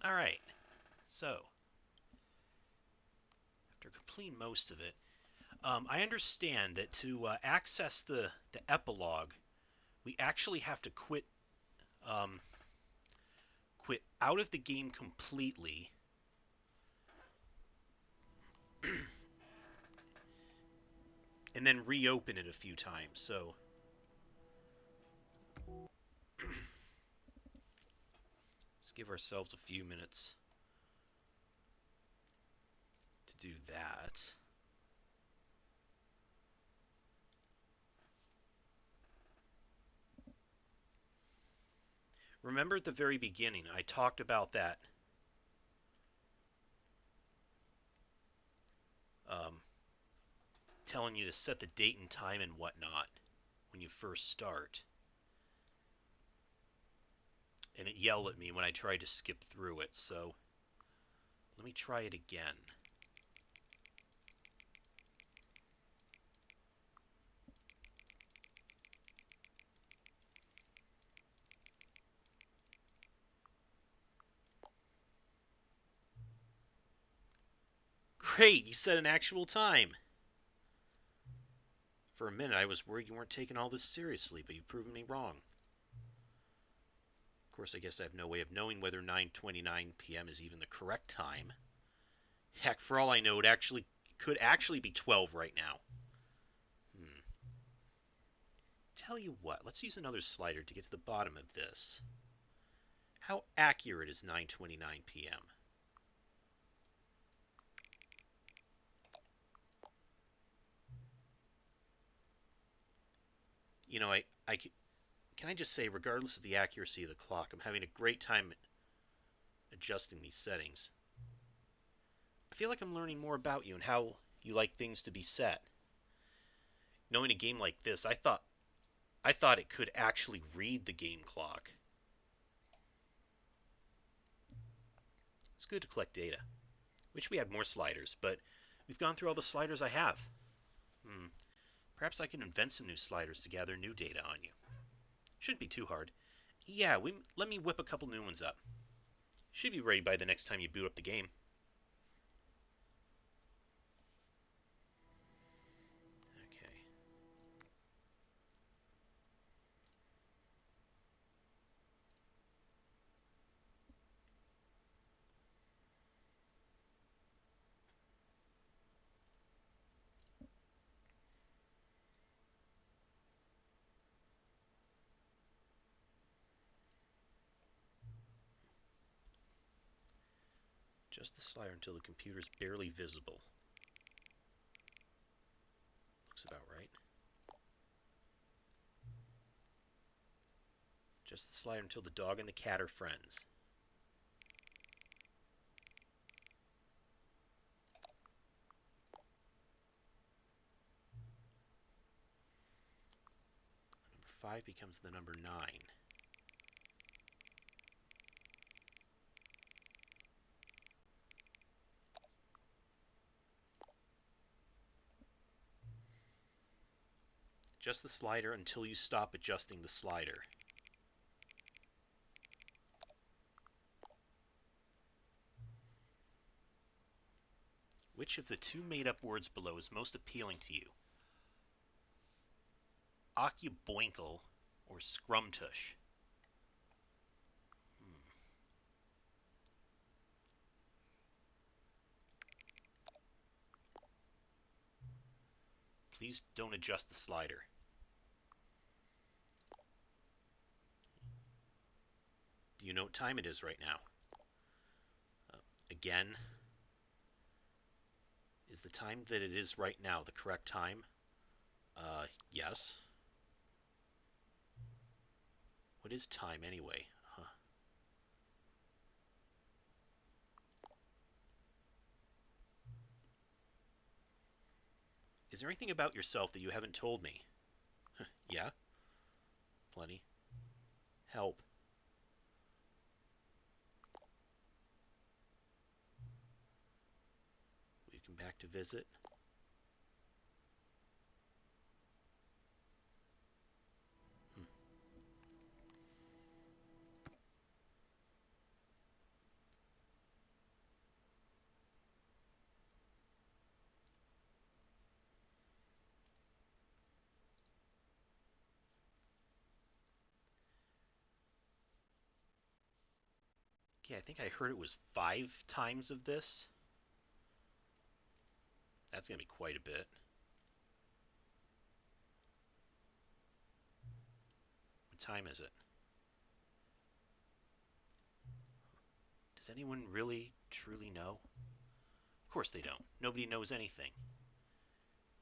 Alright, so, after completing most of it, I understand that to access the epilogue, we actually have to quit out of the game completely and then reopen it a few times. So let's give ourselves a few minutes to do that. Remember at the very beginning, I talked about that telling you to set the date and time and whatnot when you first start. And it yelled at me when I tried to skip through it, so let me try it again. Great, you set an actual time. For a minute, I was worried you weren't taking all this seriously, but you've proven me wrong. Of course, I guess I have no way of knowing whether 9:29 p.m. is even the correct time. Heck, for all I know, it could actually be 12 right now. Tell you what, let's use another slider to get to the bottom of this. How accurate is 9:29 p.m.? You know, can I just say, regardless of the accuracy of the clock, I'm having a great time adjusting these settings. I feel like I'm learning more about you and how you like things to be set. Knowing a game like this, I thought it could actually read the game clock. It's good to collect data. Wish we had more sliders, but we've gone through all the sliders I have. Perhaps I can invent some new sliders to gather new data on you. Shouldn't be too hard. Yeah, let me whip a couple new ones up. Should be ready by the next time you boot up the game. Okay. Just the slider until the computer's barely visible. Looks about right. Just the slider until the dog and the cat are friends. Number 5 becomes the number 9. Adjust the slider until you stop adjusting the slider. Which of the two made-up words below is most appealing to you? Occuboinkle or scrumtush? Please don't adjust the slider. Do you know what time it is right now? Again, is the time that it is right now the correct time? Yes. What is time anyway? Is there anything about yourself that you haven't told me? Yeah? Plenty. Help. Will you come back to visit? Okay, I think I heard it was 5 times of this. That's going to be quite a bit. What time is it? Does anyone really, truly know? Of course they don't. Nobody knows anything.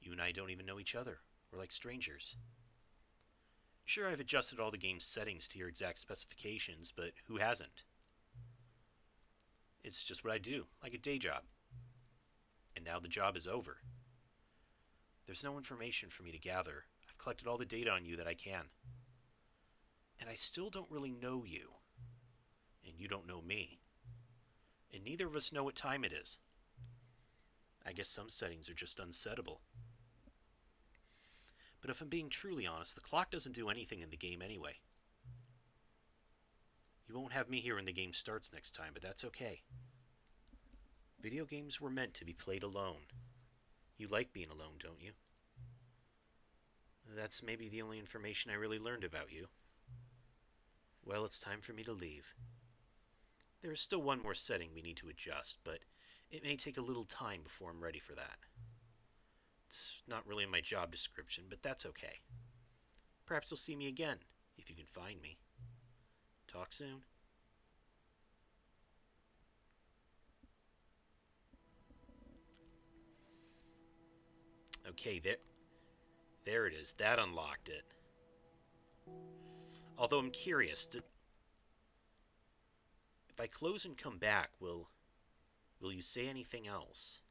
You and I don't even know each other. We're like strangers. Sure, I've adjusted all the game's settings to your exact specifications, but who hasn't? It's just what I do, like a day job. And now the job is over. There's no information for me to gather. I've collected all the data on you that I can. And I still don't really know you. And you don't know me. And neither of us know what time it is. I guess some settings are just unsettable. But if I'm being truly honest, the clock doesn't do anything in the game anyway. You won't have me here when the game starts next time, but that's okay. Video games were meant to be played alone. You like being alone, don't you? That's maybe the only information I really learned about you. Well, it's time for me to leave. There is still one more setting we need to adjust, but it may take a little time before I'm ready for that. It's not really in my job description, but that's okay. Perhaps you'll see me again, if you can find me. Talk soon. Okay, there it is. That unlocked it. Although I'm curious, if I close and come back, will you say anything else?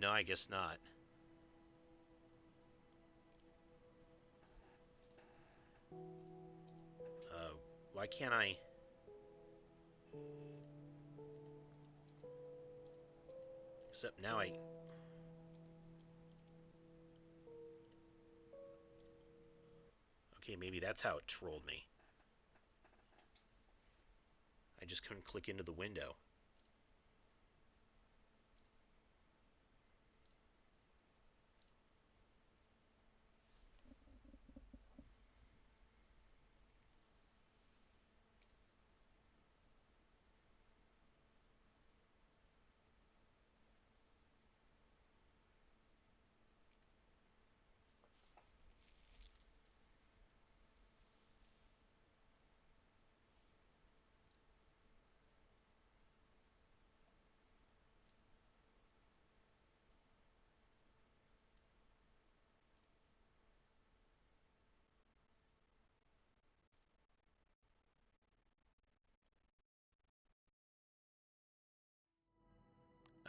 No, I guess not. Why can't I... Except now I... Okay, maybe that's how it trolled me. I just couldn't click into the window.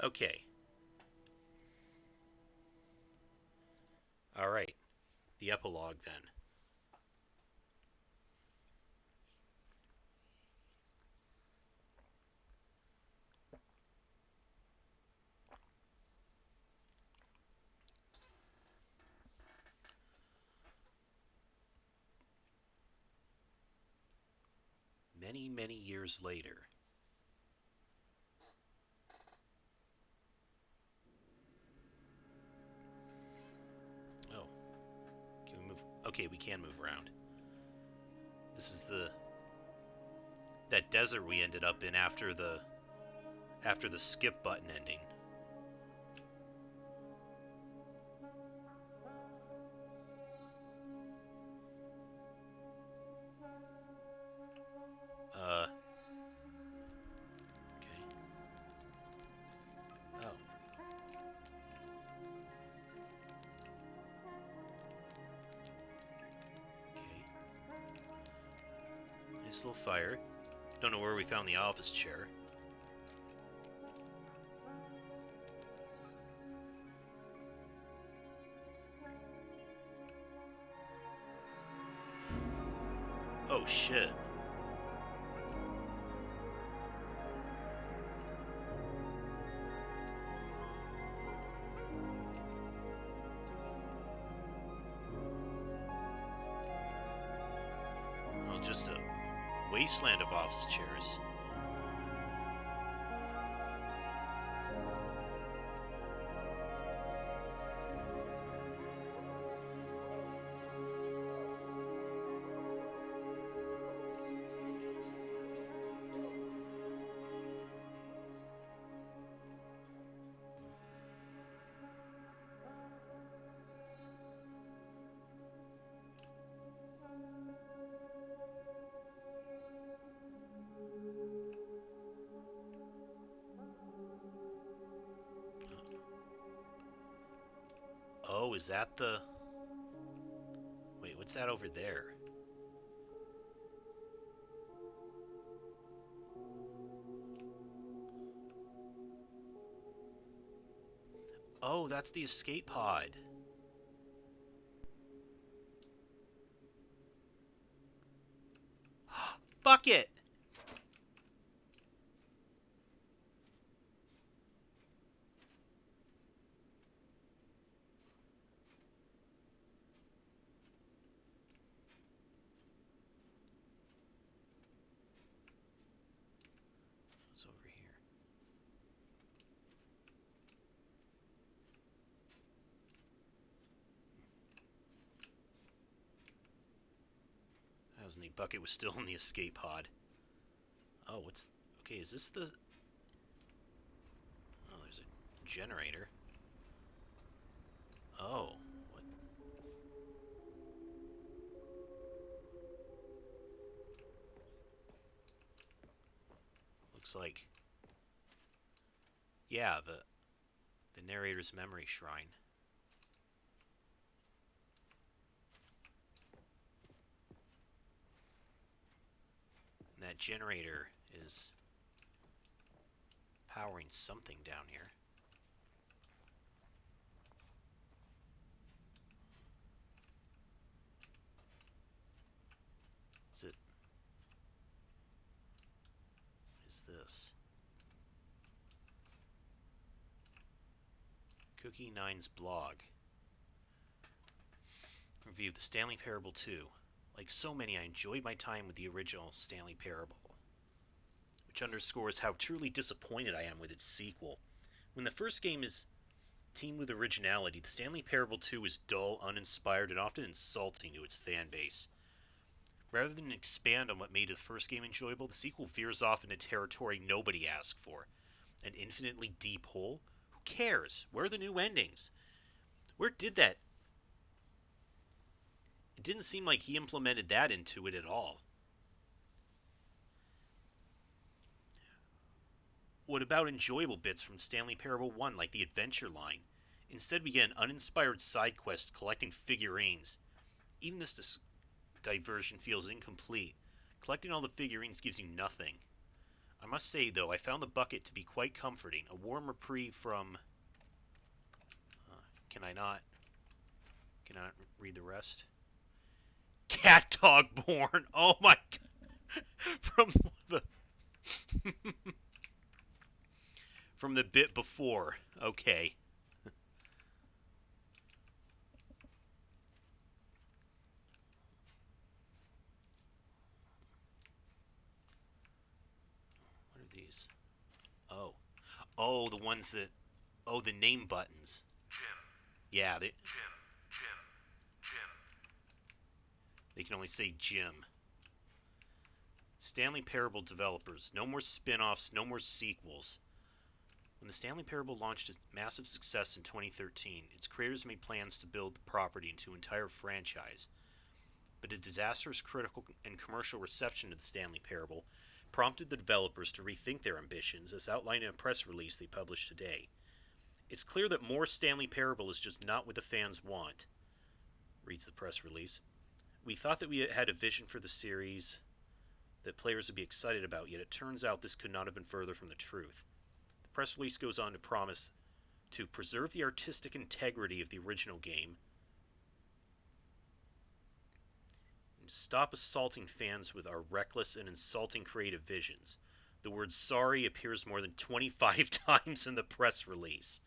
Okay. Alright. The epilogue, then. Many, many years later. Oh. Can we move? Okay, we can move around. This is that desert we ended up in after the skip button ending. Okay. Oh. Okay. Nice little fire. Don't know where we found the office chair. Oh shit. wasteland of office chairs. Oh, is that the... Wait, what's that over there? Oh, that's the escape pod. Bucket! What's over here? That was neat. Bucket was still in the escape pod. Oh, what's... Okay, is this the... Oh, there's a generator. Oh, what? Looks like... Yeah, the narrator's memory shrine. And that generator is powering something down here. Is it... What is this? Cookie Nine's blog. Review the Stanley Parable 2. Like so many, I enjoyed my time with the original Stanley Parable, which underscores how truly disappointed I am with its sequel. When the first game is teamed with originality, the Stanley Parable 2 is dull, uninspired, and often insulting to its fan base. Rather than expand on what made the first game enjoyable, the sequel veers off into territory nobody asked for. An infinitely deep hole? Who cares? Where are the new endings? Where did that... It didn't seem like he implemented that into it at all. What about enjoyable bits from Stanley Parable 1, like the adventure line? Instead, we get an uninspired side quest collecting figurines. Even this diversion feels incomplete. Collecting all the figurines gives you nothing. I must say, though, I found the bucket to be quite comforting. A warm reprieve from... Can I not read the rest? Cat Dog Born! Oh my god! From the... From the bit before. Okay. What are these? Oh. Oh, the ones that... Oh, the name buttons. Jim. Yeah, Jim. they can only say Jim. Stanley Parable developers. No more spin-offs, no more sequels. When the Stanley Parable launched its massive success in 2013, its creators made plans to build the property into an entire franchise. But a disastrous critical and commercial reception of the Stanley Parable prompted the developers to rethink their ambitions, as outlined in a press release they published today. It's clear that more Stanley Parable is just not what the fans want, reads the press release. We thought that we had a vision for the series that players would be excited about, yet it turns out this could not have been further from the truth. The press release goes on to promise to preserve the artistic integrity of the original game and stop assaulting fans with our reckless and insulting creative visions. The word sorry appears more than 25 times in the press release.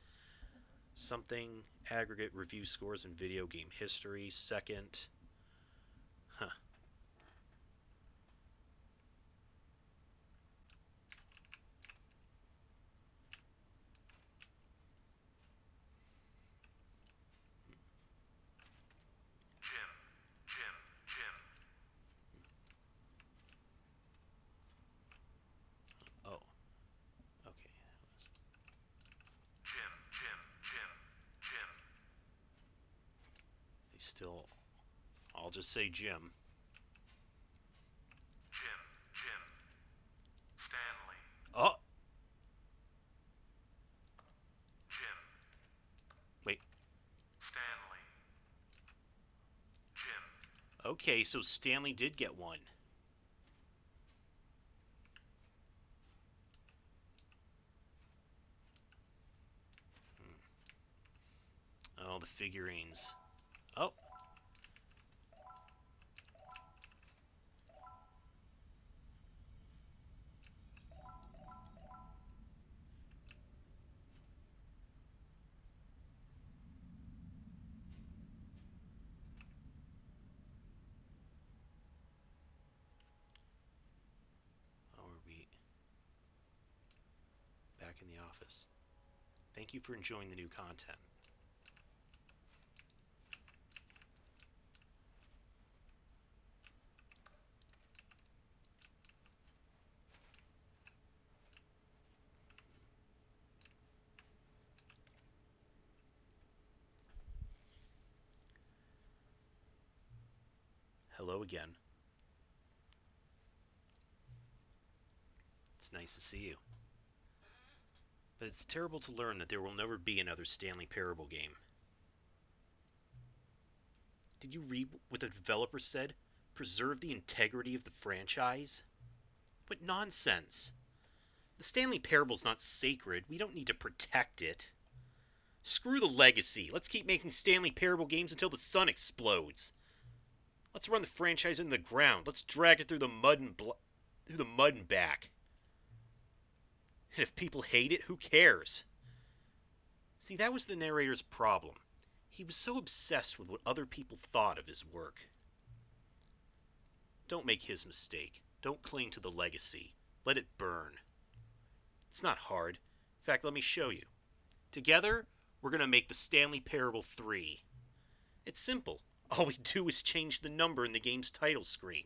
Something, aggregate review scores in video game history, second. Huh. Still, I'll just say Jim. Jim. Stanley. Oh! Jim. Wait. Stanley. Jim. Okay, so Stanley did get one. Oh, the figurines. Oh! Oh, are we back in the office? Thank you for enjoying the new content. Hello again. It's nice to see you. But it's terrible to learn that there will never be another Stanley Parable game. Did you read what the developer said? Preserve the integrity of the franchise? What nonsense! The Stanley Parable's not sacred. We don't need to protect it. Screw the legacy. Let's keep making Stanley Parable games until the sun explodes. Let's run the franchise into the ground. Let's drag it through the mud and back. And if people hate it, who cares? See, that was the narrator's problem. He was so obsessed with what other people thought of his work. Don't make his mistake. Don't cling to the legacy. Let it burn. It's not hard. In fact, let me show you. Together, we're going to make the Stanley Parable 3. It's simple. All we do is change the number in the game's title screen.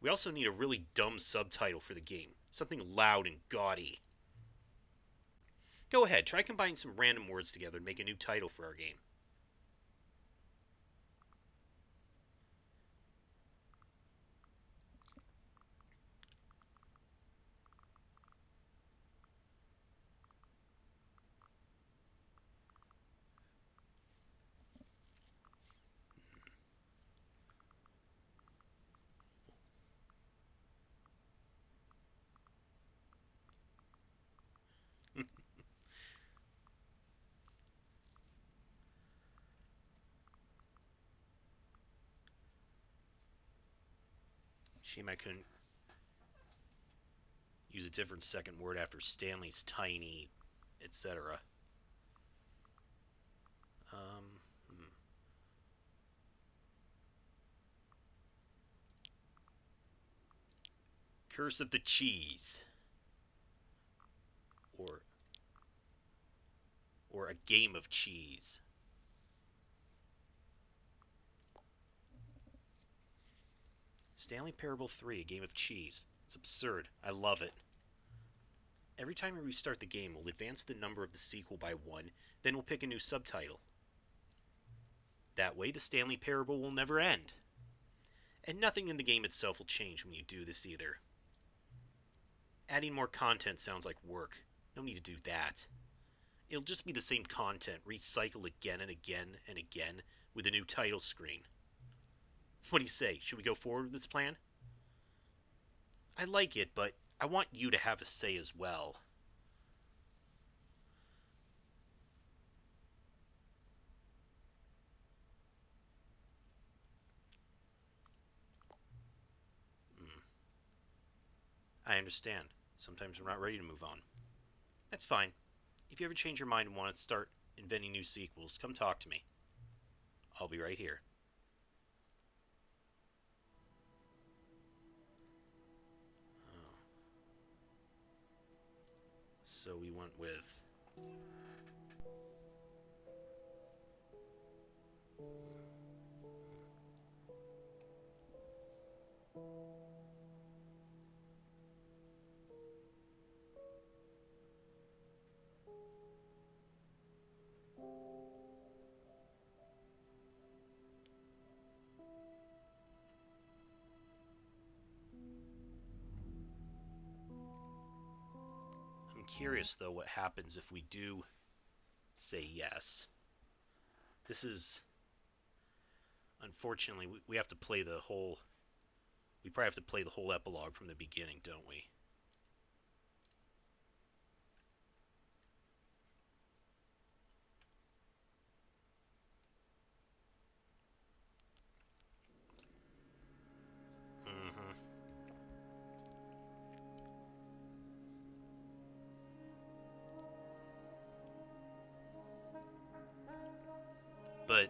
We also need a really dumb subtitle for the game. Something loud and gaudy. Go ahead, try combining some random words together and make a new title for our game. Shame I couldn't use a different second word after Stanley's tiny, etc. Curse of the Cheese. Or a game of cheese. Stanley Parable 3, a game of cheese. It's absurd. I love it. Every time we restart the game, we'll advance the number of the sequel by 1, then we'll pick a new subtitle. That way, the Stanley Parable will never end. And nothing in the game itself will change when you do this either. Adding more content sounds like work. No need to do that. It'll just be the same content, recycled again and again and again, with a new title screen. What do you say? Should we go forward with this plan? I like it, but I want you to have a say as well. I understand. Sometimes we're not ready to move on. That's fine. If you ever change your mind and want to start inventing new sequels, come talk to me. I'll be right here. Oh. So we went with... curious, though, what happens if we do say yes. This is... Unfortunately, we have to play the whole... We probably have to play the whole epilogue from the beginning, don't we? But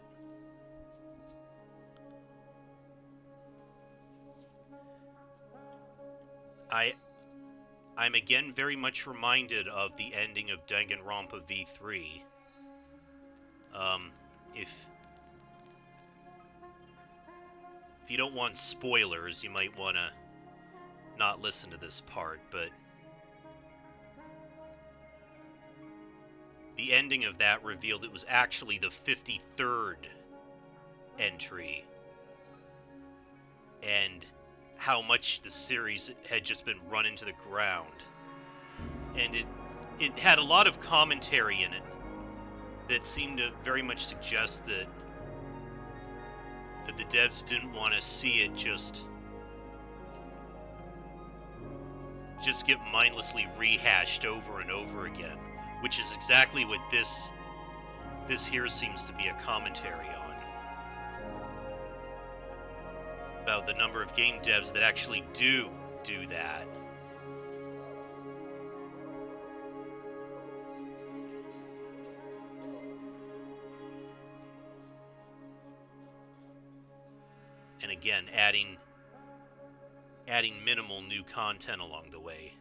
I'm again very much reminded of the ending of Danganronpa V3. If you don't want spoilers, you might want to not listen to this part, but the ending of that revealed it was actually the 53rd entry, and how much the series had just been run into the ground. And it had a lot of commentary in it that seemed to very much suggest that the devs didn't want to see it just get mindlessly rehashed over and over again, which is exactly what this here seems to be a commentary on. About the number of game devs that actually do that. And again, adding minimal new content along the way.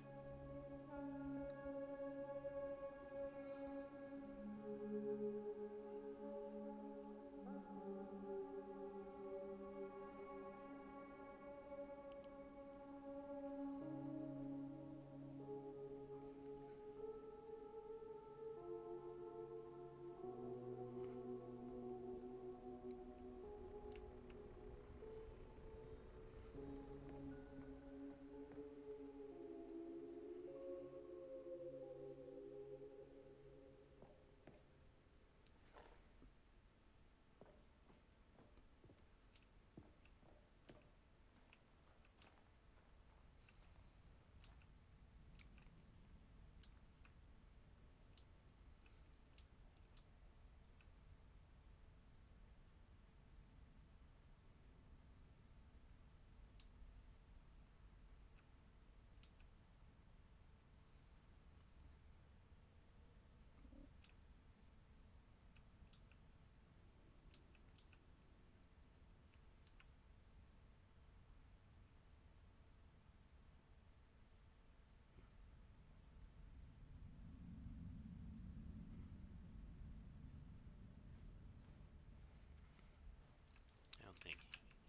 I don't think...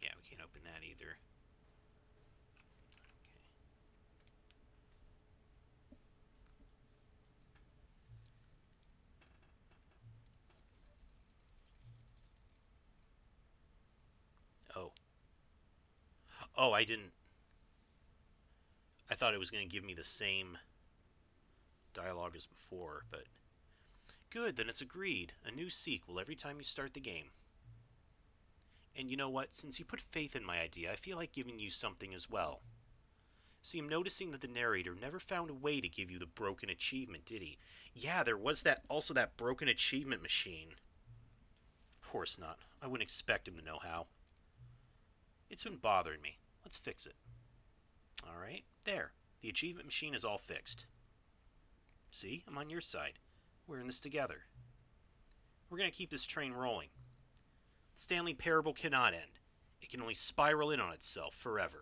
Yeah, we can't open that either. Okay. Oh, I didn't... I thought it was going to give me the same dialogue as before, but... Good, then it's agreed. A new sequel every time you start the game. And you know what? Since you put faith in my idea, I feel like giving you something as well. See, I'm noticing that the narrator never found a way to give you the broken achievement, did he? Yeah, there was also that broken achievement machine. Of course not. I wouldn't expect him to know how. It's been bothering me. Let's fix it. Alright, there. The achievement machine is all fixed. See, I'm on your side. We're in this together. We're going to keep this train rolling. The Stanley parable cannot end. It can only spiral in on itself forever.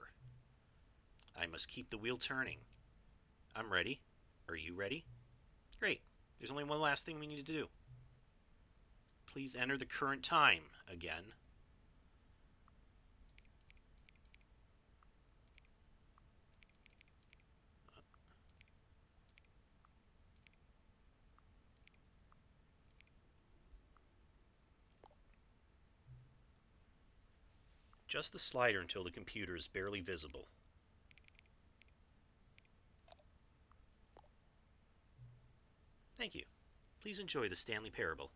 I must keep the wheel turning. I'm ready. Are you ready? Great. There's only one last thing we need to do. Please enter the current time again. Adjust the slider until the computer is barely visible. Thank you. Please enjoy the Stanley Parable.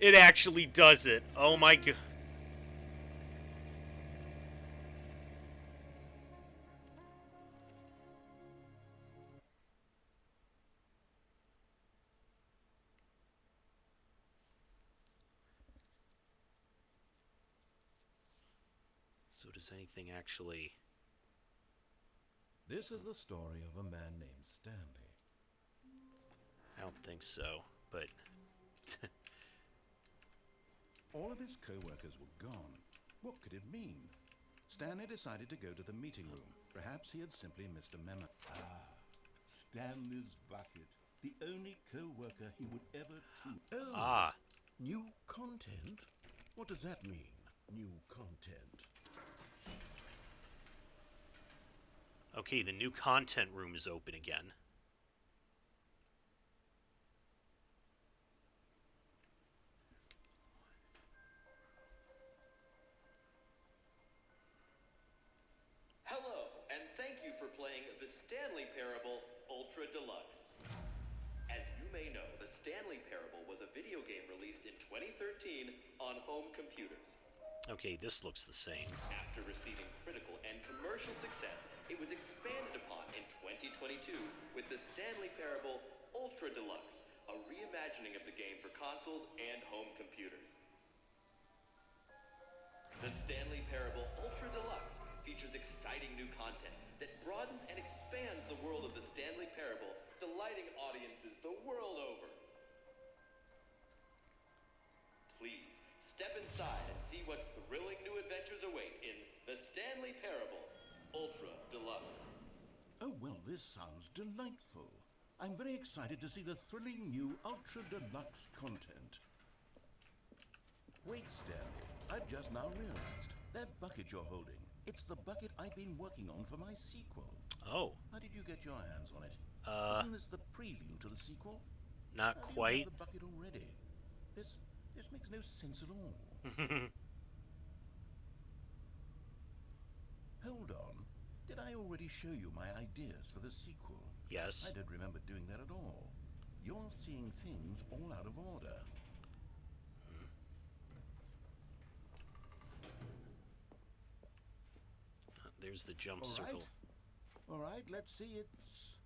It actually does it. Oh my god. So does anything actually... This is the story of a man named Stanley. I don't think so, but... All of his co-workers were gone. What could it mean? Stanley decided to go to the meeting room. Perhaps he had simply missed a memo. Stanley's bucket. The only co-worker he would ever choose. Oh, Ah. New content? What does that mean, new content? Okay, the new content room is open again. Hello, and thank you for playing the Stanley Parable Ultra Deluxe. As you may know, the Stanley Parable was a video game released in 2013 on home computers. Okay, this looks the same. After receiving critical and commercial success, it was expanded upon in 2022 with the Stanley Parable Ultra Deluxe, a reimagining of the game for consoles and home computers. The Stanley Parable Ultra Deluxe features exciting new content that broadens and expands the world of the Stanley Parable, delighting audiences the world over. Please, step inside and see what thrilling new adventures await in the Stanley Parable Ultra Deluxe. Oh, well, this sounds delightful. I'm very excited to see the thrilling new Ultra Deluxe content. Wait, Stanley, I've just now realized. That bucket you're holding, it's the bucket I've been working on for my sequel. Oh. How did you get your hands on it? Isn't this the preview to the sequel? Not How quite. do you have the bucket already? This makes no sense at all. Hold on. Did I already show you my ideas for the sequel? Yes. I don't remember doing that at all. You're seeing things all out of order. There's the jump circle. All right, let's see. It's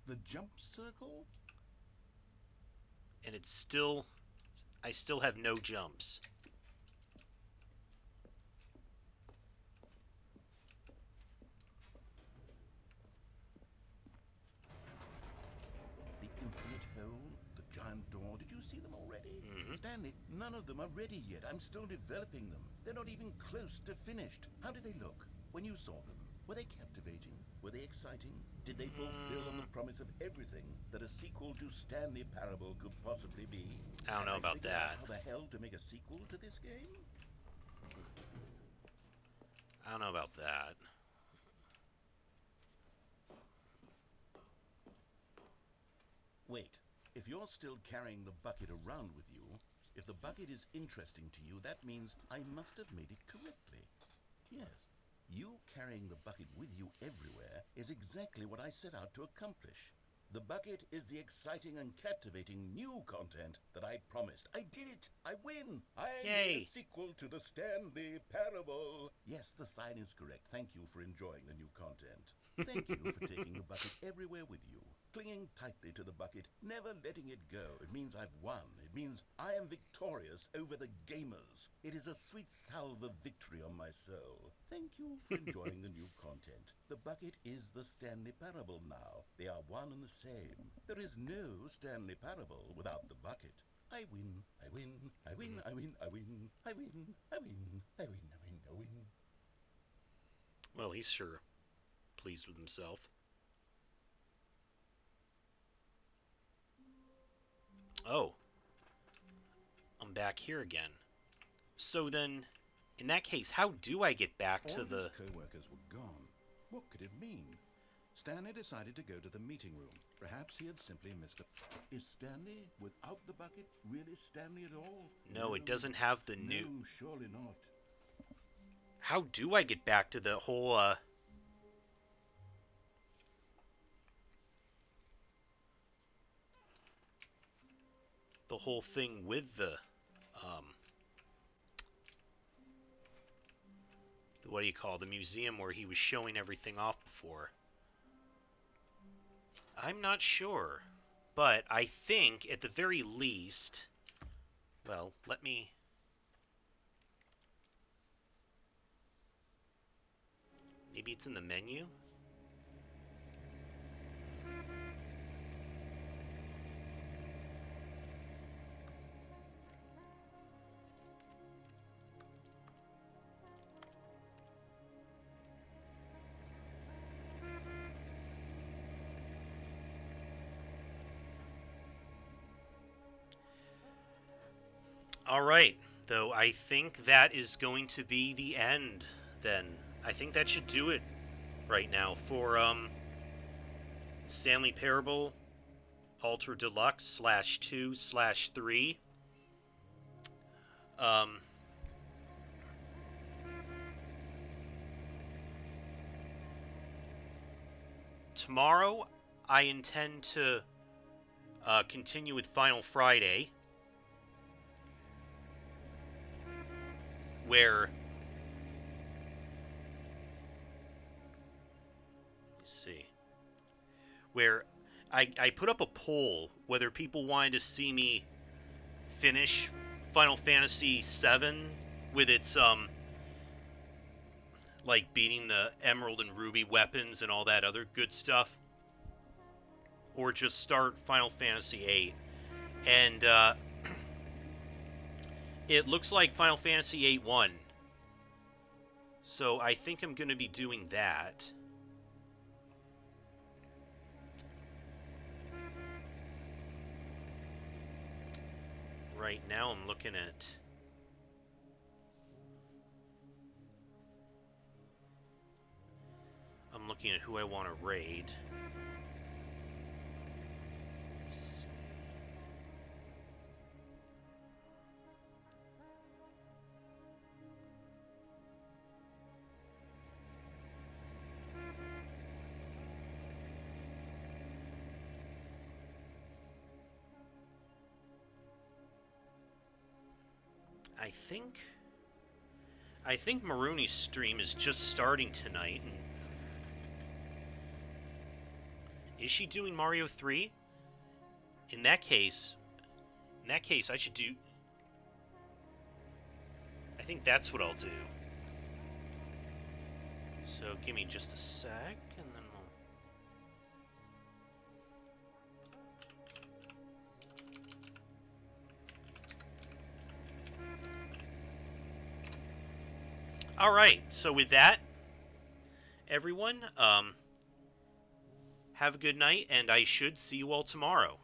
the jump circle. And it's still... I still have no jumps. The infinite hole, the giant door. Did you see them already? Stanley, none of them are ready yet. I'm still developing them. They're not even close to finished. How did they look when you saw them? Were they captivating? Were they exciting? Did they fulfill on the promise of everything that a sequel to Stanley Parable could possibly be? I don't know about that. How the hell to make a sequel to this game? I don't know about that. Wait, if you're still carrying the bucket around with you, if the bucket is interesting to you, that means I must have made it correctly. Yes, you carrying the bucket with you everywhere is exactly what I set out to accomplish. The bucket is the exciting and captivating new content that I promised. I did it! I win! I made a sequel to the Stanley Parable! Yes, the sign is correct. Thank you for enjoying the new content. Thank you for taking the bucket everywhere with you. Clinging tightly to the bucket, never letting it go. It means I've won. It means I am victorious over the gamers. It is a sweet salve of victory on my soul. Thank you for enjoying the new content. The bucket is the Stanley Parable now. They are one and the same. There is no Stanley Parable without the bucket. I win, I win, I win, I win, I win, I win, I win, I win, I win, I win. Well, he's sure pleased with himself. Oh. I'm back here again. So then, in that case, how do I get back to the... All of his co-workers were gone. What could it mean? Stanley decided to go to the meeting room. Perhaps he had simply missed a... Is Stanley, without the bucket, really Stanley at all? No, it doesn't have the new... No, surely not. How do I get back to the whole, the whole thing with the what do you call the museum where he was showing everything off before. I'm not sure, but I think at the very least, well, let me. Maybe it's in the menu? Alright, though I think that is going to be the end, then. I think that should do it right now for Stanley Parable Ultra Deluxe /2/3. Tomorrow I intend to continue with Final Friday, where I put up a poll whether people wanted to see me finish Final Fantasy VII with its like beating the Emerald and Ruby weapons and all that other good stuff, or just start Final Fantasy VIII. And it looks like Final Fantasy VIII won. So I think I'm going to be doing that. Right now I'm looking at who I want to raid. I think Marooney's stream is just starting tonight. And is she doing Mario 3? In that case, I should do. I think that's what I'll do. So give me just a sec, and then we'll. All right. So with that, everyone, have a good night, and I should see you all tomorrow.